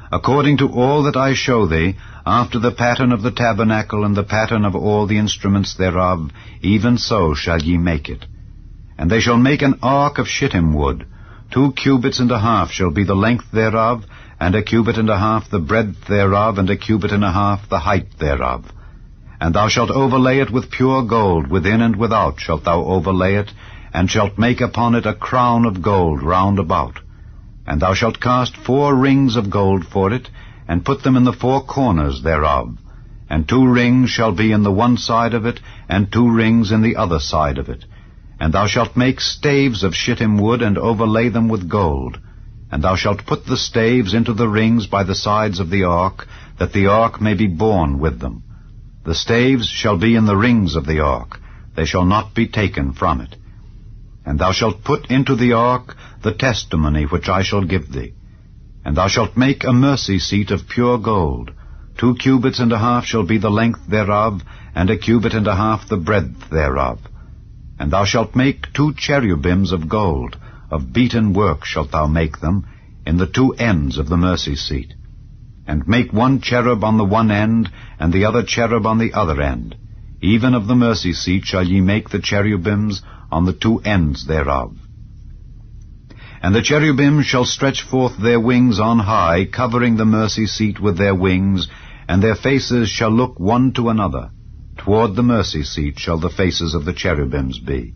according to all that I show thee, after the pattern of the tabernacle and the pattern of all the instruments thereof, even so shall ye make it. And they shall make an ark of shittim wood. 2 cubits and a half shall be the length thereof, and 1 cubit and a half the breadth thereof, and 1 cubit and a half the height thereof. And thou shalt overlay it with pure gold, within and without shalt thou overlay it, and shalt make upon it a crown of gold round about. And thou shalt cast 4 rings of gold for it, and put them in the 4 corners thereof. And 2 rings shall be in the one side of it, and 2 rings in the other side of it. And thou shalt make staves of shittim wood, and overlay them with gold. And thou shalt put the staves into the rings by the sides of the ark, that the ark may be borne with them. The staves shall be in the rings of the ark, they shall not be taken from it. And thou shalt put into the ark the testimony which I shall give thee. And thou shalt make a mercy seat of pure gold. 2 cubits and a half shall be the length thereof, and 1 cubit and a half the breadth thereof. And thou shalt make 2 cherubims of gold, of beaten work shalt thou make them, in the 2 ends of the mercy seat. And make 1 cherub on the one end, and the other cherub on the other end. Even of the mercy seat shall ye make the cherubims on the 2 ends thereof. And the cherubim shall stretch forth their wings on high, covering the mercy seat with their wings, and their faces shall look one to another. Toward the mercy seat shall the faces of the cherubims be.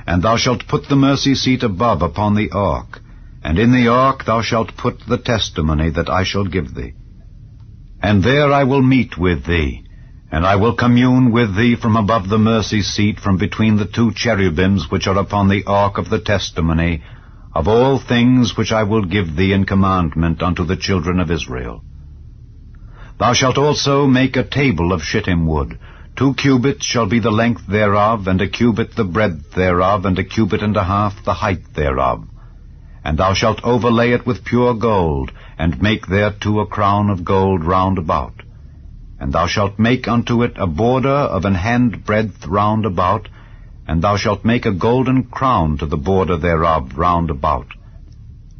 And thou shalt put the mercy seat above upon the ark, and in the ark thou shalt put the testimony that I shall give thee. And there I will meet with thee, and I will commune with thee from above the mercy seat, from between the 2 cherubims which are upon the ark of the testimony, of all things which I will give thee in commandment unto the children of Israel. Thou shalt also make a table of shittim wood. 2 cubits shall be the length thereof, and 1 cubit the breadth thereof, and 1 cubit and a half the height thereof. And thou shalt overlay it with pure gold, and make thereto a crown of gold round about. And thou shalt make unto it a border of an hand breadth round about, and thou shalt make a golden crown to the border thereof round about.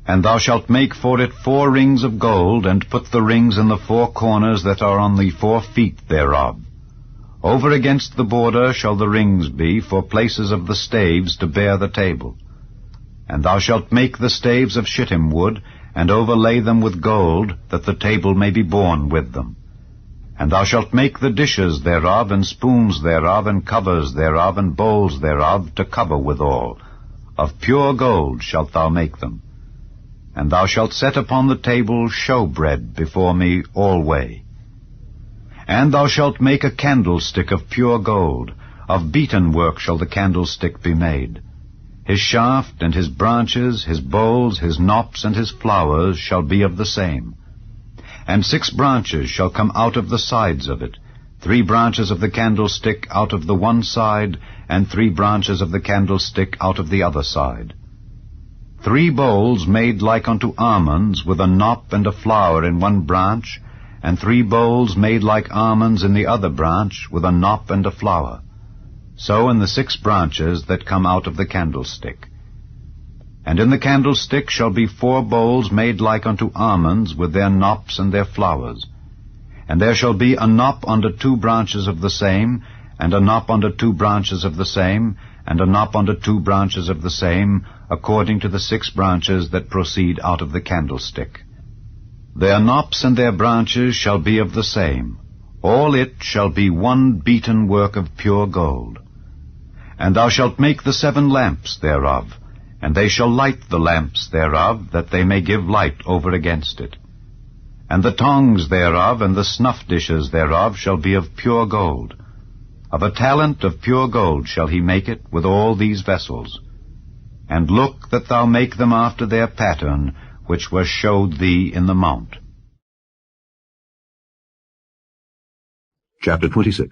And thou shalt make for it 4 rings of gold, and put the rings in the 4 corners that are on the 4 feet thereof. Over against the border shall the rings be for places of the staves to bear the table. And thou shalt make the staves of shittim wood, and overlay them with gold, that the table may be borne with them. And thou shalt make the dishes thereof, and spoons thereof, and covers thereof, and bowls thereof, to cover withal. Of pure gold shalt thou make them. And thou shalt set upon the table showbread before me alway. And thou shalt make a candlestick of pure gold. Of beaten work shall the candlestick be made. His shaft and his branches, his bowls, his knops, and his flowers shall be of the same. And 6 branches shall come out of the sides of it, 3 branches of the candlestick out of the one side, and 3 branches of the candlestick out of the other side. 3 bowls made like unto almonds, with a knop and a flower in one branch, and 3 bowls made like almonds in the other branch, with a knop and a flower. So in the 6 branches that come out of the candlestick. And in the candlestick shall be 4 bowls made like unto almonds, with their knops and their flowers. And there shall be a knop under 2 branches of the same, and a knop under 2 branches of the same, and a knop under 2 branches of the same, according to the 6 branches that proceed out of the candlestick. Their knops and their branches shall be of the same. All it shall be one beaten work of pure gold. And thou shalt make the 7 lamps thereof, and they shall light the lamps thereof, that they may give light over against it. And the tongs thereof and the snuff dishes thereof shall be of pure gold. Of a talent of pure gold shall he make it with all these vessels. And look that thou make them after their pattern, which was showed thee in the mount. Chapter 26.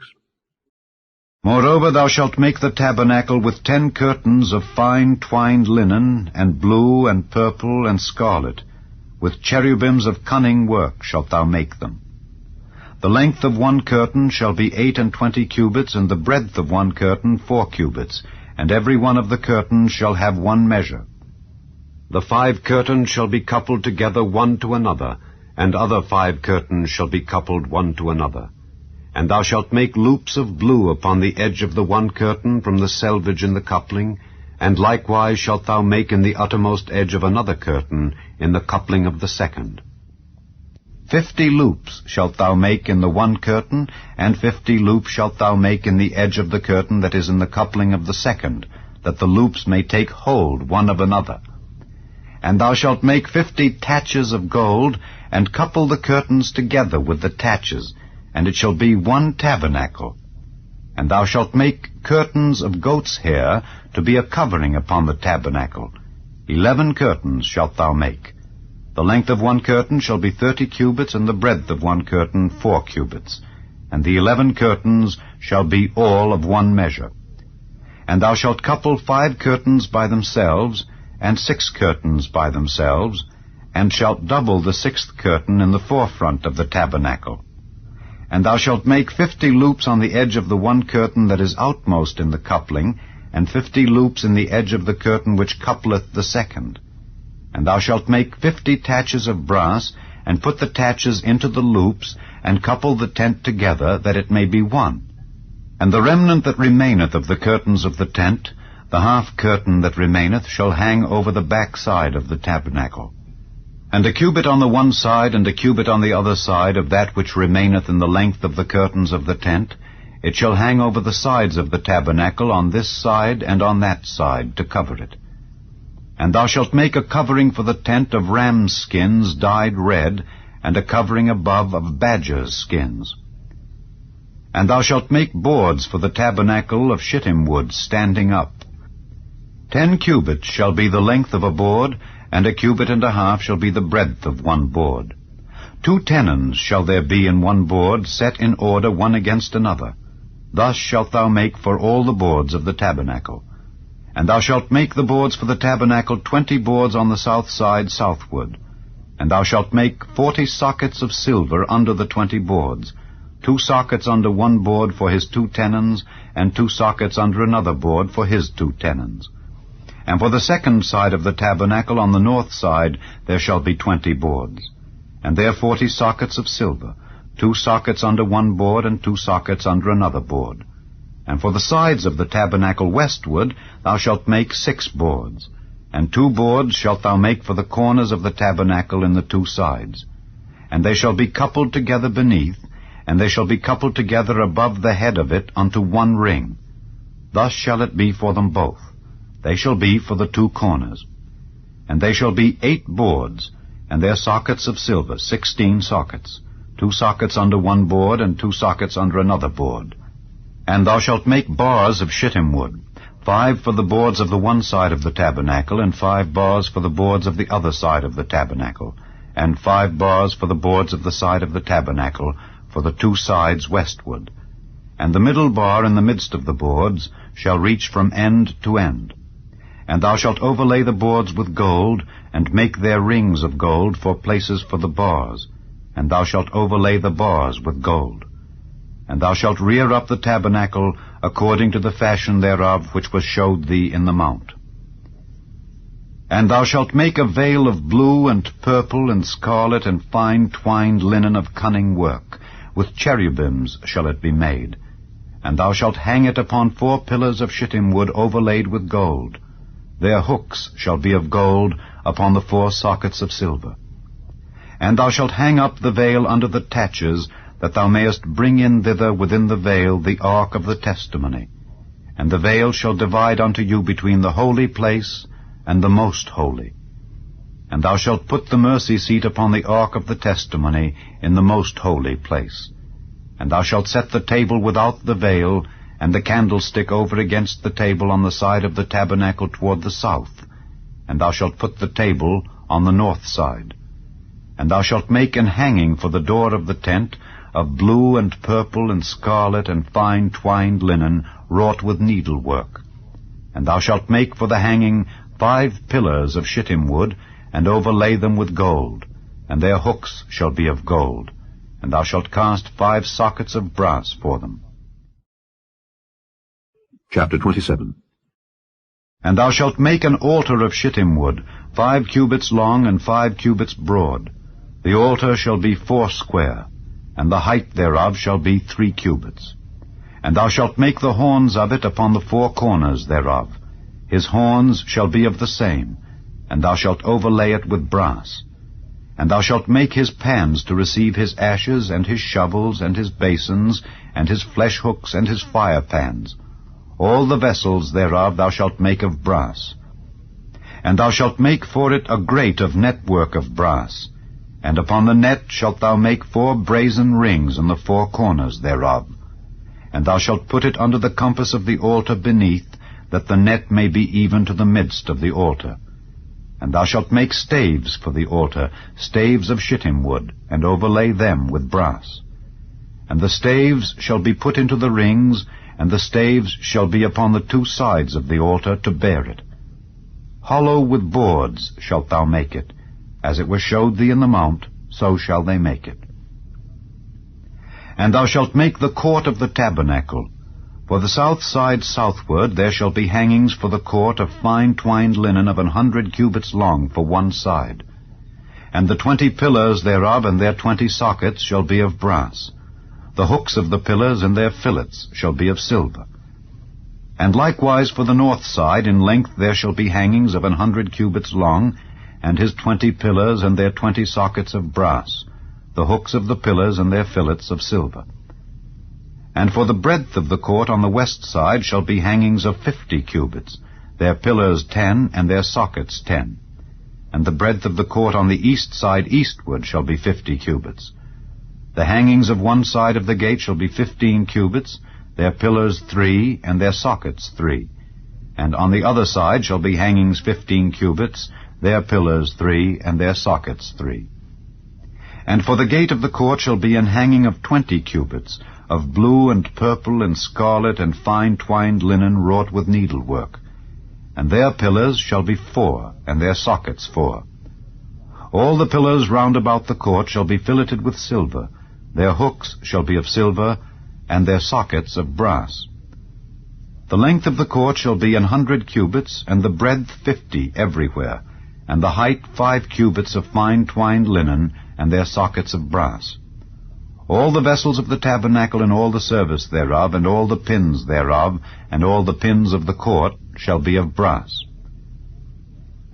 Moreover, thou shalt make the tabernacle with 10 curtains of fine twined linen, and blue, and purple, and scarlet. With cherubims of cunning work shalt thou make them. The length of one curtain shall be 28 cubits, and the breadth of one curtain 4 cubits, and every one of the curtains shall have one measure. The 5 curtains shall be coupled together one to another, and other 5 curtains shall be coupled one to another. And thou shalt make loops of blue upon the edge of the one curtain from the selvage in the coupling, and likewise shalt thou make in the uttermost edge of another curtain in the coupling of the second. 50 loops shalt thou make in the one curtain, and 50 loops shalt thou make in the edge of the curtain that is in the coupling of the second, that the loops may take hold one of another. And thou shalt make 50 taches of gold, and couple the curtains together with the taches, and it shall be one tabernacle. And thou shalt make curtains of goat's hair to be a covering upon the tabernacle. 11 curtains shalt thou make. The length of one curtain shall be 30 cubits, and the breadth of one curtain 4 cubits. And the 11 curtains shall be all of one measure. And thou shalt couple 5 curtains by themselves, and 6 curtains by themselves, and shalt double the 6th curtain in the forefront of the tabernacle. And thou shalt make 50 loops on the edge of the one curtain that is outmost in the coupling, and 50 loops in the edge of the curtain which coupleth the second. And thou shalt make 50 taches of brass, and put the taches into the loops, and couple the tent together, that it may be one. And the remnant that remaineth of the curtains of the tent, the half curtain that remaineth, shall hang over the back side of the tabernacle. And a cubit on the one side, and a cubit on the other side of that which remaineth in the length of the curtains of the tent, it shall hang over the sides of the tabernacle on this side and on that side, to cover it. And thou shalt make a covering for the tent of rams' skins dyed red, and a covering above of badgers' skins. And thou shalt make boards for the tabernacle of shittim wood standing up. 10 cubits shall be the length of a board, and a cubit and a half shall be the breadth of one board. 2 tenons shall there be in one board, set in order one against another. Thus shalt thou make for all the boards of the tabernacle. And thou shalt make the boards for the tabernacle 20 boards on the south side southward. And thou shalt make 40 sockets of silver under the 20 boards, 2 sockets under one board for his 2 tenons, and 2 sockets under another board for his 2 tenons. And for the second side of the tabernacle on the north side there shall be 20 boards. And there 40 sockets of silver, 2 sockets under one board, and 2 sockets under another board. And for the sides of the tabernacle westward thou shalt make 6 boards. And 2 boards shalt thou make for the corners of the tabernacle in the 2 sides. And they shall be coupled together beneath, and they shall be coupled together above the head of it unto one ring. Thus shall it be for them both. They shall be for the 2 corners. And they shall be 8 boards, and their sockets of silver, 16 sockets, 2 sockets under one board, and 2 sockets under another board. And thou shalt make bars of shittim wood, 5 for the boards of the one side of the tabernacle, and 5 bars for the boards of the other side of the tabernacle, and 5 bars for the boards of the side of the tabernacle, for the 2 sides westward. And the middle bar in the midst of the boards shall reach from end to end. And thou shalt overlay the boards with gold, and make their rings of gold for places for the bars. And thou shalt overlay the bars with gold. And thou shalt rear up the tabernacle according to the fashion thereof which was showed thee in the mount. And thou shalt make a veil of blue and purple and scarlet and fine twined linen of cunning work. With cherubims shall it be made. And thou shalt hang it upon 4 pillars of shittim wood overlaid with gold. Their hooks shall be of gold upon the 4 sockets of silver. And thou shalt hang up the veil under the taches, that thou mayest bring in thither within the veil the ark of the testimony. And the veil shall divide unto you between the holy place and the most holy. And thou shalt put the mercy seat upon the ark of the testimony in the most holy place. And thou shalt set the table without the veil, and the candlestick over against the table on the side of the tabernacle toward the south. And thou shalt put the table on the north side. And thou shalt make an hanging for the door of the tent of blue and purple and scarlet and fine twined linen wrought with needlework. And thou shalt make for the hanging 5 pillars of shittim wood, and overlay them with gold, and their hooks shall be of gold, and thou shalt cast 5 sockets of brass for them. Chapter 27. And thou shalt make an altar of shittim wood, 5 cubits long and 5 cubits broad. The altar shall be 4 square, and the height thereof shall be 3 cubits. And thou shalt make the horns of it upon the 4 corners thereof. His horns shall be of the same, and thou shalt overlay it with brass. And thou shalt make his pans to receive his ashes, and his shovels, and his basins, and his flesh hooks, and his fire pans. All the vessels thereof thou shalt make of brass. And thou shalt make for it a grate of network of brass, and upon the net shalt thou make 4 brazen rings in the 4 corners thereof. And thou shalt put it under the compass of the altar beneath, that the net may be even to the midst of the altar. And thou shalt make staves for the altar, staves of shittim wood, and overlay them with brass. And the staves shall be put into the rings, and the staves shall be upon the 2 sides of the altar to bear it. Hollow with boards shalt thou make it, as it was showed thee in the mount, so shall they make it. And thou shalt make the court of the tabernacle. For the south side southward there shall be hangings for the court of fine twined linen of 100 cubits long for one side. And the 20 pillars thereof and their 20 sockets shall be of brass. The hooks of the pillars and their fillets shall be of silver. And likewise for the north side in length there shall be hangings of 100 cubits long, and his 20 pillars and their 20 sockets of brass, the hooks of the pillars and their fillets of silver. And for the breadth of the court on the west side shall be hangings of 50 cubits, their pillars 10, and their sockets 10. And the breadth of the court on the east side eastward shall be 50 cubits. The hangings of one side of the gate shall be 15 cubits, their pillars 3, and their sockets 3. And on the other side shall be hangings 15 cubits, their pillars 3, and their sockets 3. And for the gate of the court shall be an hanging of 20 cubits, of blue and purple and scarlet and fine twined linen wrought with needlework. And their pillars shall be 4, and their sockets 4. All the pillars round about the court shall be filleted with silver. Their hooks shall be of silver, and their sockets of brass. The length of the court shall be 100 cubits, and the breadth 50 everywhere, and the height 5 cubits of fine twined linen, and their sockets of brass. All the vessels of the tabernacle and all the service thereof, and all the pins thereof, and all the pins of the court shall be of brass.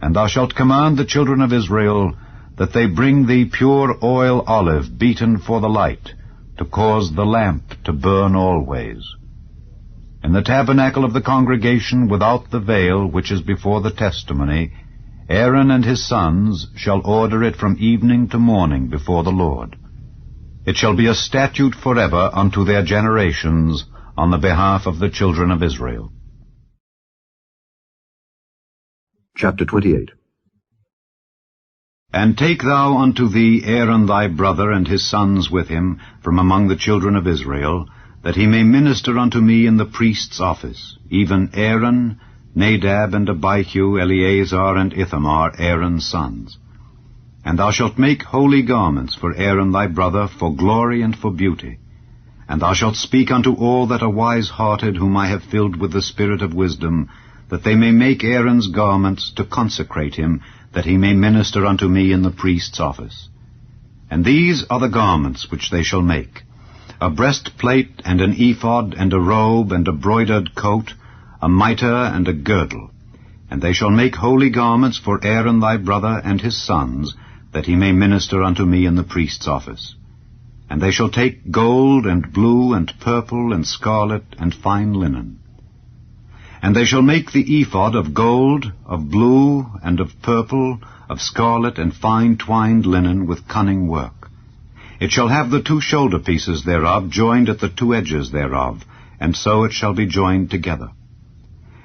And thou shalt command the children of Israel that they bring thee pure oil olive beaten for the light, to cause the lamp to burn always. In the tabernacle of the congregation without the veil, which is before the testimony, Aaron and his sons shall order it from evening to morning before the Lord. It shall be a statute forever unto their generations on the behalf of the children of Israel. Chapter 28. And take thou unto thee Aaron thy brother and his sons with him from among the children of Israel, that he may minister unto me in the priest's office, even Aaron, Nadab, and Abihu, Eleazar, and Ithamar, Aaron's sons. And thou shalt make holy garments for Aaron thy brother, for glory and for beauty. And thou shalt speak unto all that are wise-hearted, whom I have filled with the spirit of wisdom, that they may make Aaron's garments to consecrate him, that he may minister unto me in the priest's office. And these are the garments which they shall make: a breastplate, and an ephod, and a robe, and a broidered coat, a mitre, and a girdle. And they shall make holy garments for Aaron thy brother and his sons, that he may minister unto me in the priest's office. And they shall take gold, and blue, and purple, and scarlet, and fine linen. And they shall make the ephod of gold, of blue, and of purple, of scarlet, and fine twined linen with cunning work. It shall have the 2 shoulder pieces thereof joined at the 2 edges thereof, and so it shall be joined together.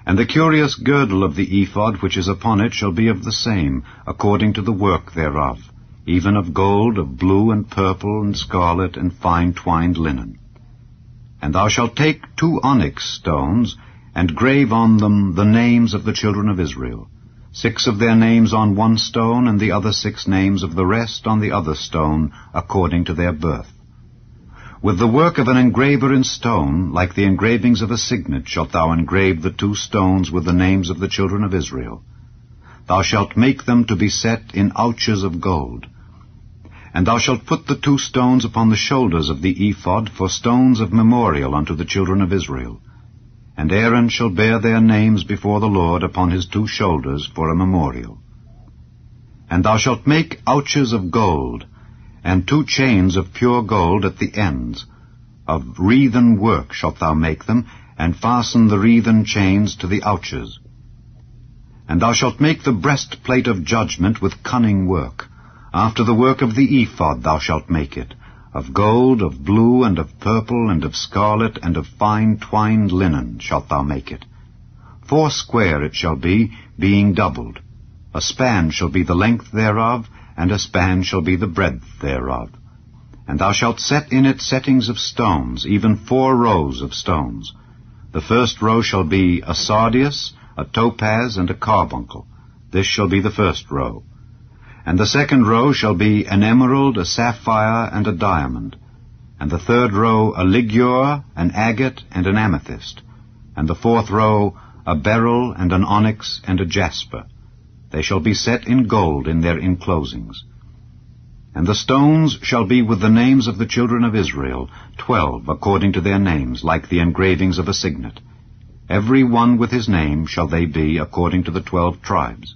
And the curious girdle of the ephod which is upon it shall be of the same, according to the work thereof, even of gold, of blue and purple and scarlet and fine twined linen. And thou shalt take 2 onyx stones, and grave on them the names of the children of Israel, 6 of their names on one stone, and the other 6 names of the rest on the other stone, according to their birth. With the work of an engraver in stone, like the engravings of a signet, shalt thou engrave the 2 stones with the names of the children of Israel. Thou shalt make them to be set in ouches of gold. And thou shalt put the 2 stones upon the shoulders of the ephod for stones of memorial unto the children of Israel. And Aaron shall bear their names before the Lord upon his 2 shoulders for a memorial. And thou shalt make ouches of gold, and 2 chains of pure gold at the ends. Of wreathen work shalt thou make them, and fasten the wreathen chains to the ouches. And thou shalt make the breastplate of judgment with cunning work. After the work of the ephod thou shalt make it, of gold, of blue, and of purple, and of scarlet, and of fine twined linen shalt thou make it. 4 square it shall be, being doubled. A span shall be the length thereof, and a span shall be the breadth thereof. And thou shalt set in it settings of stones, even 4 rows of stones. The first row shall be a sardius, a topaz, and a carbuncle. This shall be the first row. And the second row shall be an emerald, a sapphire, and a diamond. And the third row a ligure, an agate, and an amethyst. And the 4th row a beryl, and an onyx, and a jasper. They shall be set in gold in their enclosings. And the stones shall be with the names of the children of Israel, 12 according to their names, like the engravings of a signet. Every one with his name shall they be, according to the 12 tribes.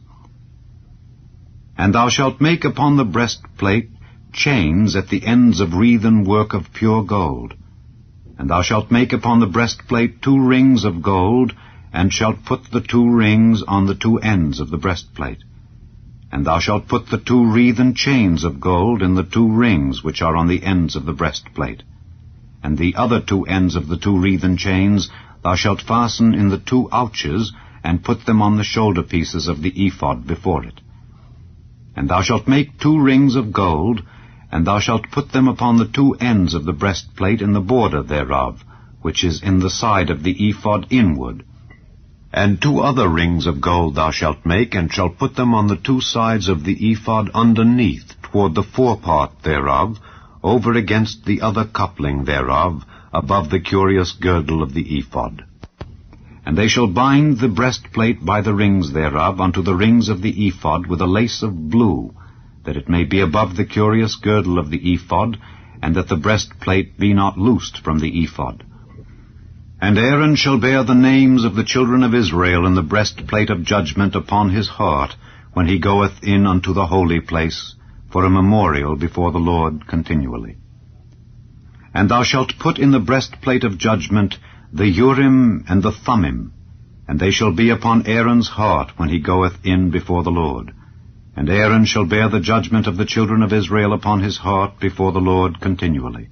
And thou shalt make upon the breastplate chains at the ends of wreathen work of pure gold. And thou shalt make upon the breastplate 2 rings of gold, and shalt put the 2 rings on the 2 ends of the breastplate. And thou shalt put the 2 wreathen chains of gold in the 2 rings which are on the ends of the breastplate. And the other 2 ends of the 2 wreathen chains thou shalt fasten in the 2 ouches, and put them on the shoulder pieces of the ephod before it. And thou shalt make 2 rings of gold, and thou shalt put them upon the 2 ends of the breastplate in the border thereof, which is in the side of the ephod inward. And 2 other rings of gold thou shalt make, and shalt put them on the 2 sides of the ephod underneath, toward the forepart thereof, over against the other coupling thereof, above the curious girdle of the ephod. And they shall bind the breastplate by the rings thereof unto the rings of the ephod with a lace of blue, that it may be above the curious girdle of the ephod, and that the breastplate be not loosed from the ephod. And Aaron shall bear the names of the children of Israel in the breastplate of judgment upon his heart, when he goeth in unto the holy place, for a memorial before the Lord continually. And thou shalt put in the breastplate of judgment the Urim and the Thummim, and they shall be upon Aaron's heart when he goeth in before the Lord. And Aaron shall bear the judgment of the children of Israel upon his heart before the Lord continually.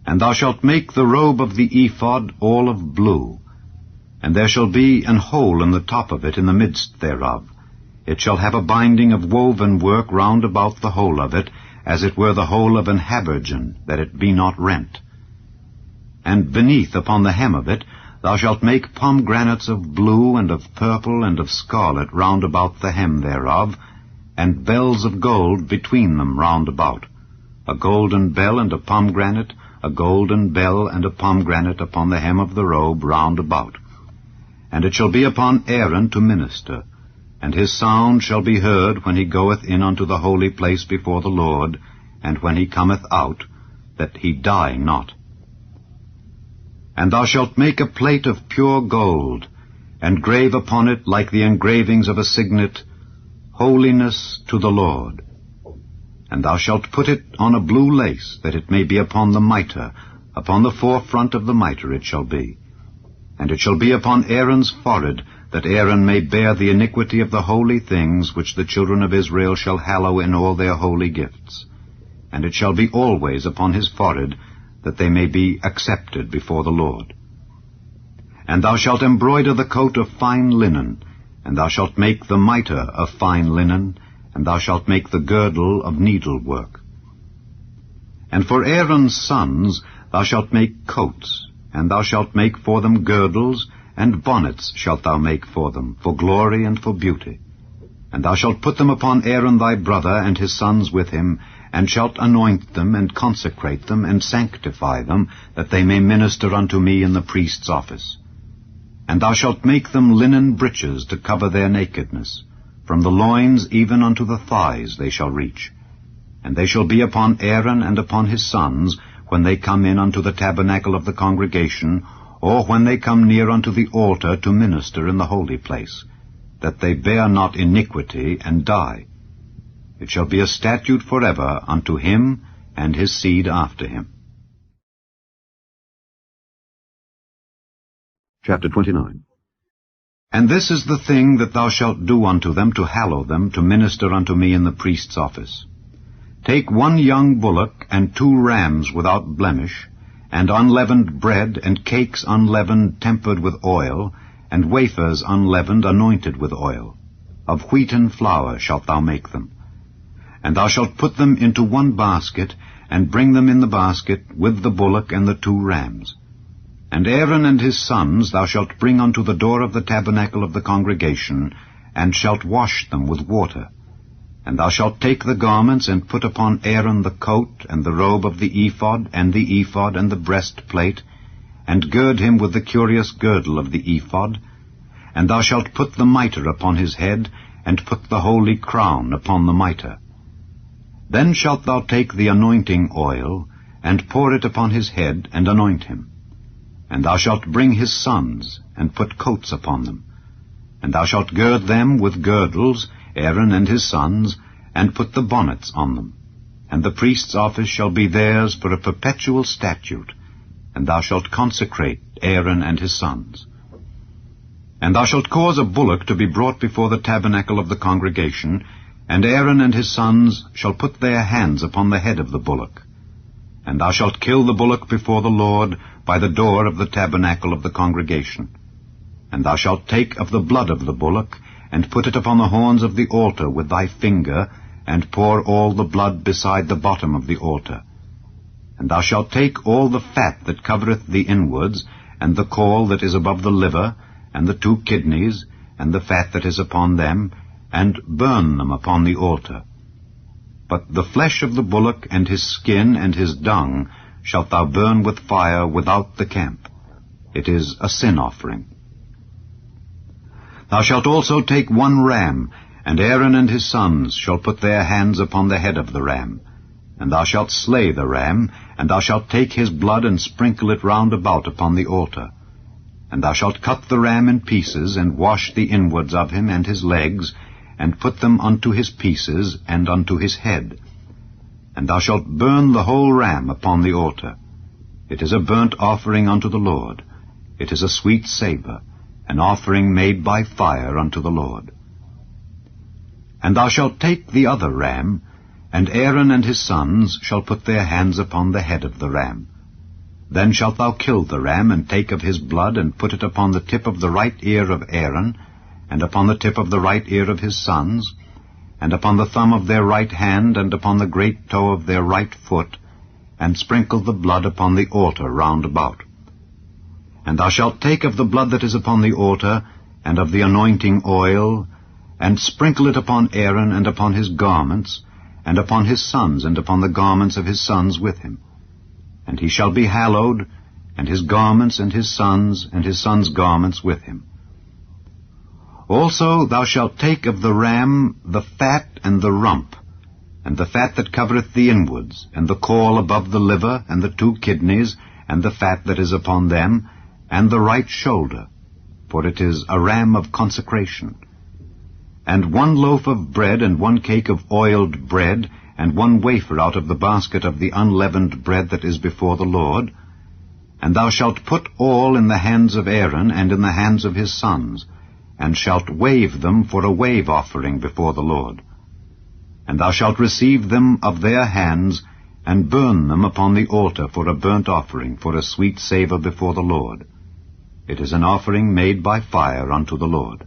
And thou shalt make the robe of the ephod all of blue, and there shall be an hole in the top of it in the midst thereof. It shall have a binding of woven work round about the whole of it, as it were the hole of an habergeon, that it be not rent. And beneath upon the hem of it thou shalt make pomegranates of blue and of purple and of scarlet round about the hem thereof, and bells of gold between them round about, a golden bell and a pomegranate, a golden bell and a pomegranate upon the hem of the robe round about. And it shall be upon Aaron to minister, and his sound shall be heard when he goeth in unto the holy place before the Lord, and when he cometh out, that he die not. And thou shalt make a plate of pure gold, and grave upon it, like the engravings of a signet, Holiness to the Lord. And thou shalt put it on a blue lace, that it may be upon the mitre, upon the forefront of the mitre it shall be. And it shall be upon Aaron's forehead, that Aaron may bear the iniquity of the holy things which the children of Israel shall hallow in all their holy gifts. And it shall be always upon his forehead, that they may be accepted before the Lord. And thou shalt embroider the coat of fine linen, and thou shalt make the mitre of fine linen, and thou shalt make the girdle of needlework. And for Aaron's sons thou shalt make coats, and thou shalt make for them girdles, and bonnets shalt thou make for them, for glory and for beauty. And thou shalt put them upon Aaron thy brother and his sons with him, and shalt anoint them, and consecrate them, and sanctify them, that they may minister unto me in the priest's office. And thou shalt make them linen breeches to cover their nakedness. From the loins even unto the thighs they shall reach. And they shall be upon Aaron and upon his sons, when they come in unto the tabernacle of the congregation, or when they come near unto the altar to minister in the holy place, that they bear not iniquity and die. It shall be a statute forever unto him and his seed after him. Chapter 29. And this is the thing that thou shalt do unto them to hallow them, to minister unto me in the priest's office. Take 1 young bullock, and 2 rams without blemish, and unleavened bread, and cakes unleavened tempered with oil, and wafers unleavened anointed with oil. Of wheaten flour shalt thou make them. And thou shalt put them into 1 basket, and bring them in the basket with the bullock and the 2 rams. And Aaron and his sons thou shalt bring unto the door of the tabernacle of the congregation, and shalt wash them with water. And thou shalt take the garments, and put upon Aaron the coat, and the robe of the ephod, and the breastplate, and gird him with the curious girdle of the ephod. And thou shalt put the mitre upon his head, and put the holy crown upon the mitre. Then shalt thou take the anointing oil, and pour it upon his head, and anoint him. And thou shalt bring his sons, and put coats upon them. And thou shalt gird them with girdles, Aaron and his sons, and put the bonnets on them. And the priest's office shall be theirs for a perpetual statute, and thou shalt consecrate Aaron and his sons. And thou shalt cause a bullock to be brought before the tabernacle of the congregation, and Aaron and his sons shall put their hands upon the head of the bullock. And thou shalt kill the bullock before the Lord by the door of the tabernacle of the congregation. And thou shalt take of the blood of the bullock, and put it upon the horns of the altar with thy finger, and pour all the blood beside the bottom of the altar. And thou shalt take all the fat that covereth the inwards, and the caul that is above the liver, and the 2 kidneys, and the fat that is upon them, and burn them upon the altar. But the flesh of the bullock, and his skin, and his dung, shalt thou burn with fire without the camp. It is a sin offering. Thou shalt also take 1 ram, and Aaron and his sons shall put their hands upon the head of the ram. And thou shalt slay the ram, and thou shalt take his blood, and sprinkle it round about upon the altar. And thou shalt cut the ram in pieces, and wash the inwards of him and his legs, and put them unto his pieces, and unto his head. And thou shalt burn the whole ram upon the altar. It is a burnt offering unto the Lord. It is a sweet savour, an offering made by fire unto the Lord. And thou shalt take the other ram, and Aaron and his sons shall put their hands upon the head of the ram. Then shalt thou kill the ram, and take of his blood, and put it upon the tip of the right ear of Aaron, and upon the tip of the right ear of his sons, and upon the thumb of their right hand, and upon the great toe of their right foot, and sprinkle the blood upon the altar round about. And thou shalt take of the blood that is upon the altar, and of the anointing oil, and sprinkle it upon Aaron, and upon his garments, and upon his sons, and upon the garments of his sons with him. And he shall be hallowed, and his garments, and his sons' garments with him. Also thou shalt take of the ram the fat and the rump, and the fat that covereth the inwards, and the caul above the liver, and the 2 kidneys, and the fat that is upon them, and the right shoulder, for it is a ram of consecration. And 1 loaf of bread, and 1 cake of oiled bread, and 1 wafer out of the basket of the unleavened bread that is before the Lord. And thou shalt put all in the hands of Aaron, and in the hands of his sons, and shalt wave them for a wave offering before the Lord. And thou shalt receive them of their hands, and burn them upon the altar for a burnt offering, for a sweet savour before the Lord. It is an offering made by fire unto the Lord.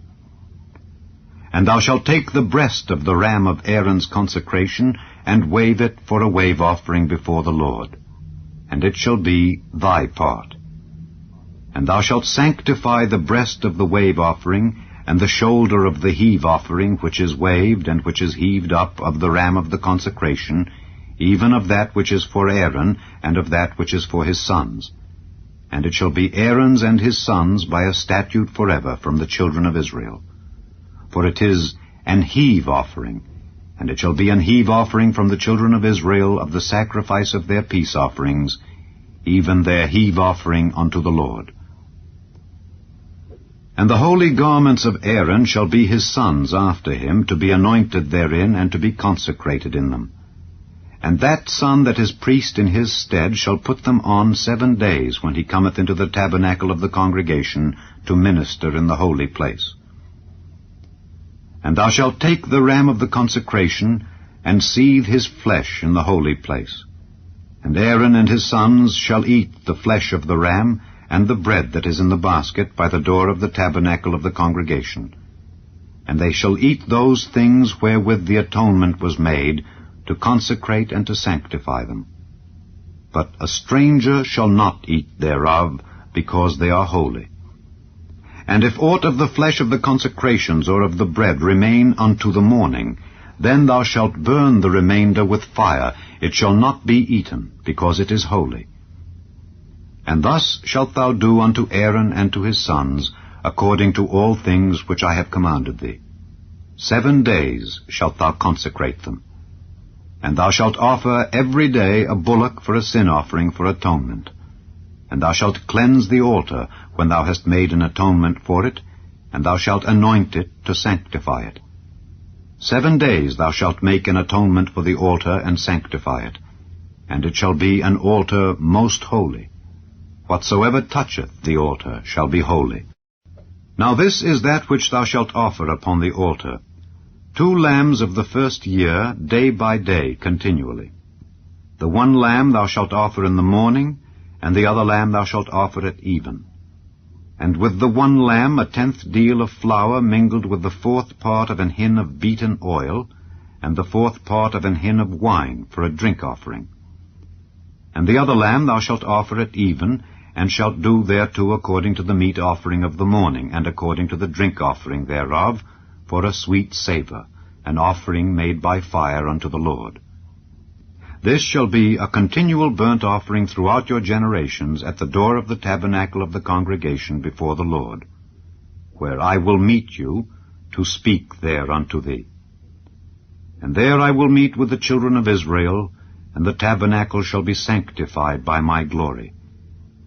And thou shalt take the breast of the ram of Aaron's consecration, and wave it for a wave offering before the Lord. And it shall be thy part. And thou shalt sanctify the breast of the wave offering, and the shoulder of the heave offering, which is waved and which is heaved up of the ram of the consecration, even of that which is for Aaron, and of that which is for his sons. And it shall be Aaron's and his sons by a statute forever from the children of Israel. For it is an heave offering, and it shall be an heave offering from the children of Israel of the sacrifice of their peace offerings, even their heave offering unto the Lord. And the holy garments of Aaron shall be his sons after him, to be anointed therein, and to be consecrated in them. And that son that is priest in his stead shall put them on 7 days, when he cometh into the tabernacle of the congregation, to minister in the holy place. And thou shalt take the ram of the consecration, and seethe his flesh in the holy place. And Aaron and his sons shall eat the flesh of the ram, and the bread that is in the basket by the door of the tabernacle of the congregation. And they shall eat those things wherewith the atonement was made, to consecrate and to sanctify them. But a stranger shall not eat thereof, because they are holy. And if aught of the flesh of the consecrations or of the bread remain unto the morning, then thou shalt burn the remainder with fire. It shall not be eaten, because it is holy. And thus shalt thou do unto Aaron and to his sons, according to all things which I have commanded thee. 7 days shalt thou consecrate them. And thou shalt offer every day a bullock for a sin offering for atonement. And thou shalt cleanse the altar when thou hast made an atonement for it, and thou shalt anoint it to sanctify it. 7 days thou shalt make an atonement for the altar and sanctify it, and it shall be an altar most holy. Whatsoever toucheth the altar shall be holy. Now this is that which thou shalt offer upon the altar: 2 lambs of the first year, day by day, continually. The 1 lamb thou shalt offer in the morning, and the other lamb thou shalt offer at even. And with the 1 lamb 1/10 deal of flour mingled with the 4th part of an hin of beaten oil, and the 4th part of an hin of wine for a drink offering. And the other lamb thou shalt offer at even, and shalt do thereto according to the meat offering of the morning, and according to the drink offering thereof, for a sweet savour, an offering made by fire unto the Lord. This shall be a continual burnt offering throughout your generations at the door of the tabernacle of the congregation before the Lord, where I will meet you to speak there unto thee. And there I will meet with the children of Israel, and the tabernacle shall be sanctified by my glory.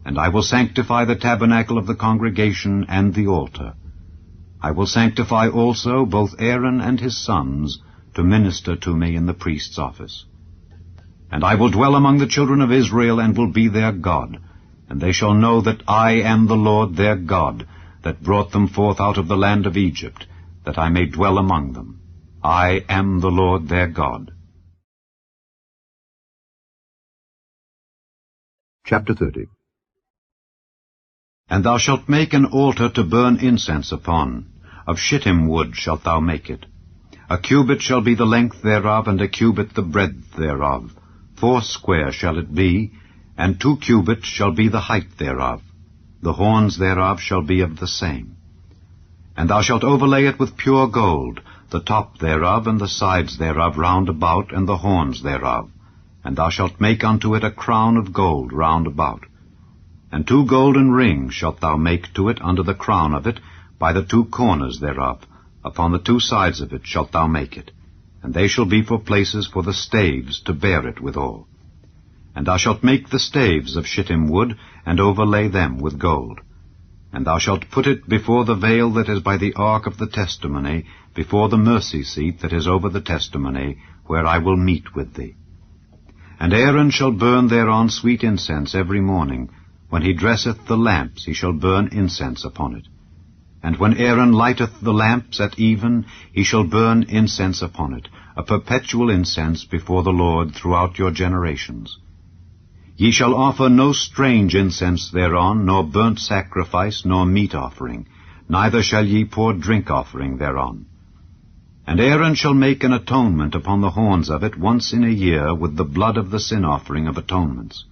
And I will sanctify the tabernacle of the congregation and the altar. I will sanctify also both Aaron and his sons to minister to me in the priest's office. And I will dwell among the children of Israel, and will be their God. And they shall know that I am the Lord their God, that brought them forth out of the land of Egypt, that I may dwell among them. I am the Lord their God. Chapter 30. And thou shalt make an altar to burn incense upon. Of shittim wood shalt thou make it. 1 cubit shall be the length thereof, and 1 cubit the breadth thereof. 4 shall it be, and 2 cubits shall be the height thereof. The horns thereof shall be of the same. And thou shalt overlay it with pure gold, the top thereof, and the sides thereof round about, and the horns thereof. And thou shalt make unto it a crown of gold round about. And 2 golden rings shalt thou make to it under the crown of it, by the 2 corners thereof. Upon the 2 sides of it shalt thou make it. And they shall be for places for the staves to bear it withal. And thou shalt make the staves of shittim wood, and overlay them with gold. And thou shalt put it before the veil that is by the ark of the testimony, before the mercy seat that is over the testimony, where I will meet with thee. And Aaron shall burn thereon sweet incense every morning. When he dresseth the lamps, he shall burn incense upon it. And when Aaron lighteth the lamps at even, he shall burn incense upon it, a perpetual incense before the Lord throughout your generations. Ye shall offer no strange incense thereon, nor burnt sacrifice, nor meat offering, neither shall ye pour drink offering thereon. And Aaron shall make an atonement upon the horns of it once in a year with the blood of the sin offering of atonements.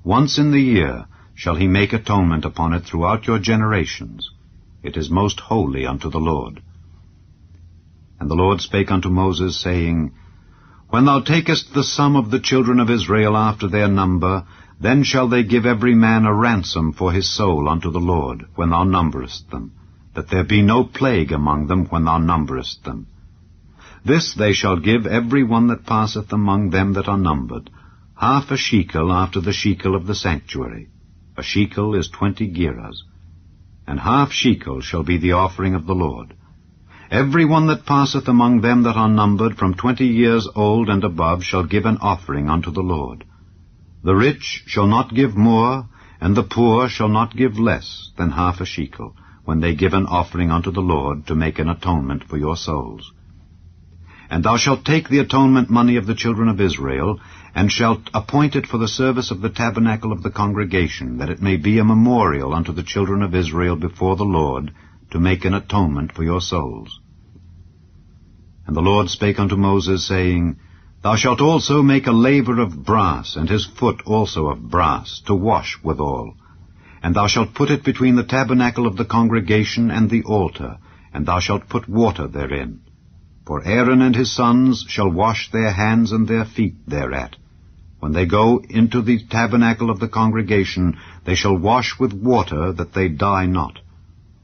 Once in the year shall he make atonement upon it throughout your generations. It is most holy unto the Lord. And the Lord spake unto Moses, saying, When thou takest the sum of the children of Israel after their number, then shall they give every man a ransom for his soul unto the Lord, when thou numberest them, that there be no plague among them when thou numberest them. This they shall give every one that passeth among them that are numbered, half a shekel after the shekel of the sanctuary. A shekel is 20 gerahs. And half shekel shall be the offering of the Lord. Every one that passeth among them that are numbered from 20 years old and above shall give an offering unto the Lord. The rich shall not give more, and the poor shall not give less than half a shekel, when they give an offering unto the Lord to make an atonement for your souls. And thou shalt take the atonement money of the children of Israel, and shalt appoint it for the service of the tabernacle of the congregation, that it may be a memorial unto the children of Israel before the Lord, to make an atonement for your souls. And the Lord spake unto Moses, saying, Thou shalt also make a laver of brass, and his foot also of brass, to wash withal. And thou shalt put it between the tabernacle of the congregation and the altar, and thou shalt put water therein. For Aaron and his sons shall wash their hands and their feet thereat. When they go into the tabernacle of the congregation, they shall wash with water, that they die not.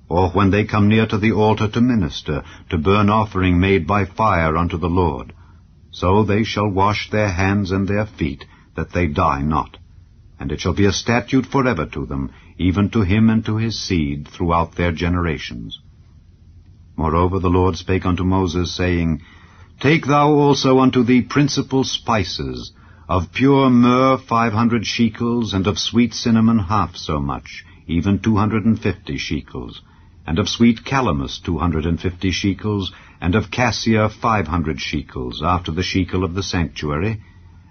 Or when they come near to the altar to minister, to burn offering made by fire unto the Lord, so they shall wash their hands and their feet, that they die not. And it shall be a statute forever to them, even to him and to his seed throughout their generations. Moreover the Lord spake unto Moses, saying, Take thou also unto thee principal spices, of pure myrrh 500 shekels, and of sweet cinnamon half so much, even 250 shekels, and of sweet calamus 250 shekels, and of cassia 500 shekels, after the shekel of the sanctuary,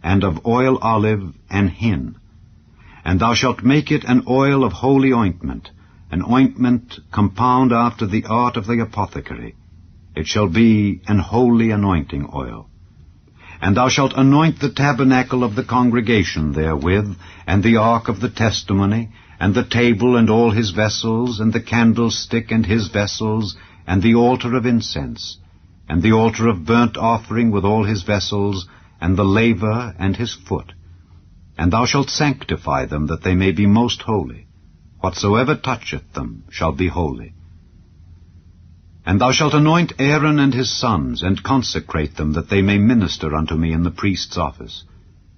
and of oil olive and hin. And thou shalt make it an oil of holy ointment, an ointment compound after the art of the apothecary. It shall be an holy anointing oil. And thou shalt anoint the tabernacle of the congregation therewith, and the ark of the testimony, and the table and all his vessels, and the candlestick and his vessels, and the altar of incense, and the altar of burnt offering with all his vessels, and the laver and his foot. And thou shalt sanctify them, that they may be most holy. Whatsoever toucheth them shall be holy. And thou shalt anoint Aaron and his sons, and consecrate them, that they may minister unto me in the priest's office.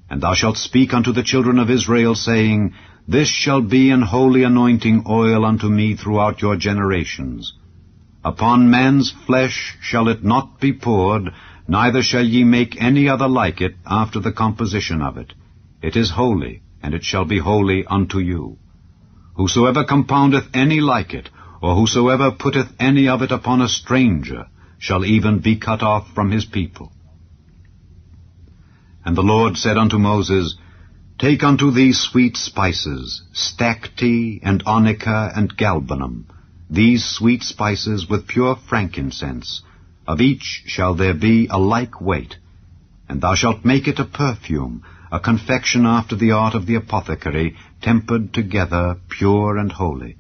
And thou shalt speak unto the children of Israel, saying, This shall be an holy anointing oil unto me throughout your generations. Upon man's flesh shall it not be poured, neither shall ye make any other like it after the composition of it. It is holy, and it shall be holy unto you. Whosoever compoundeth any like it, or whosoever putteth any of it upon a stranger, shall even be cut off from his people. And the Lord said unto Moses, Take unto thee sweet spices, stacte, and onycha, and galbanum, these sweet spices with pure frankincense. Of each shall there be a like weight. And thou shalt make it a perfume, a confection after the art of the apothecary, tempered together, pure and holy.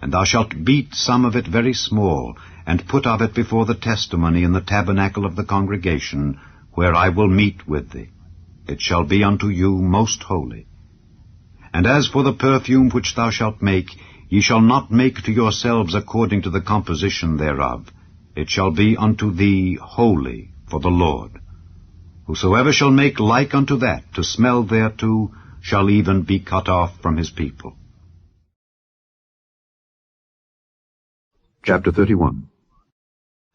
And thou shalt beat some of it very small, and put of it before the testimony in the tabernacle of the congregation, where I will meet with thee. It shall be unto you most holy. And as for the perfume which thou shalt make, ye shall not make to yourselves according to the composition thereof. It shall be unto thee holy for the Lord. Whosoever shall make like unto that, to smell thereto, shall even be cut off from his people. Chapter 31.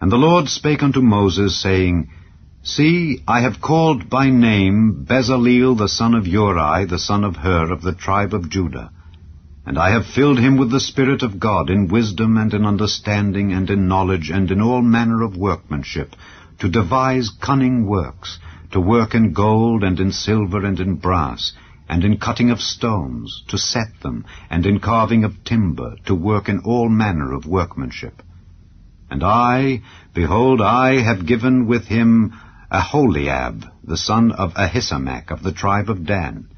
And the Lord spake unto Moses, saying, See, I have called by name Bezaleel the son of Uri, the son of Hur, of the tribe of Judah. And I have filled him with the Spirit of God, in wisdom and in understanding and in knowledge and in all manner of workmanship, to devise cunning works, to work in gold and in silver and in brass, and in cutting of stones, to set them, and in carving of timber, to work in all manner of workmanship. And I, behold, I have given with him Aholiab, the son of Ahisamach, of the tribe of Dan.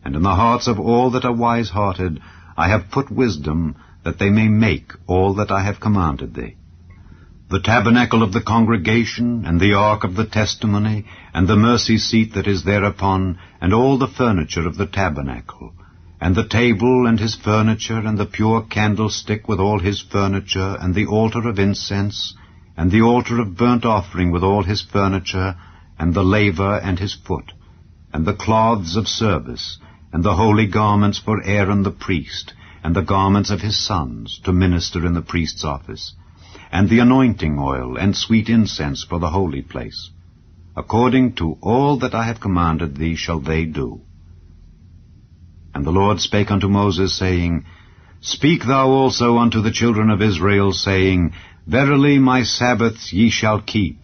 And in the hearts of all that are wise-hearted I have put wisdom, that they may make all that I have commanded thee. The tabernacle of the congregation, and the ark of the testimony, and the mercy seat that is thereupon, and all the furniture of the tabernacle, and the table and his furniture, and the pure candlestick with all his furniture, and the altar of incense, and the altar of burnt offering with all his furniture, and the laver and his foot, and the cloths of service, and the holy garments for Aaron the priest, and the garments of his sons, to minister in the priest's office, and the anointing oil and sweet incense for the holy place. According to all that I have commanded thee shall they do. And the Lord spake unto Moses, saying, Speak thou also unto the children of Israel, saying, Verily my Sabbaths ye shall keep,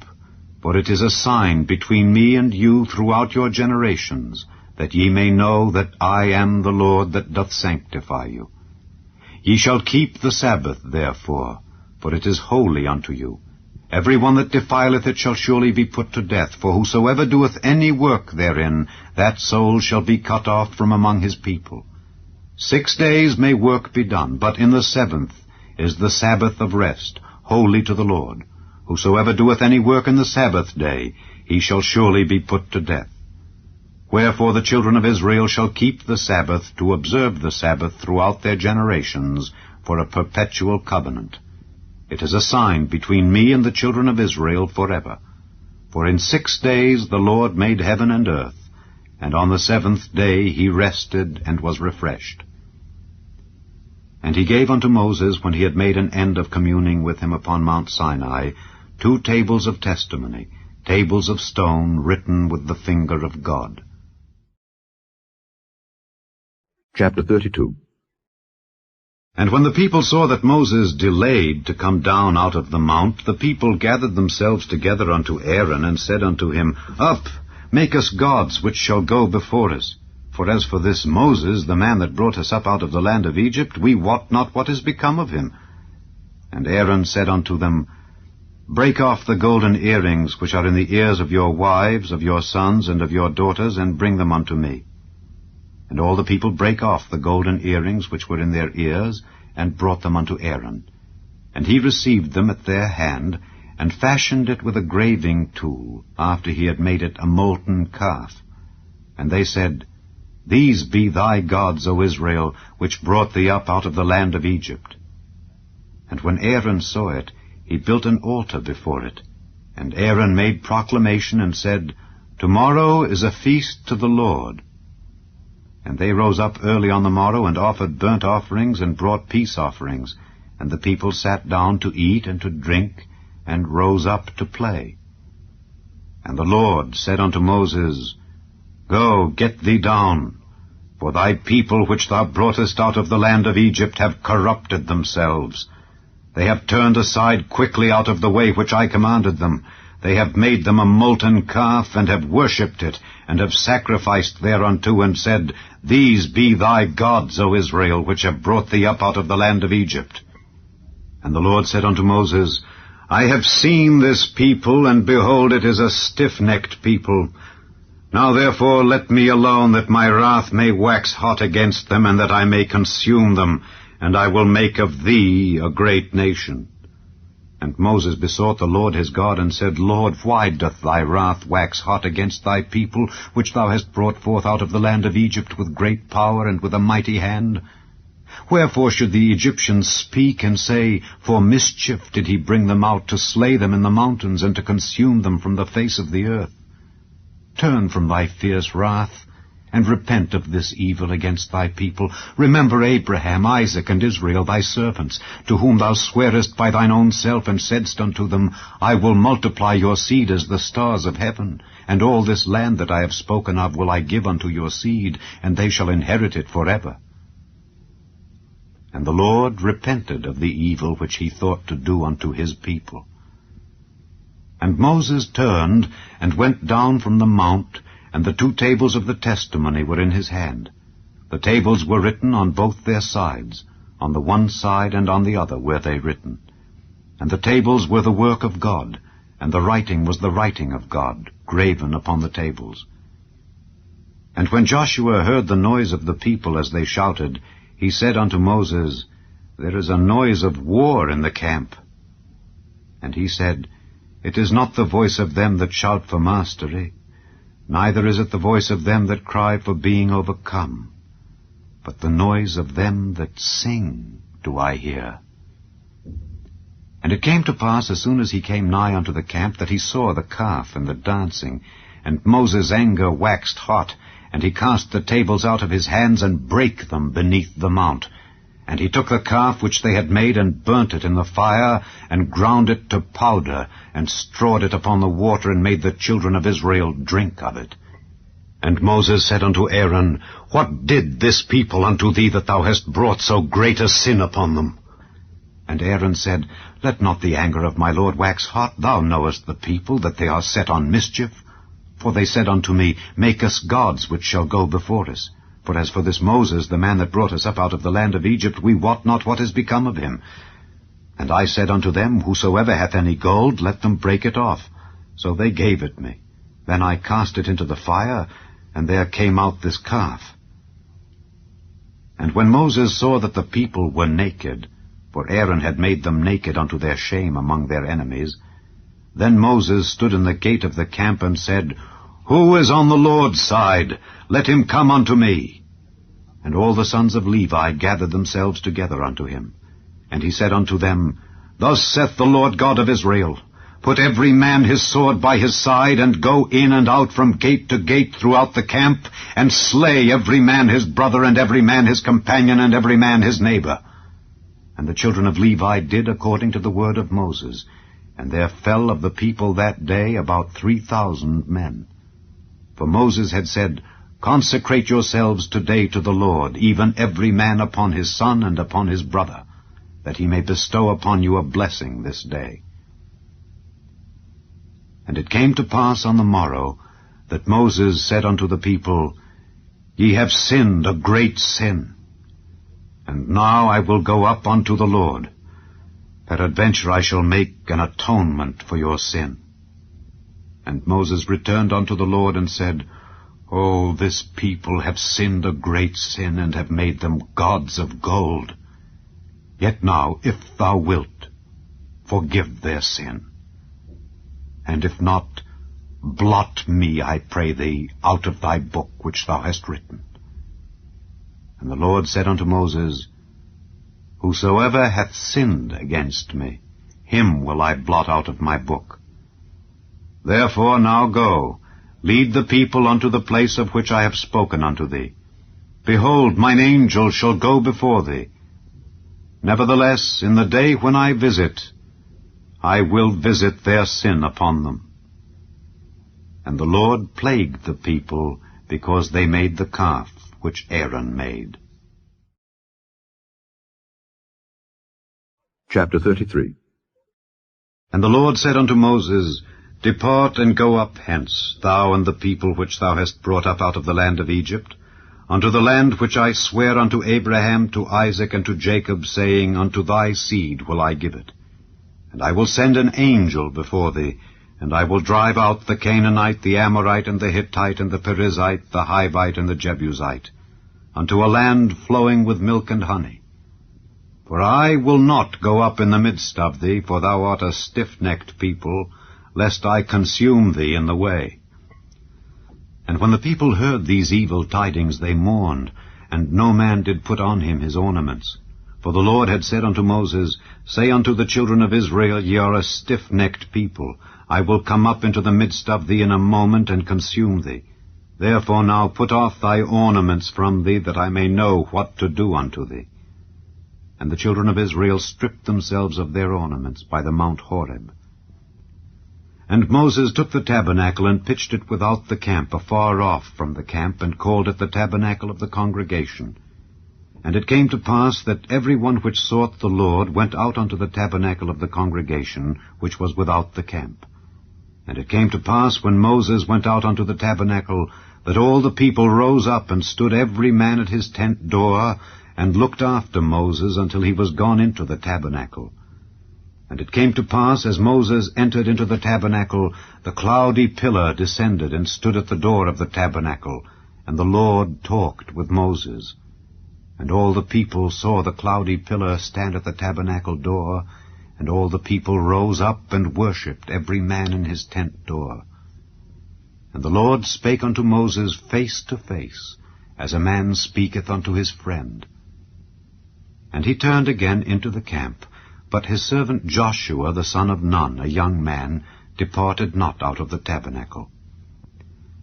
for it is a sign between me and you throughout your generations, that ye may know that I am the Lord that doth sanctify you. Ye shall keep the Sabbath, therefore, for it is holy unto you. Every one that defileth it shall surely be put to death, for whosoever doeth any work therein, that soul shall be cut off from among his people. 6 days may work be done, but in the 7th is the Sabbath of rest, holy to the Lord. Whosoever doeth any work in the Sabbath day, he shall surely be put to death. Wherefore the children of Israel shall keep the Sabbath, to observe the Sabbath throughout their generations, for a perpetual covenant. It is a sign between me and the children of Israel forever. For in 6 days the Lord made heaven and earth, and on the 7th day he rested and was refreshed. And he gave unto Moses, when he had made an end of communing with him upon Mount Sinai, 2 tables of testimony, tables of stone written with the finger of God. Chapter 32. And when the people saw that Moses delayed to come down out of the mount, the people gathered themselves together unto Aaron, and said unto him, Up, make us gods which shall go before us. For as for this Moses, the man that brought us up out of the land of Egypt, we wot not what is become of him. And Aaron said unto them, Break off the golden earrings which are in the ears of your wives, of your sons, and of your daughters, and bring them unto me. And all the people brake off the golden earrings which were in their ears, and brought them unto Aaron. And he received them at their hand, and fashioned it with a graving tool, after he had made it a molten calf. And they said, These be thy gods, O Israel, which brought thee up out of the land of Egypt. And when Aaron saw it, he built an altar before it. And Aaron made proclamation, and said, Tomorrow is a feast to the Lord. And they rose up early on the morrow, and offered burnt offerings, and brought peace offerings. And the people sat down to eat and to drink, and rose up to play. And the Lord said unto Moses, Go, get thee down, for thy people which thou broughtest out of the land of Egypt have corrupted themselves. They have turned aside quickly out of the way which I commanded them. They have made them a molten calf, and have worshipped it, and have sacrificed thereunto, and said, These be thy gods, O Israel, which have brought thee up out of the land of Egypt. And the Lord said unto Moses, I have seen this people, and behold, it is a stiff-necked people. Now therefore let me alone, that my wrath may wax hot against them, and that I may consume them, and I will make of thee a great nation. And Moses besought the Lord his God, and said, Lord, why doth thy wrath wax hot against thy people, which thou hast brought forth out of the land of Egypt with great power and with a mighty hand? Wherefore should the Egyptians speak and say, For mischief did he bring them out, to slay them in the mountains, and to consume them from the face of the earth? Turn from thy fierce wrath, and repent of this evil against thy people. Remember Abraham, Isaac, and Israel, thy servants, to whom thou swarest by thine own self, and saidst unto them, I will multiply your seed as the stars of heaven, and all this land that I have spoken of will I give unto your seed, and they shall inherit it forever. And the Lord repented of the evil which he thought to do unto his people. And Moses turned, and went down from the mount, and the 2 tables of the testimony were in his hand. The tables were written on both their sides. On the one side and on the other were they written. And the tables were the work of God, and the writing was the writing of God, graven upon the tables. And when Joshua heard the noise of the people as they shouted, he said unto Moses, There is a noise of war in the camp. And he said, It is not the voice of them that shout for mastery, neither is it the voice of them that cry for being overcome, but the noise of them that sing do I hear. And it came to pass, as soon as he came nigh unto the camp, that he saw the calf and the dancing. And Moses' anger waxed hot, and he cast the tables out of his hands, and brake them beneath the mount. And he took the calf which they had made, and burnt it in the fire, and ground it to powder, and strawed it upon the water, and made the children of Israel drink of it. And Moses said unto Aaron, What did this people unto thee, that thou hast brought so great a sin upon them? And Aaron said, Let not the anger of my lord wax hot. Thou knowest the people, that they are set on mischief. For they said unto me, Make us gods which shall go before us. For as for this Moses, the man that brought us up out of the land of Egypt, we wot not what is become of him. And I said unto them, Whosoever hath any gold, let them break it off. So they gave it me. Then I cast it into the fire, and there came out this calf. And when Moses saw that the people were naked, for Aaron had made them naked unto their shame among their enemies, then Moses stood in the gate of the camp and said, Who is on the Lord's side? Let him come unto me. And all the sons of Levi gathered themselves together unto him. And he said unto them, Thus saith the Lord God of Israel, Put every man his sword by his side, and go in and out from gate to gate throughout the camp, and slay every man his brother, and every man his companion, and every man his neighbor. And the children of Levi did according to the word of Moses, and there fell of the people that day about 3,000 men. For Moses had said, Consecrate yourselves today to the Lord, even every man upon his son and upon his brother, that he may bestow upon you a blessing this day. And it came to pass on the morrow, that Moses said unto the people, Ye have sinned a great sin. And now I will go up unto the Lord. Peradventure I shall make an atonement for your sin. And Moses returned unto the Lord and said, O, this people have sinned a great sin, and have made them gods of gold. Yet now, if thou wilt, forgive their sin. And if not, blot me, I pray thee, out of thy book which thou hast written. And the Lord said unto Moses, Whosoever hath sinned against me, him will I blot out of my book. Therefore now go, lead the people unto the place of which I have spoken unto thee. Behold, mine angel shall go before thee. Nevertheless, in the day when I visit, I will visit their sin upon them. And the Lord plagued the people, because they made the calf which Aaron made. Chapter 33. And the Lord said unto Moses, Depart and go up hence, thou and the people which thou hast brought up out of the land of Egypt, unto the land which I swear unto Abraham, to Isaac, and to Jacob, saying, Unto thy seed will I give it. And I will send an angel before thee, and I will drive out the Canaanite, the Amorite, and the Hittite, and the Perizzite, the Hivite, and the Jebusite, unto a land flowing with milk and honey. For I will not go up in the midst of thee, for thou art a stiff-necked people, lest I consume thee in the way. And when the people heard these evil tidings, they mourned, and no man did put on him his ornaments. For the Lord had said unto Moses, Say unto the children of Israel, Ye are a stiff-necked people. I will come up into the midst of thee in a moment, and consume thee. Therefore now put off thy ornaments from thee, that I may know what to do unto thee. And the children of Israel stripped themselves of their ornaments by the Mount Horeb. And Moses took the tabernacle, and pitched it without the camp, afar off from the camp, and called it the tabernacle of the congregation. And it came to pass that every one which sought the Lord went out unto the tabernacle of the congregation, which was without the camp. And it came to pass, when Moses went out unto the tabernacle, that all the people rose up, and stood every man at his tent door, and looked after Moses until he was gone into the tabernacle. And it came to pass, as Moses entered into the tabernacle, the cloudy pillar descended and stood at the door of the tabernacle, and the Lord talked with Moses. And all the people saw the cloudy pillar stand at the tabernacle door, and all the people rose up and worshipped, every man in his tent door. And the Lord spake unto Moses face to face, as a man speaketh unto his friend. And he turned again into the camp, but his servant Joshua the son of Nun, a young man, departed not out of the tabernacle.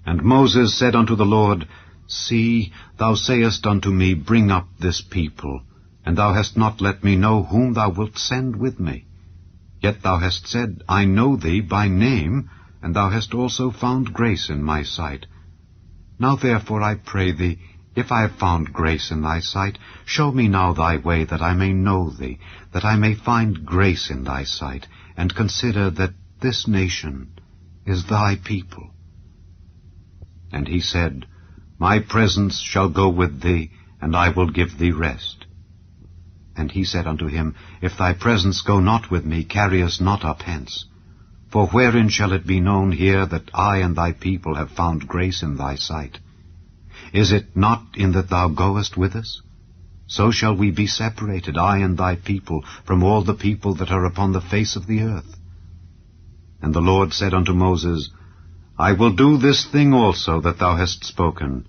And Moses said unto the Lord, See, thou sayest unto me, Bring up this people, and thou hast not let me know whom thou wilt send with me. Yet thou hast said, I know thee by name, and thou hast also found grace in my sight. Now therefore I pray thee, if I have found grace in thy sight, show me now thy way, that I may know thee, that I may find grace in thy sight, and consider that this nation is thy people. And he said, My presence shall go with thee, and I will give thee rest. And he said unto him, If thy presence go not with me, carry us not up hence. For wherein shall it be known here that I and thy people have found grace in thy sight? Is it not in that thou goest with us? So shall we be separated, I and thy people, from all the people that are upon the face of the earth. And the Lord said unto Moses, I will do this thing also that thou hast spoken,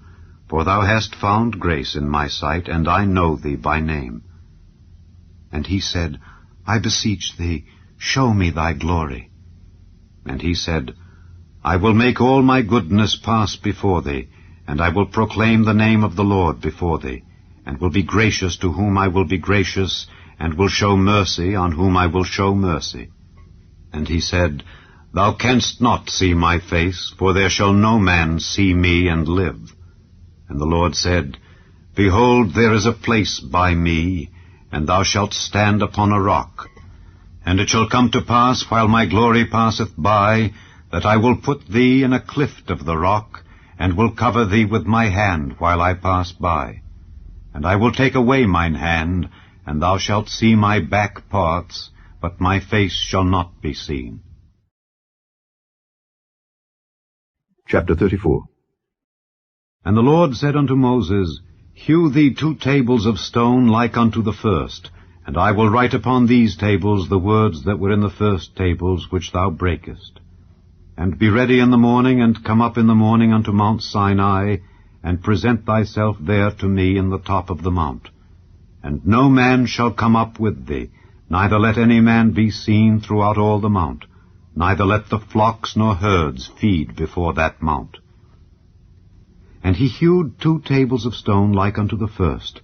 for thou hast found grace in my sight, and I know thee by name. And he said, I beseech thee, show me thy glory. And he said, I will make all my goodness pass before thee, and I will proclaim the name of the Lord before thee, and will be gracious to whom I will be gracious, and will show mercy on whom I will show mercy. And he said, Thou canst not see my face, for there shall no man see me and live. And the Lord said, Behold, there is a place by me, and thou shalt stand upon a rock. And it shall come to pass, while my glory passeth by, that I will put thee in a clift of the rock, and will cover thee with my hand while I pass by. And I will take away mine hand, and thou shalt see my back parts, but my face shall not be seen. Chapter 34. And the Lord said unto Moses, Hew thee 2 tables of stone like unto the first, and I will write upon these tables the words that were in the first tables which thou breakest. And be ready in the morning, and come up in the morning unto Mount Sinai, and present thyself there to me in the top of the mount. And no man shall come up with thee, neither let any man be seen throughout all the mount, neither let the flocks nor herds feed before that mount. And he hewed 2 tables of stone like unto the first.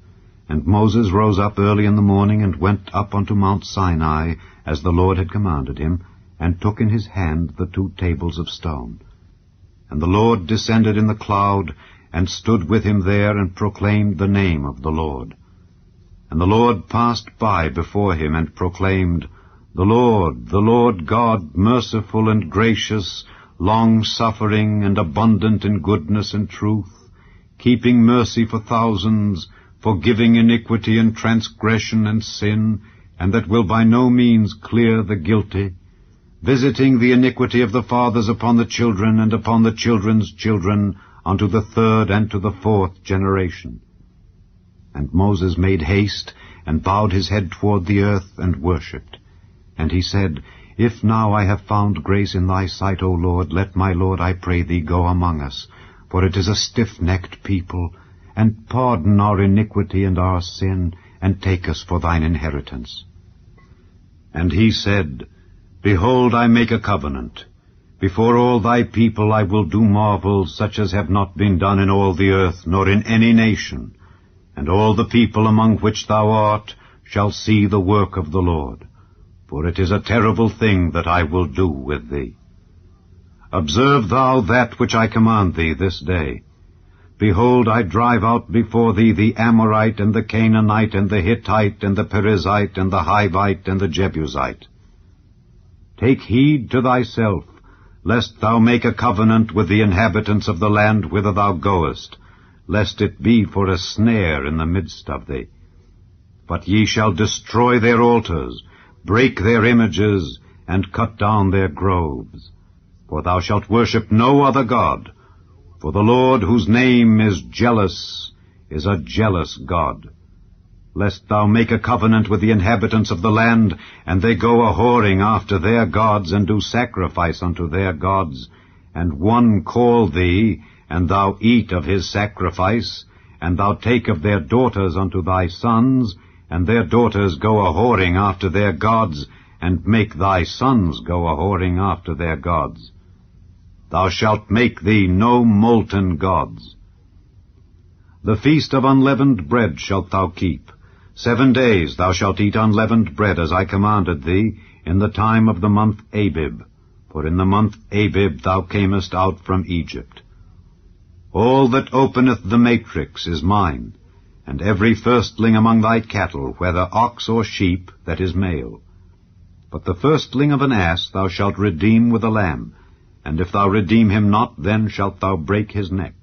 And Moses rose up early in the morning, and went up unto Mount Sinai, as the Lord had commanded him, and took in his hand the 2 tables of stone. And the Lord descended in the cloud, and stood with him there, and proclaimed the name of the Lord. And the Lord passed by before him, and proclaimed, the Lord God, merciful and gracious, long-suffering, and abundant in goodness and truth, keeping mercy for thousands, forgiving iniquity and transgression and sin, and that will by no means clear the guilty, visiting the iniquity of the fathers upon the children, and upon the children's children, unto the 3rd and to the 4th generation. And Moses made haste, and bowed his head toward the earth, and worshipped. And he said, If now I have found grace in thy sight, O Lord, let my Lord, I pray thee, go among us, for it is a stiff-necked people, and pardon our iniquity and our sin, and take us for thine inheritance. And he said, Behold, I make a covenant. Before all thy people I will do marvels such as have not been done in all the earth, nor in any nation. And all the people among which thou art shall see the work of the Lord. For it is a terrible thing that I will do with thee. Observe thou that which I command thee this day. Behold, I drive out before thee the Amorite, and the Canaanite, and the Hittite, and the Perizzite, and the Hivite, and the Jebusite. Take heed to thyself, lest thou make a covenant with the inhabitants of the land whither thou goest, lest it be for a snare in the midst of thee. But ye shall destroy their altars, break their images, and cut down their groves. For thou shalt worship no other God, for the Lord, whose name is jealous, is a jealous God. Lest thou make a covenant with the inhabitants of the land, and they go a-whoring after their gods, and do sacrifice unto their gods, and one call thee, and thou eat of his sacrifice, and thou take of their daughters unto thy sons, and their daughters go a-whoring after their gods, and make thy sons go a-whoring after their gods. Thou shalt make thee no molten gods. The feast of unleavened bread shalt thou keep. 7 days thou shalt eat unleavened bread, as I commanded thee, in the time of the month Abib. For in the month Abib thou camest out from Egypt. All that openeth the matrix is mine, and every firstling among thy cattle, whether ox or sheep, that is male. But the firstling of an ass thou shalt redeem with a lamb, and if thou redeem him not, then shalt thou break his neck.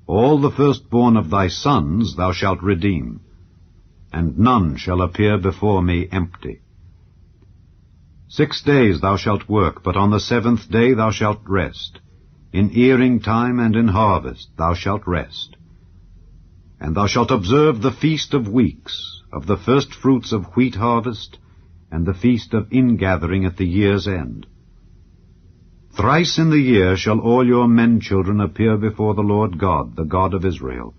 All the firstborn of thy sons thou shalt redeem, and none shall appear before me empty. 6 days thou shalt work, but on the 7th day thou shalt rest. In earing time and in harvest thou shalt rest. And thou shalt observe the feast of weeks, of the first fruits of wheat harvest, and the feast of ingathering at the year's end. Thrice in the year shall all your men-children appear before the Lord God, the God of Israel.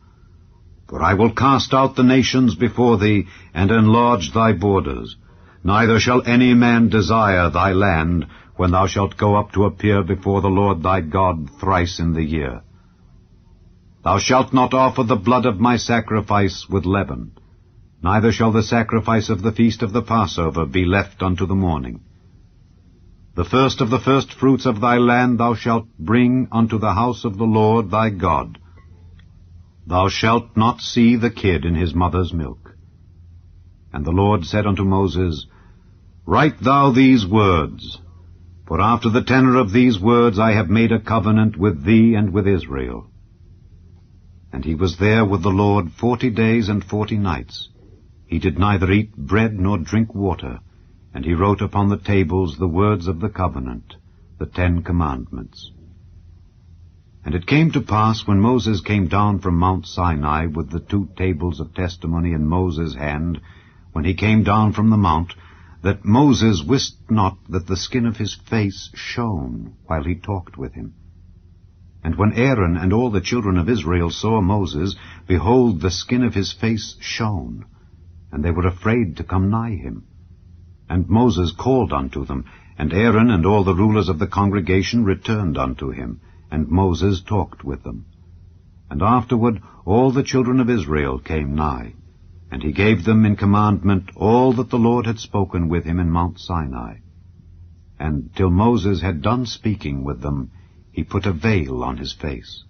For I will cast out the nations before thee, and enlarge thy borders. Neither shall any man desire thy land, when thou shalt go up to appear before the Lord thy God thrice in the year. Thou shalt not offer the blood of my sacrifice with leaven, neither shall the sacrifice of the feast of the Passover be left unto the morning. The first of the firstfruits of thy land thou shalt bring unto the house of the Lord thy God. Thou shalt not see the kid in his mother's milk. And the Lord said unto Moses, Write thou these words, for after the tenor of these words I have made a covenant with thee and with Israel. And he was there with the Lord 40 days and 40 nights. He did neither eat bread nor drink water, and he wrote upon the tables the words of the covenant, the 10 commandments. And it came to pass, when Moses came down from Mount Sinai with the 2 tables of testimony in Moses' hand, when he came down from the mount, that Moses wist not that the skin of his face shone while he talked with him. And when Aaron and all the children of Israel saw Moses, behold, the skin of his face shone, and they were afraid to come nigh him. And Moses called unto them, and Aaron and all the rulers of the congregation returned unto him, and Moses talked with them. And afterward all the children of Israel came nigh, and he gave them in commandment all that the Lord had spoken with him in Mount Sinai. And till Moses had done speaking with them, he put a veil on his face.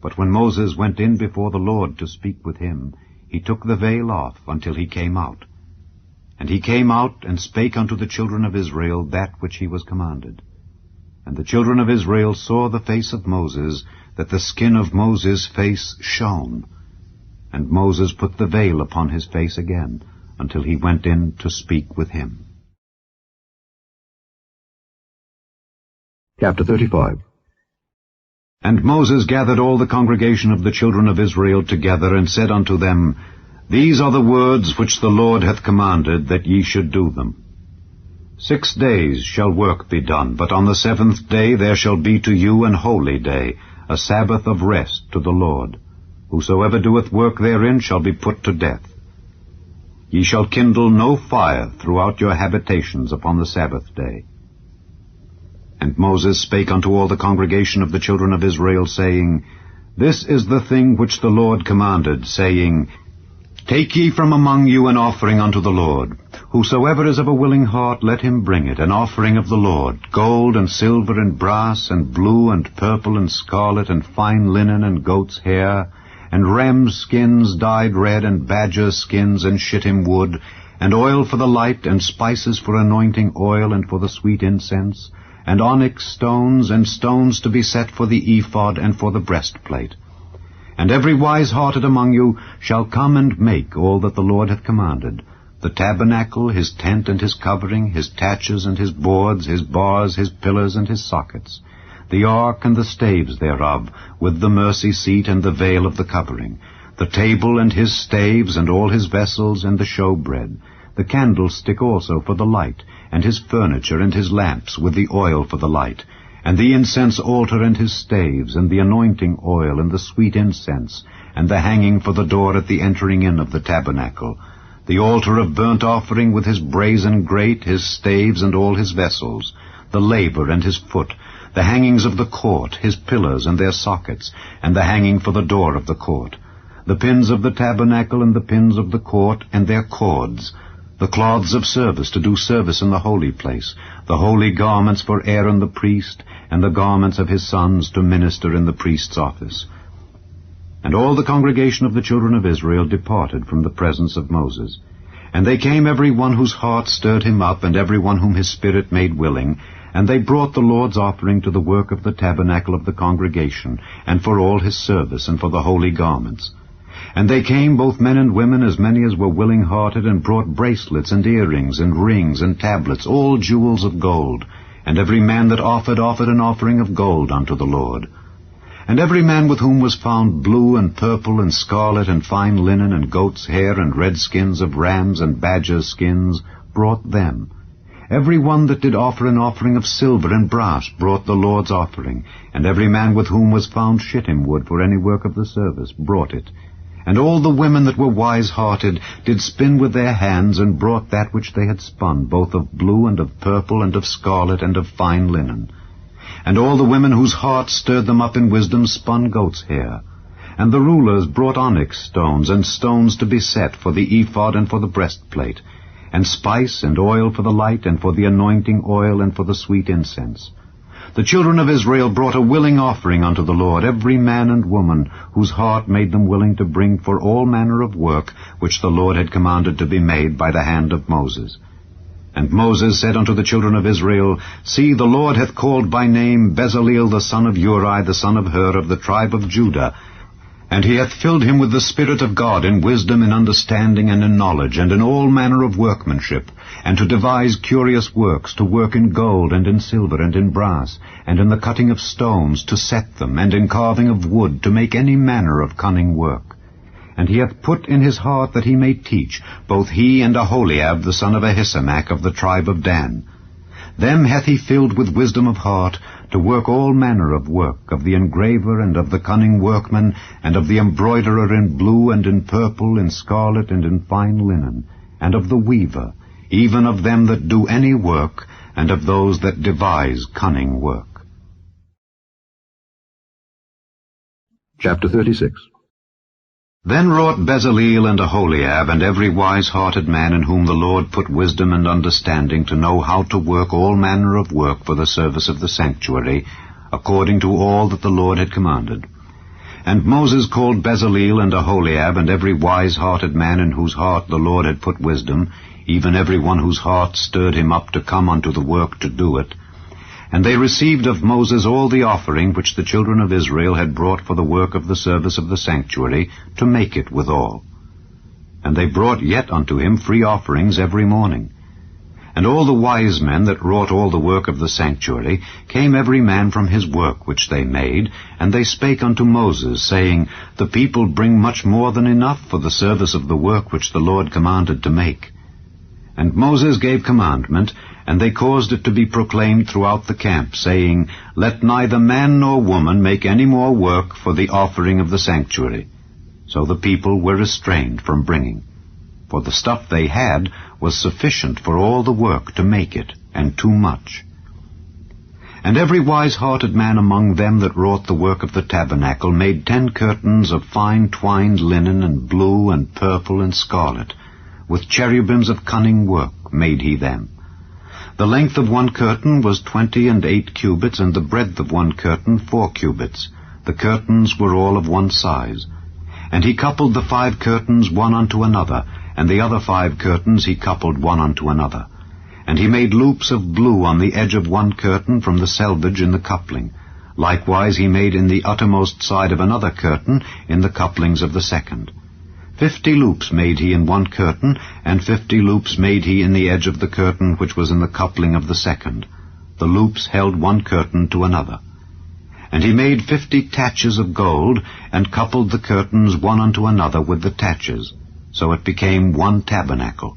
But when Moses went in before the Lord to speak with him, he took the veil off until he came out. And he came out and spake unto the children of Israel that which he was commanded. And the children of Israel saw the face of Moses, that the skin of Moses' face shone. And Moses put the veil upon his face again, until he went in to speak with him. Chapter 35. And Moses gathered all the congregation of the children of Israel together, and said unto them, These are the words which the Lord hath commanded, that ye should do them. 6 days shall work be done, but on the 7th day there shall be to you an holy day, a Sabbath of rest to the Lord. Whosoever doeth work therein shall be put to death. Ye shall kindle no fire throughout your habitations upon the Sabbath day. And Moses spake unto all the congregation of the children of Israel, saying, This is the thing which the Lord commanded, saying, Take ye from among you an offering unto the Lord. Whosoever is of a willing heart, let him bring it, an offering of the Lord, gold and silver and brass and blue and purple and scarlet and fine linen and goat's hair, and ram's skins dyed red, and badger skins and shittim wood, and oil for the light, and spices for anointing oil and for the sweet incense, and onyx stones, and stones to be set for the ephod and for the breastplate. And every wise-hearted among you shall come and make all that the Lord hath commanded, the tabernacle, his tent and his covering, his taches and his boards, his bars, his pillars and his sockets, the ark and the staves thereof, with the mercy seat and the veil of the covering, the table and his staves and all his vessels and the showbread, the candlestick also for the light, and his furniture and his lamps with the oil for the light, and the incense altar and his staves, and the anointing oil and the sweet incense, and the hanging for the door at the entering in of the tabernacle, the altar of burnt offering with his brazen grate, his staves and all his vessels, the laver and his foot, the hangings of the court, his pillars and their sockets, and the hanging for the door of the court, the pins of the tabernacle and the pins of the court and their cords, the cloths of service to do service in the holy place, the holy garments for Aaron the priest, and the garments of his sons to minister in the priest's office. And all the congregation of the children of Israel departed from the presence of Moses. And they came every one whose heart stirred him up, and every one whom his spirit made willing, and they brought the Lord's offering to the work of the tabernacle of the congregation, and for all his service, and for the holy garments. And they came, both men and women, as many as were willing-hearted, and brought bracelets and earrings and rings and tablets, all jewels of gold. And every man that offered an offering of gold unto the Lord. And every man with whom was found blue and purple and scarlet and fine linen and goat's hair and red skins of rams and badgers' skins brought them. Every one that did offer an offering of silver and brass brought the Lord's offering. And every man with whom was found shittim wood for any work of the service brought it. And all the women that were wise-hearted did spin with their hands, and brought that which they had spun, both of blue and of purple and of scarlet and of fine linen. And all the women whose hearts stirred them up in wisdom spun goat's hair. And the rulers brought onyx stones, and stones to be set for the ephod and for the breastplate, and spice and oil for the light, and for the anointing oil, and for the sweet incense. The children of Israel brought a willing offering unto the Lord, every man and woman, whose heart made them willing to bring for all manner of work, which the Lord had commanded to be made by the hand of Moses. And Moses said unto the children of Israel, See, the Lord hath called by name Bezaleel the son of Uri, the son of Hur, of the tribe of Judah, and he hath filled him with the Spirit of God in wisdom, in understanding, and in knowledge, and in all manner of workmanship, and to devise curious works, to work in gold, and in silver, and in brass, and in the cutting of stones, to set them, and in carving of wood, to make any manner of cunning work. And he hath put in his heart that he may teach, both he and Aholiab the son of Ahisamach of the tribe of Dan. Them hath he filled with wisdom of heart, to work all manner of work, of the engraver, and of the cunning workman, and of the embroiderer in blue, and in purple, in scarlet, and in fine linen, and of the weaver, even of them that do any work, and of those that devise cunning work. Chapter 36. Then wrought Bezaleel and Aholiab, and every wise-hearted man in whom the Lord put wisdom and understanding, to know how to work all manner of work for the service of the sanctuary, according to all that the Lord had commanded. And Moses called Bezaleel and Aholiab, and every wise-hearted man in whose heart the Lord had put wisdom, even every one whose heart stirred him up to come unto the work to do it. And they received of Moses all the offering which the children of Israel had brought for the work of the service of the sanctuary, to make it withal. And they brought yet unto him free offerings every morning. And all the wise men that wrought all the work of the sanctuary came every man from his work which they made, and they spake unto Moses, saying, The people bring much more than enough for the service of the work which the Lord commanded to make. And Moses gave commandment, and they caused it to be proclaimed throughout the camp, saying, Let neither man nor woman make any more work for the offering of the sanctuary. So the people were restrained from bringing. For the stuff they had was sufficient for all the work to make it, and too much. And every wise-hearted man among them that wrought the work of the tabernacle made 10 curtains of fine twined linen, and blue, and purple, and scarlet. With cherubims of cunning work made he them. The length of one curtain was 28 cubits, and the breadth of one curtain 4 cubits. The curtains were all of one size. And he coupled the 5 curtains one unto another, and the other 5 curtains he coupled one unto another. And he made loops of blue on the edge of one curtain from the selvage in the coupling. Likewise he made in the uttermost side of another curtain in the couplings of the second. 50 loops made he in one curtain, and 50 loops made he in the edge of the curtain which was in the coupling of the second. The loops held one curtain to another. And he made 50 taches of gold, and coupled the curtains one unto another with the taches. So it became one tabernacle.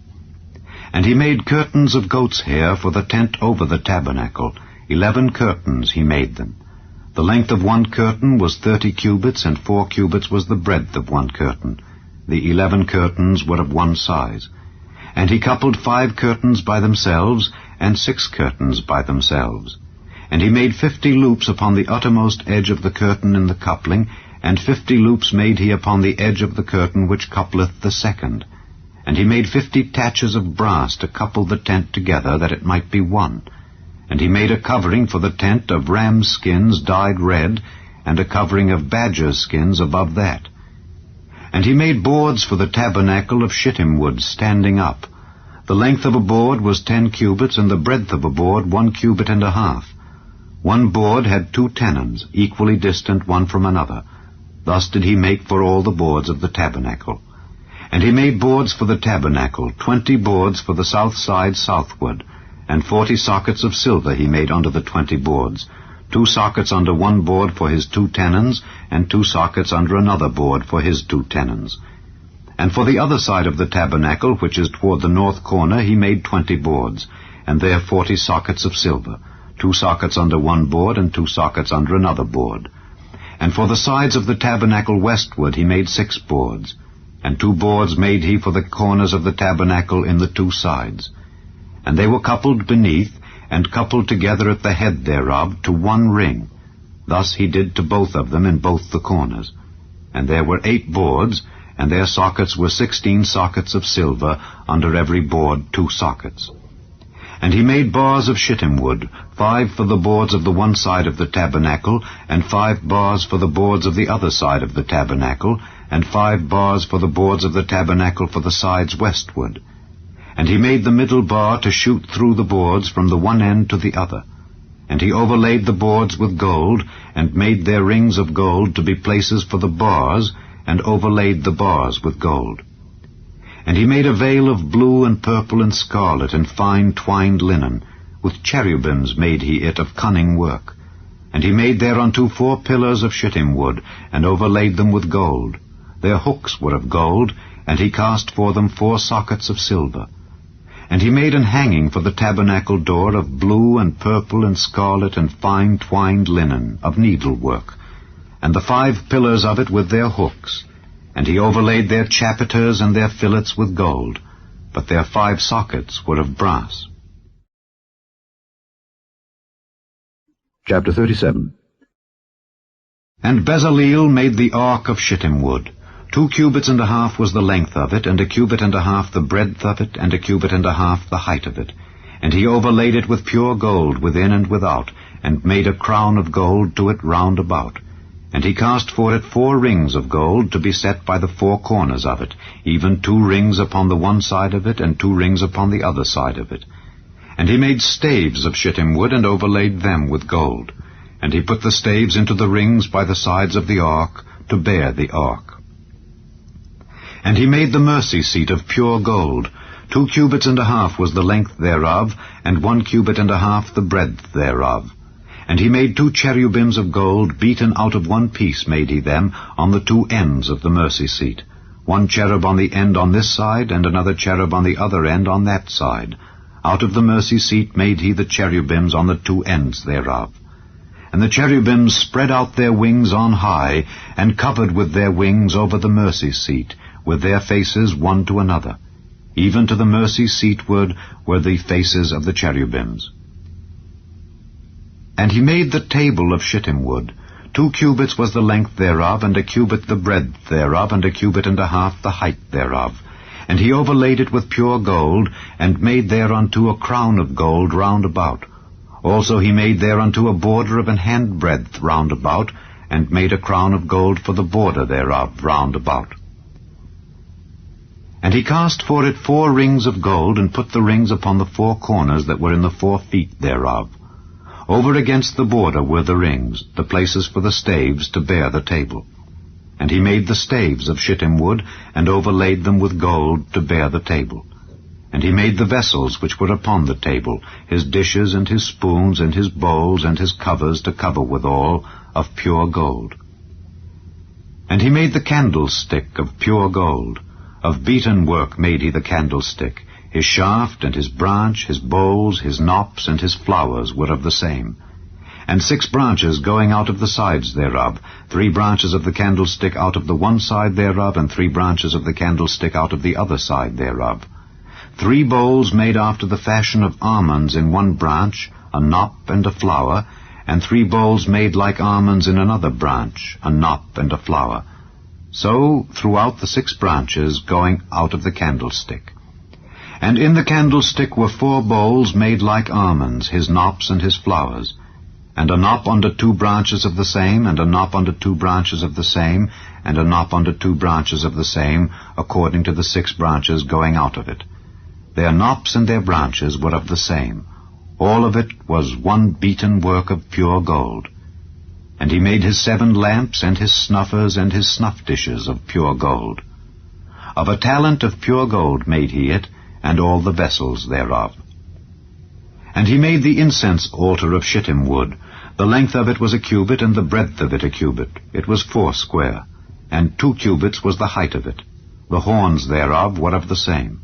And he made curtains of goat's hair for the tent over the tabernacle. 11 curtains he made them. The length of one curtain was 30 cubits, and 4 cubits was the breadth of one curtain. The 11 curtains were of one size. And he coupled 5 curtains by themselves, and 6 curtains by themselves. And he made 50 loops upon the uttermost edge of the curtain in the coupling, and 50 loops made he upon the edge of the curtain which coupleth the second. And he made 50 taches of brass to couple the tent together, that it might be one. And he made a covering for the tent of ram's skins dyed red, and a covering of badger's skins above that. And he made boards for the tabernacle of shittim wood standing up. The length of a board was 10 cubits, and the breadth of a board 1 cubit and a half. One board had 2 tenons, equally distant one from another. Thus did he make for all the boards of the tabernacle. And he made boards for the tabernacle, 20 boards for the south side southward, and 40 sockets of silver he made under the 20 boards, 2 sockets under one board for his 2 tenons, and 2 sockets under another board for his 2 tenons. And for the other side of the tabernacle, which is toward the north corner, he made 20 boards, and there 40 sockets of silver, 2 sockets under one board, and 2 sockets under another board. And for the sides of the tabernacle westward he made 6 boards, and 2 boards made he for the corners of the tabernacle in the 2 sides. And they were coupled beneath, and coupled together at the head thereof to one ring. Thus he did to both of them in both the corners. And there were 8 boards, and their sockets were 16 sockets of silver, under every board 2 sockets. And he made bars of shittim wood, 5 for the boards of the one side of the tabernacle, and 5 bars for the boards of the other side of the tabernacle, and 5 bars for the boards of the tabernacle for the sides westward. And he made the middle bar to shoot through the boards from the one end to the other. And he overlaid the boards with gold, and made their rings of gold to be places for the bars, and overlaid the bars with gold. And he made a veil of blue and purple and scarlet and fine twined linen. With cherubims made he it of cunning work. And he made thereunto 4 pillars of shittim wood, and overlaid them with gold. Their hooks were of gold, and he cast for them 4 sockets of silver. And he made an hanging for the tabernacle door of blue and purple and scarlet and fine twined linen, of needlework, and the 5 pillars of it with their hooks. And he overlaid their chapiters and their fillets with gold, but their 5 sockets were of brass. Chapter 37. And Bezaleel made the ark of shittim wood. 2 cubits and a half was the length of it, and 1 cubit and a half the breadth of it, and 1 cubit and a half the height of it. And he overlaid it with pure gold within and without, and made a crown of gold to it round about. And he cast for it 4 rings of gold to be set by the 4 corners of it, even 2 rings upon the one side of it, and 2 rings upon the other side of it. And he made staves of shittim wood, and overlaid them with gold. And he put the staves into the rings by the sides of the ark, to bear the ark. And he made the mercy seat of pure gold. 2 cubits and a half was the length thereof, and 1 cubit and a half the breadth thereof. And he made 2 cherubims of gold, beaten out of one piece made he them, on the 2 ends of the mercy seat. 1 cherub on the end on this side, and another cherub on the other end on that side. Out of the mercy seat made he the cherubims on the 2 ends thereof. And the cherubims spread out their wings on high, and covered with their wings over the mercy seat, with their faces one to another. Even to the mercy seatward were the faces of the cherubims. And he made the table of shittim wood. 2 cubits was the length thereof, and 1 cubit the breadth thereof, and 1 cubit and a half the height thereof. And he overlaid it with pure gold, and made thereunto a crown of gold round about. Also he made thereunto a border of an handbreadth round about, and made a crown of gold for the border thereof round about. And he cast for it 4 rings of gold, and put the rings upon the 4 corners that were in the 4 feet thereof. Over against the border were the rings, the places for the staves to bear the table. And he made the staves of shittim wood, and overlaid them with gold to bear the table. And he made the vessels which were upon the table, his dishes and his spoons and his bowls and his covers to cover withal, of pure gold. And he made the candlestick of pure gold. Of beaten work made he the candlestick. His shaft and his branch, his bowls, his knops, and his flowers were of the same. And 6 branches going out of the sides thereof, 3 branches of the candlestick out of the one side thereof, and 3 branches of the candlestick out of the other side thereof. 3 bowls made after the fashion of almonds in one branch, a knop and a flower, and 3 bowls made like almonds in another branch, a knop and a flower. So throughout the 6 branches going out of the candlestick. And in the candlestick were 4 bowls made like almonds, his knops and his flowers, and a knop under 2 branches of the same, and a knop under 2 branches of the same, and a knop under 2 branches of the same, according to the 6 branches going out of it. Their knops and their branches were of the same. All of it was one beaten work of pure gold. And he made his 7 lamps, and his snuffers, and his snuff dishes of pure gold. Of a talent of pure gold made he it, and all the vessels thereof. And he made the incense altar of shittim wood. The length of it was a cubit, and the breadth of it a cubit. It was 4 square, and 2 cubits was the height of it. The horns thereof were of the same.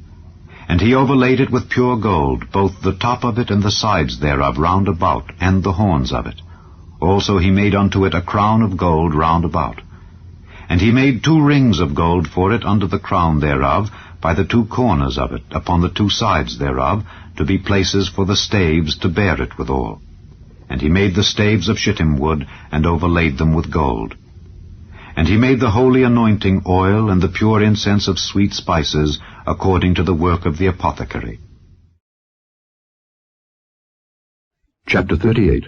And he overlaid it with pure gold, both the top of it and the sides thereof round about, and the horns of it. Also he made unto it a crown of gold round about. And he made 2 rings of gold for it under the crown thereof, by the 2 corners of it, upon the 2 sides thereof, to be places for the staves to bear it withal. And he made the staves of shittim wood, and overlaid them with gold. And he made the holy anointing oil, and the pure incense of sweet spices, according to the work of the apothecary. Chapter 38.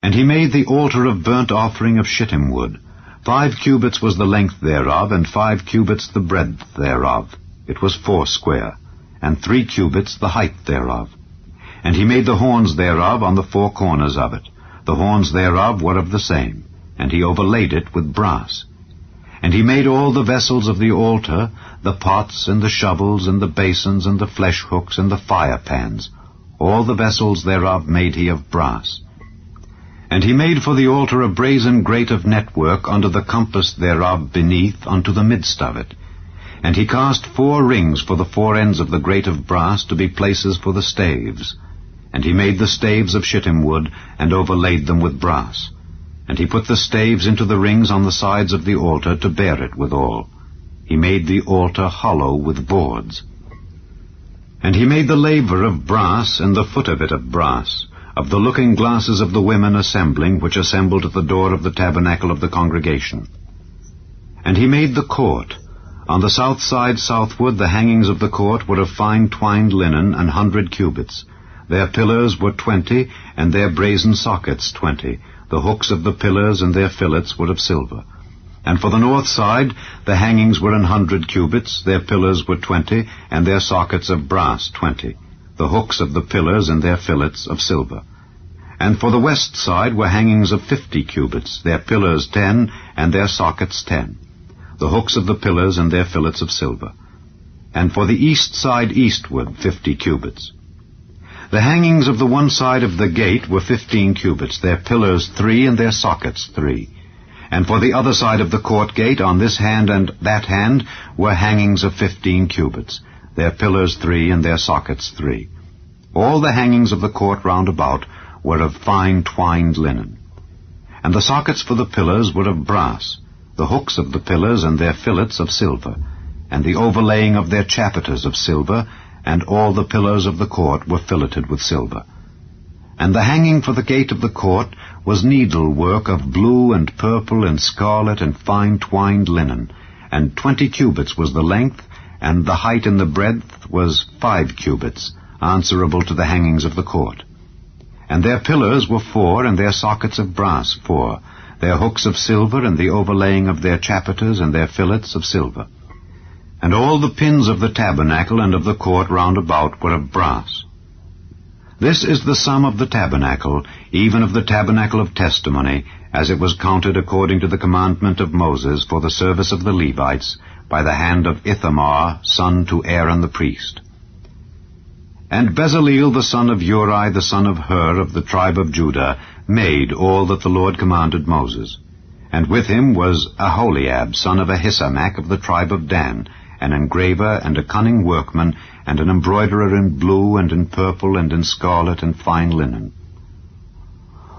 And he made the altar of burnt offering of shittim wood. 5 cubits was the length thereof, and 5 cubits the breadth thereof. It was 4 square, and 3 cubits the height thereof. And he made the horns thereof on the 4 corners of it. The horns thereof were of the same, and he overlaid it with brass. And he made all the vessels of the altar, the pots, and the shovels, and the basins, and the flesh hooks, and the fire pans. All the vessels thereof made he of brass. And he made for the altar a brazen grate of network under the compass thereof beneath unto the midst of it. And he cast 4 rings for the 4 ends of the grate of brass to be places for the staves. And he made the staves of shittim wood, and overlaid them with brass. And he put the staves into the rings on the sides of the altar to bear it withal. He made the altar hollow with boards. And he made the laver of brass, and the foot of it of brass, of the looking glasses of the women assembling, which assembled at the door of the tabernacle of the congregation. And he made the court. On the south side southward the hangings of the court were of fine twined linen, 100 cubits. Their pillars were 20, and their brazen sockets 20. The hooks of the pillars and their fillets were of silver. And for the north side the hangings were 100 cubits, their pillars were 20, and their sockets of brass 20. The hooks of the pillars and their fillets of silver. And for the west side were hangings of 50 cubits, their pillars 10, and their sockets 10. The hooks of the pillars and their fillets of silver. And for the east side eastward 50 cubits. The hangings of the one side of the gate were 15 cubits, their pillars 3, and their sockets 3. And for the other side of the court gate, on this hand and that hand, were hangings of 15 cubits, their pillars 3, and their sockets 3. All the hangings of the court round about were of fine twined linen. And the sockets for the pillars were of brass, the hooks of the pillars and their fillets of silver, and the overlaying of their chapiters of silver, and all the pillars of the court were filleted with silver. And the hanging for the gate of the court was needlework of blue and purple and scarlet and fine twined linen, and 20 cubits was the length, and the height and the breadth was 5 cubits, answerable to the hangings of the court. And their pillars were 4, and their sockets of brass 4, their hooks of silver, and the overlaying of their chapiters and their fillets of silver. And all the pins of the tabernacle and of the court round about were of brass. This is the sum of the tabernacle, even of the tabernacle of testimony, as it was counted according to the commandment of Moses for the service of the Levites, by the hand of Ithamar, son to Aaron the priest. And Bezaleel the son of Uri, the son of Hur, of the tribe of Judah, made all that the Lord commanded Moses. And with him was Aholiab, son of Ahisamach, of the tribe of Dan, an engraver and a cunning workman, and an embroiderer in blue and in purple and in scarlet and fine linen.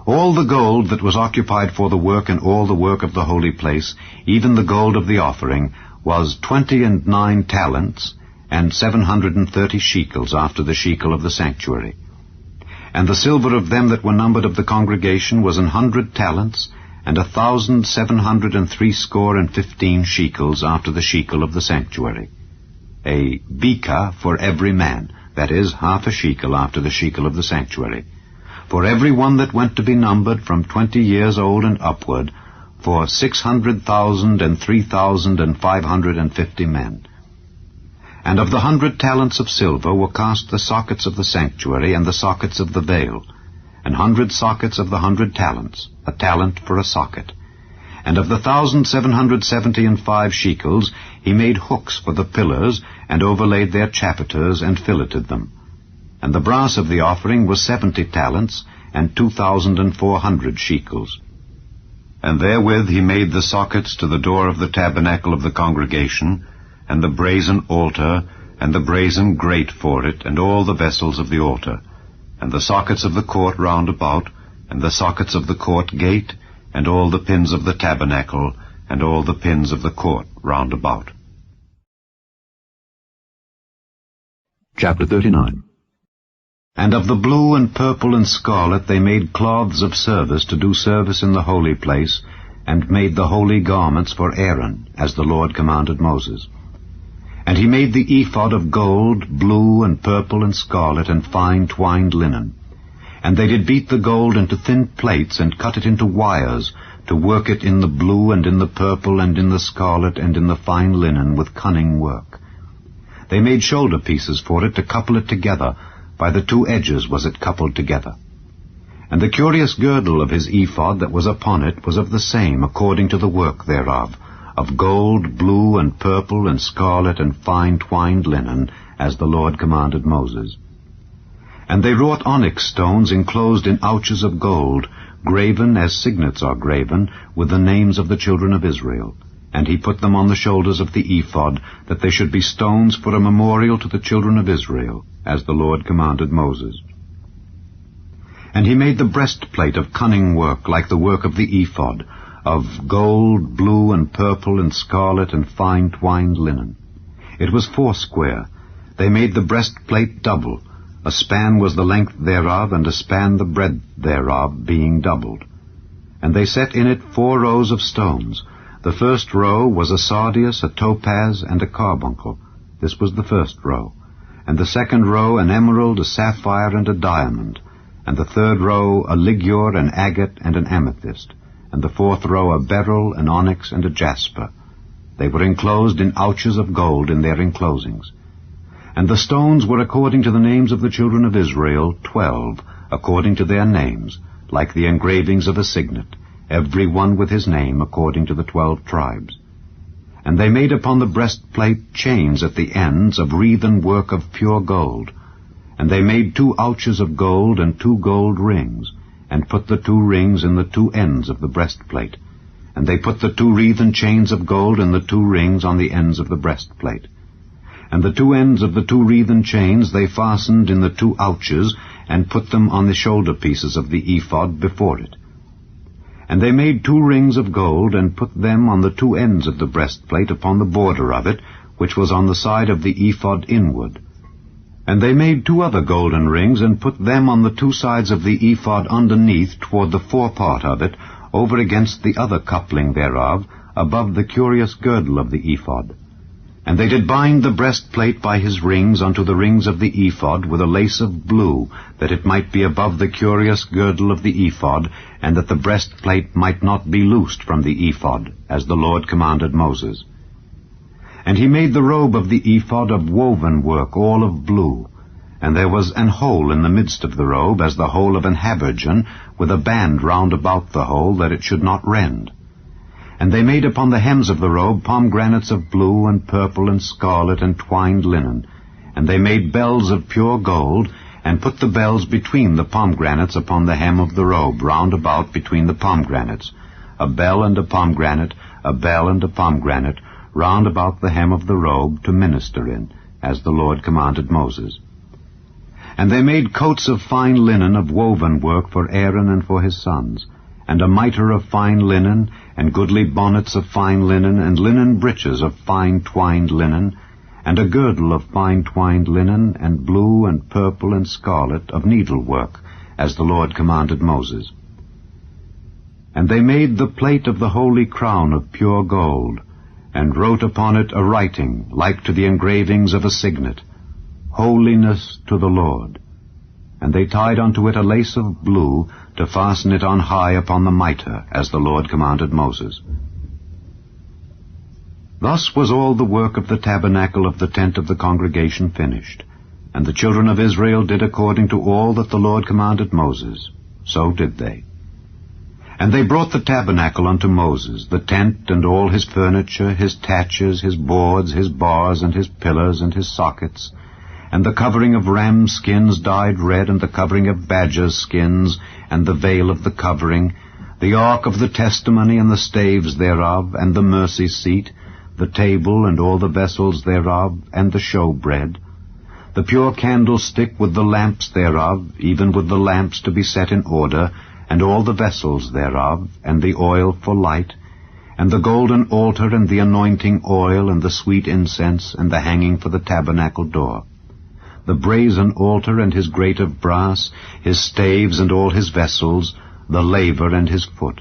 All the gold that was occupied for the work and all the work of the holy place, even the gold of the offering, was 29 talents, and 730 shekels after the shekel of the sanctuary. And the silver of them that were numbered of the congregation was 100 talents, and 1,760 shekels after the shekel of the sanctuary. A beka for every man, that is, half a shekel after the shekel of the sanctuary, for every one that went to be numbered from 20 years old and upward, for 600,000 and 3,550 men. And of the 100 talents of silver were cast the sockets of the sanctuary and the sockets of the veil, 100 sockets of the 100 talents, a talent for a socket. And of the 1,775 shekels he made hooks for the pillars, and overlaid their chapiters, and filleted them. And the brass of the offering was 70 talents, and 2,400 shekels. And therewith he made the sockets to the door of the tabernacle of the congregation, and the brazen altar, and the brazen grate for it, and all the vessels of the altar, and the sockets of the court round about, and the sockets of the court gate, and all the pins of the tabernacle, and all the pins of the court round about. Chapter 39. And of the blue and purple and scarlet they made cloths of service to do service in the holy place, and made the holy garments for Aaron, as the Lord commanded Moses. And he made the ephod of gold, blue and purple and scarlet, and fine twined linen. And they did beat the gold into thin plates, and cut it into wires, to work it in the blue and in the purple and in the scarlet and in the fine linen with cunning work. They made shoulder pieces for it to couple it together. By the two edges was it coupled together. And the curious girdle of his ephod that was upon it was of the same, according to the work thereof, of gold, blue, and purple, and scarlet, and fine twined linen, as the Lord commanded Moses. And they wrought onyx stones enclosed in ouches of gold, graven as signets are graven, with the names of the children of Israel. And he put them on the shoulders of the ephod, that they should be stones for a memorial to the children of Israel, as the Lord commanded Moses. And he made the breastplate of cunning work, like the work of the ephod, of gold, blue, and purple, and scarlet, and fine twined linen. It was foursquare. They made the breastplate double. A span was the length thereof, and a span the breadth thereof, being doubled. And they set in it 4 rows of stones. The first row was a sardius, a topaz, and a carbuncle. This was the first row. And the second row an emerald, a sapphire, and a diamond. And the third row a ligure, an agate, and an amethyst. And the fourth row a beryl, an onyx, and a jasper. They were enclosed in ouches of gold in their enclosings. And the stones were according to the names of the children of Israel, 12, according to their names, like the engravings of a signet, every one with his name according to the 12 tribes. And they made upon the breastplate chains at the ends of wreathen work of pure gold. And they made 2 ouches of gold and 2 gold rings, and put the 2 rings in the 2 ends of the breastplate. And they put the 2 wreathen chains of gold in the 2 rings on the ends of the breastplate. And the 2 ends of the 2 wreathen chains they fastened in the 2 ouches, and put them on the shoulder pieces of the ephod before it. And they made 2 rings of gold, and put them on the 2 ends of the breastplate upon the border of it, which was on the side of the ephod inward. And they made 2 other golden rings, and put them on the 2 sides of the ephod underneath toward the forepart of it, over against the other coupling thereof, above the curious girdle of the ephod. And they did bind the breastplate by his rings unto the rings of the ephod with a lace of blue, that it might be above the curious girdle of the ephod, and that the breastplate might not be loosed from the ephod, as the Lord commanded Moses. And he made the robe of the ephod of woven work, all of blue. And there was an hole in the midst of the robe, as the hole of an habergeon, with a band round about the hole, that it should not rend. And they made upon the hems of the robe pomegranates of blue and purple and scarlet and twined linen. And they made bells of pure gold, and put the bells between the pomegranates upon the hem of the robe, round about between the pomegranates, a bell and a pomegranate, a bell and a pomegranate, round about the hem of the robe, to minister in, as the Lord commanded Moses. And they made coats of fine linen of woven work for Aaron and for his sons, and a mitre of fine linen, and goodly bonnets of fine linen, and linen breeches of fine twined linen, and a girdle of fine twined linen, and blue and purple and scarlet of needlework, as the Lord commanded Moses. And they made the plate of the holy crown of pure gold, and wrote upon it a writing like to the engravings of a signet, Holiness to the Lord. And they tied unto it a lace of blue, to fasten it on high upon the mitre, as the Lord commanded Moses. Thus was all the work of the tabernacle of the tent of the congregation finished. And the children of Israel did according to all that the Lord commanded Moses. So did they. And they brought the tabernacle unto Moses, the tent and all his furniture, his taches, his boards, his bars, and his pillars, and his sockets, and the covering of ram skins dyed red, and the covering of badgers' skins, and the veil of the covering, the ark of the testimony, and the staves thereof, and the mercy seat, the table, and all the vessels thereof, and the showbread, the pure candlestick with the lamps thereof, even with the lamps to be set in order, and all the vessels thereof, and the oil for light, and the golden altar, and the anointing oil, and the sweet incense, and the hanging for the tabernacle door, the brazen altar and his grate of brass, his staves and all his vessels, the laver and his foot,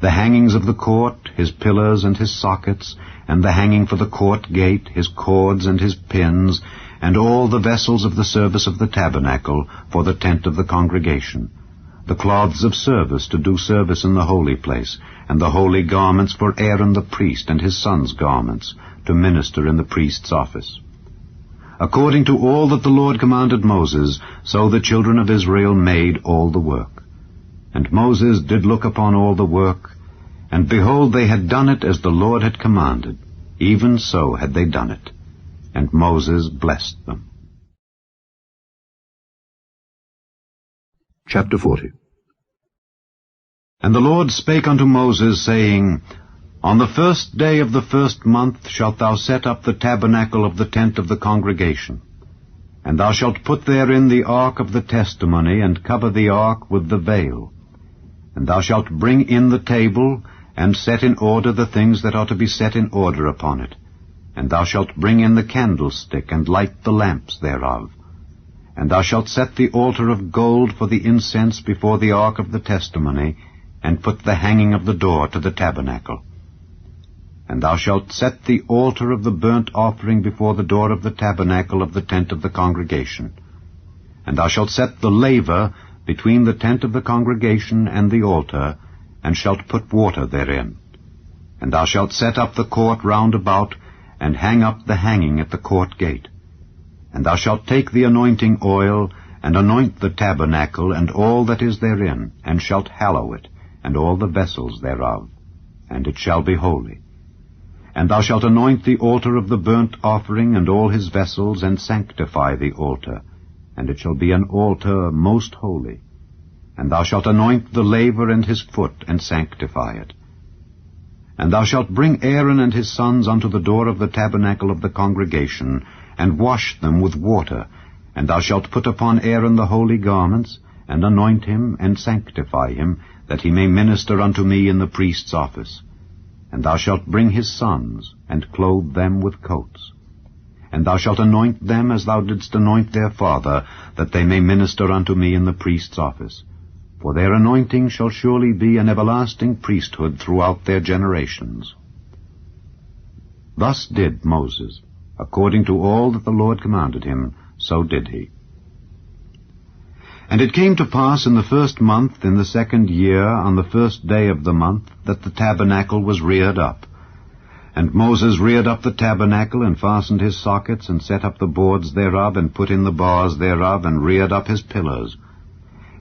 the hangings of the court, his pillars and his sockets, and the hanging for the court gate, his cords and his pins, and all the vessels of the service of the tabernacle for the tent of the congregation, the cloths of service to do service in the holy place, and the holy garments for Aaron the priest and his sons' garments, to minister in the priest's office. According to all that the Lord commanded Moses, so the children of Israel made all the work. And Moses did look upon all the work, and behold, they had done it as the Lord had commanded, even so had they done it. And Moses blessed them. Chapter 40. And the Lord spake unto Moses, saying, On the 1st day of the 1st month shalt thou set up the tabernacle of the tent of the congregation. And thou shalt put therein the ark of the testimony, and cover the ark with the veil. And thou shalt bring in the table, and set in order the things that are to be set in order upon it. And thou shalt bring in the candlestick, and light the lamps thereof. And thou shalt set the altar of gold for the incense before the ark of the testimony, and put the hanging of the door to the tabernacle. And thou shalt set the altar of the burnt offering before the door of the tabernacle of the tent of the congregation. And thou shalt set the laver between the tent of the congregation and the altar, and shalt put water therein. And thou shalt set up the court round about, and hang up the hanging at the court gate. And thou shalt take the anointing oil, and anoint the tabernacle, and all that is therein, and shalt hallow it, and all the vessels thereof, and it shall be holy. And thou shalt anoint the altar of the burnt offering, and all his vessels, and sanctify the altar, and it shall be an altar most holy. And thou shalt anoint the laver and his foot, and sanctify it. And thou shalt bring Aaron and his sons unto the door of the tabernacle of the congregation, and wash them with water. And thou shalt put upon Aaron the holy garments, and anoint him, and sanctify him, that he may minister unto me in the priest's office. And thou shalt bring his sons, and clothe them with coats. And thou shalt anoint them as thou didst anoint their father, that they may minister unto me in the priest's office. For their anointing shall surely be an everlasting priesthood throughout their generations. Thus did Moses. According to all that the Lord commanded him, so did he. And it came to pass in the 1st month, in the 2nd year, on the 1st day of the month, that the tabernacle was reared up. And Moses reared up the tabernacle, and fastened his sockets, and set up the boards thereof, and put in the bars thereof, and reared up his pillars.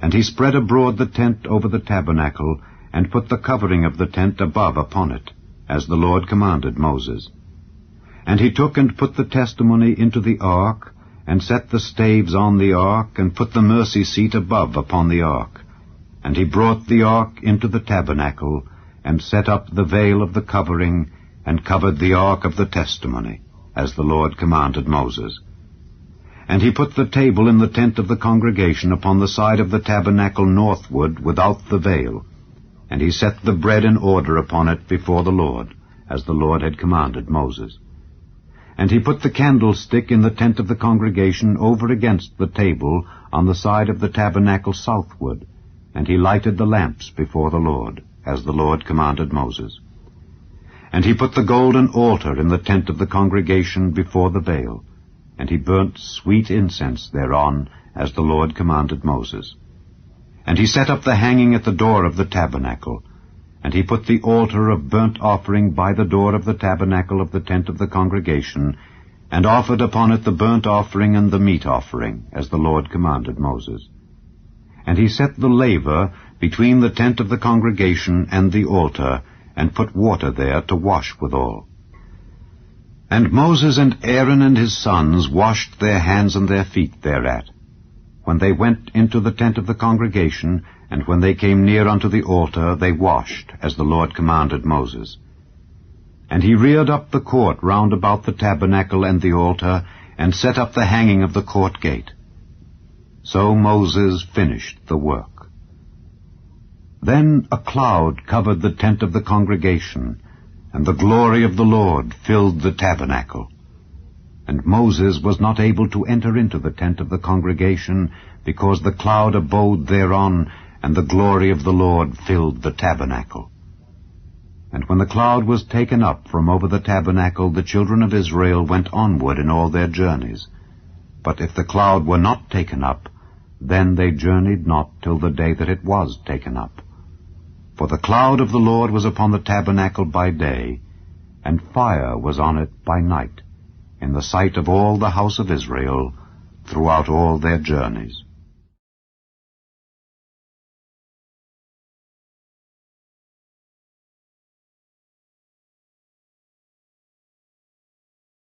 And he spread abroad the tent over the tabernacle, and put the covering of the tent above upon it, as the Lord commanded Moses. And he took and put the testimony into the ark, and set the staves on the ark, and put the mercy seat above upon the ark. And he brought the ark into the tabernacle, and set up the veil of the covering, and covered the ark of the testimony, as the Lord commanded Moses. And he put the table in the tent of the congregation upon the side of the tabernacle northward, without the veil. And he set the bread in order upon it before the Lord, as the Lord had commanded Moses. And he put the candlestick in the tent of the congregation over against the table on the side of the tabernacle southward, and he lighted the lamps before the Lord, as the Lord commanded Moses. And he put the golden altar in the tent of the congregation before the veil, and he burnt sweet incense thereon, as the Lord commanded Moses. And he set up the hanging at the door of the tabernacle, and he put the altar of burnt offering by the door of the tabernacle of the tent of the congregation, and offered upon it the burnt offering and the meat offering, as the Lord commanded Moses. And he set the laver between the tent of the congregation and the altar, and put water there to wash withal. And Moses and Aaron and his sons washed their hands and their feet thereat, when they went into the tent of the congregation, and when they came near unto the altar, they washed, as the Lord commanded Moses. And he reared up the court round about the tabernacle and the altar, and set up the hanging of the court gate. So Moses finished the work. Then a cloud covered the tent of the congregation, and the glory of the Lord filled the tabernacle. And Moses was not able to enter into the tent of the congregation, because the cloud abode thereon, and the glory of the Lord filled the tabernacle. And when the cloud was taken up from over the tabernacle, the children of Israel went onward in all their journeys. But if the cloud were not taken up, then they journeyed not till the day that it was taken up. For the cloud of the Lord was upon the tabernacle by day, and fire was on it by night, in the sight of all the house of Israel, throughout all their journeys.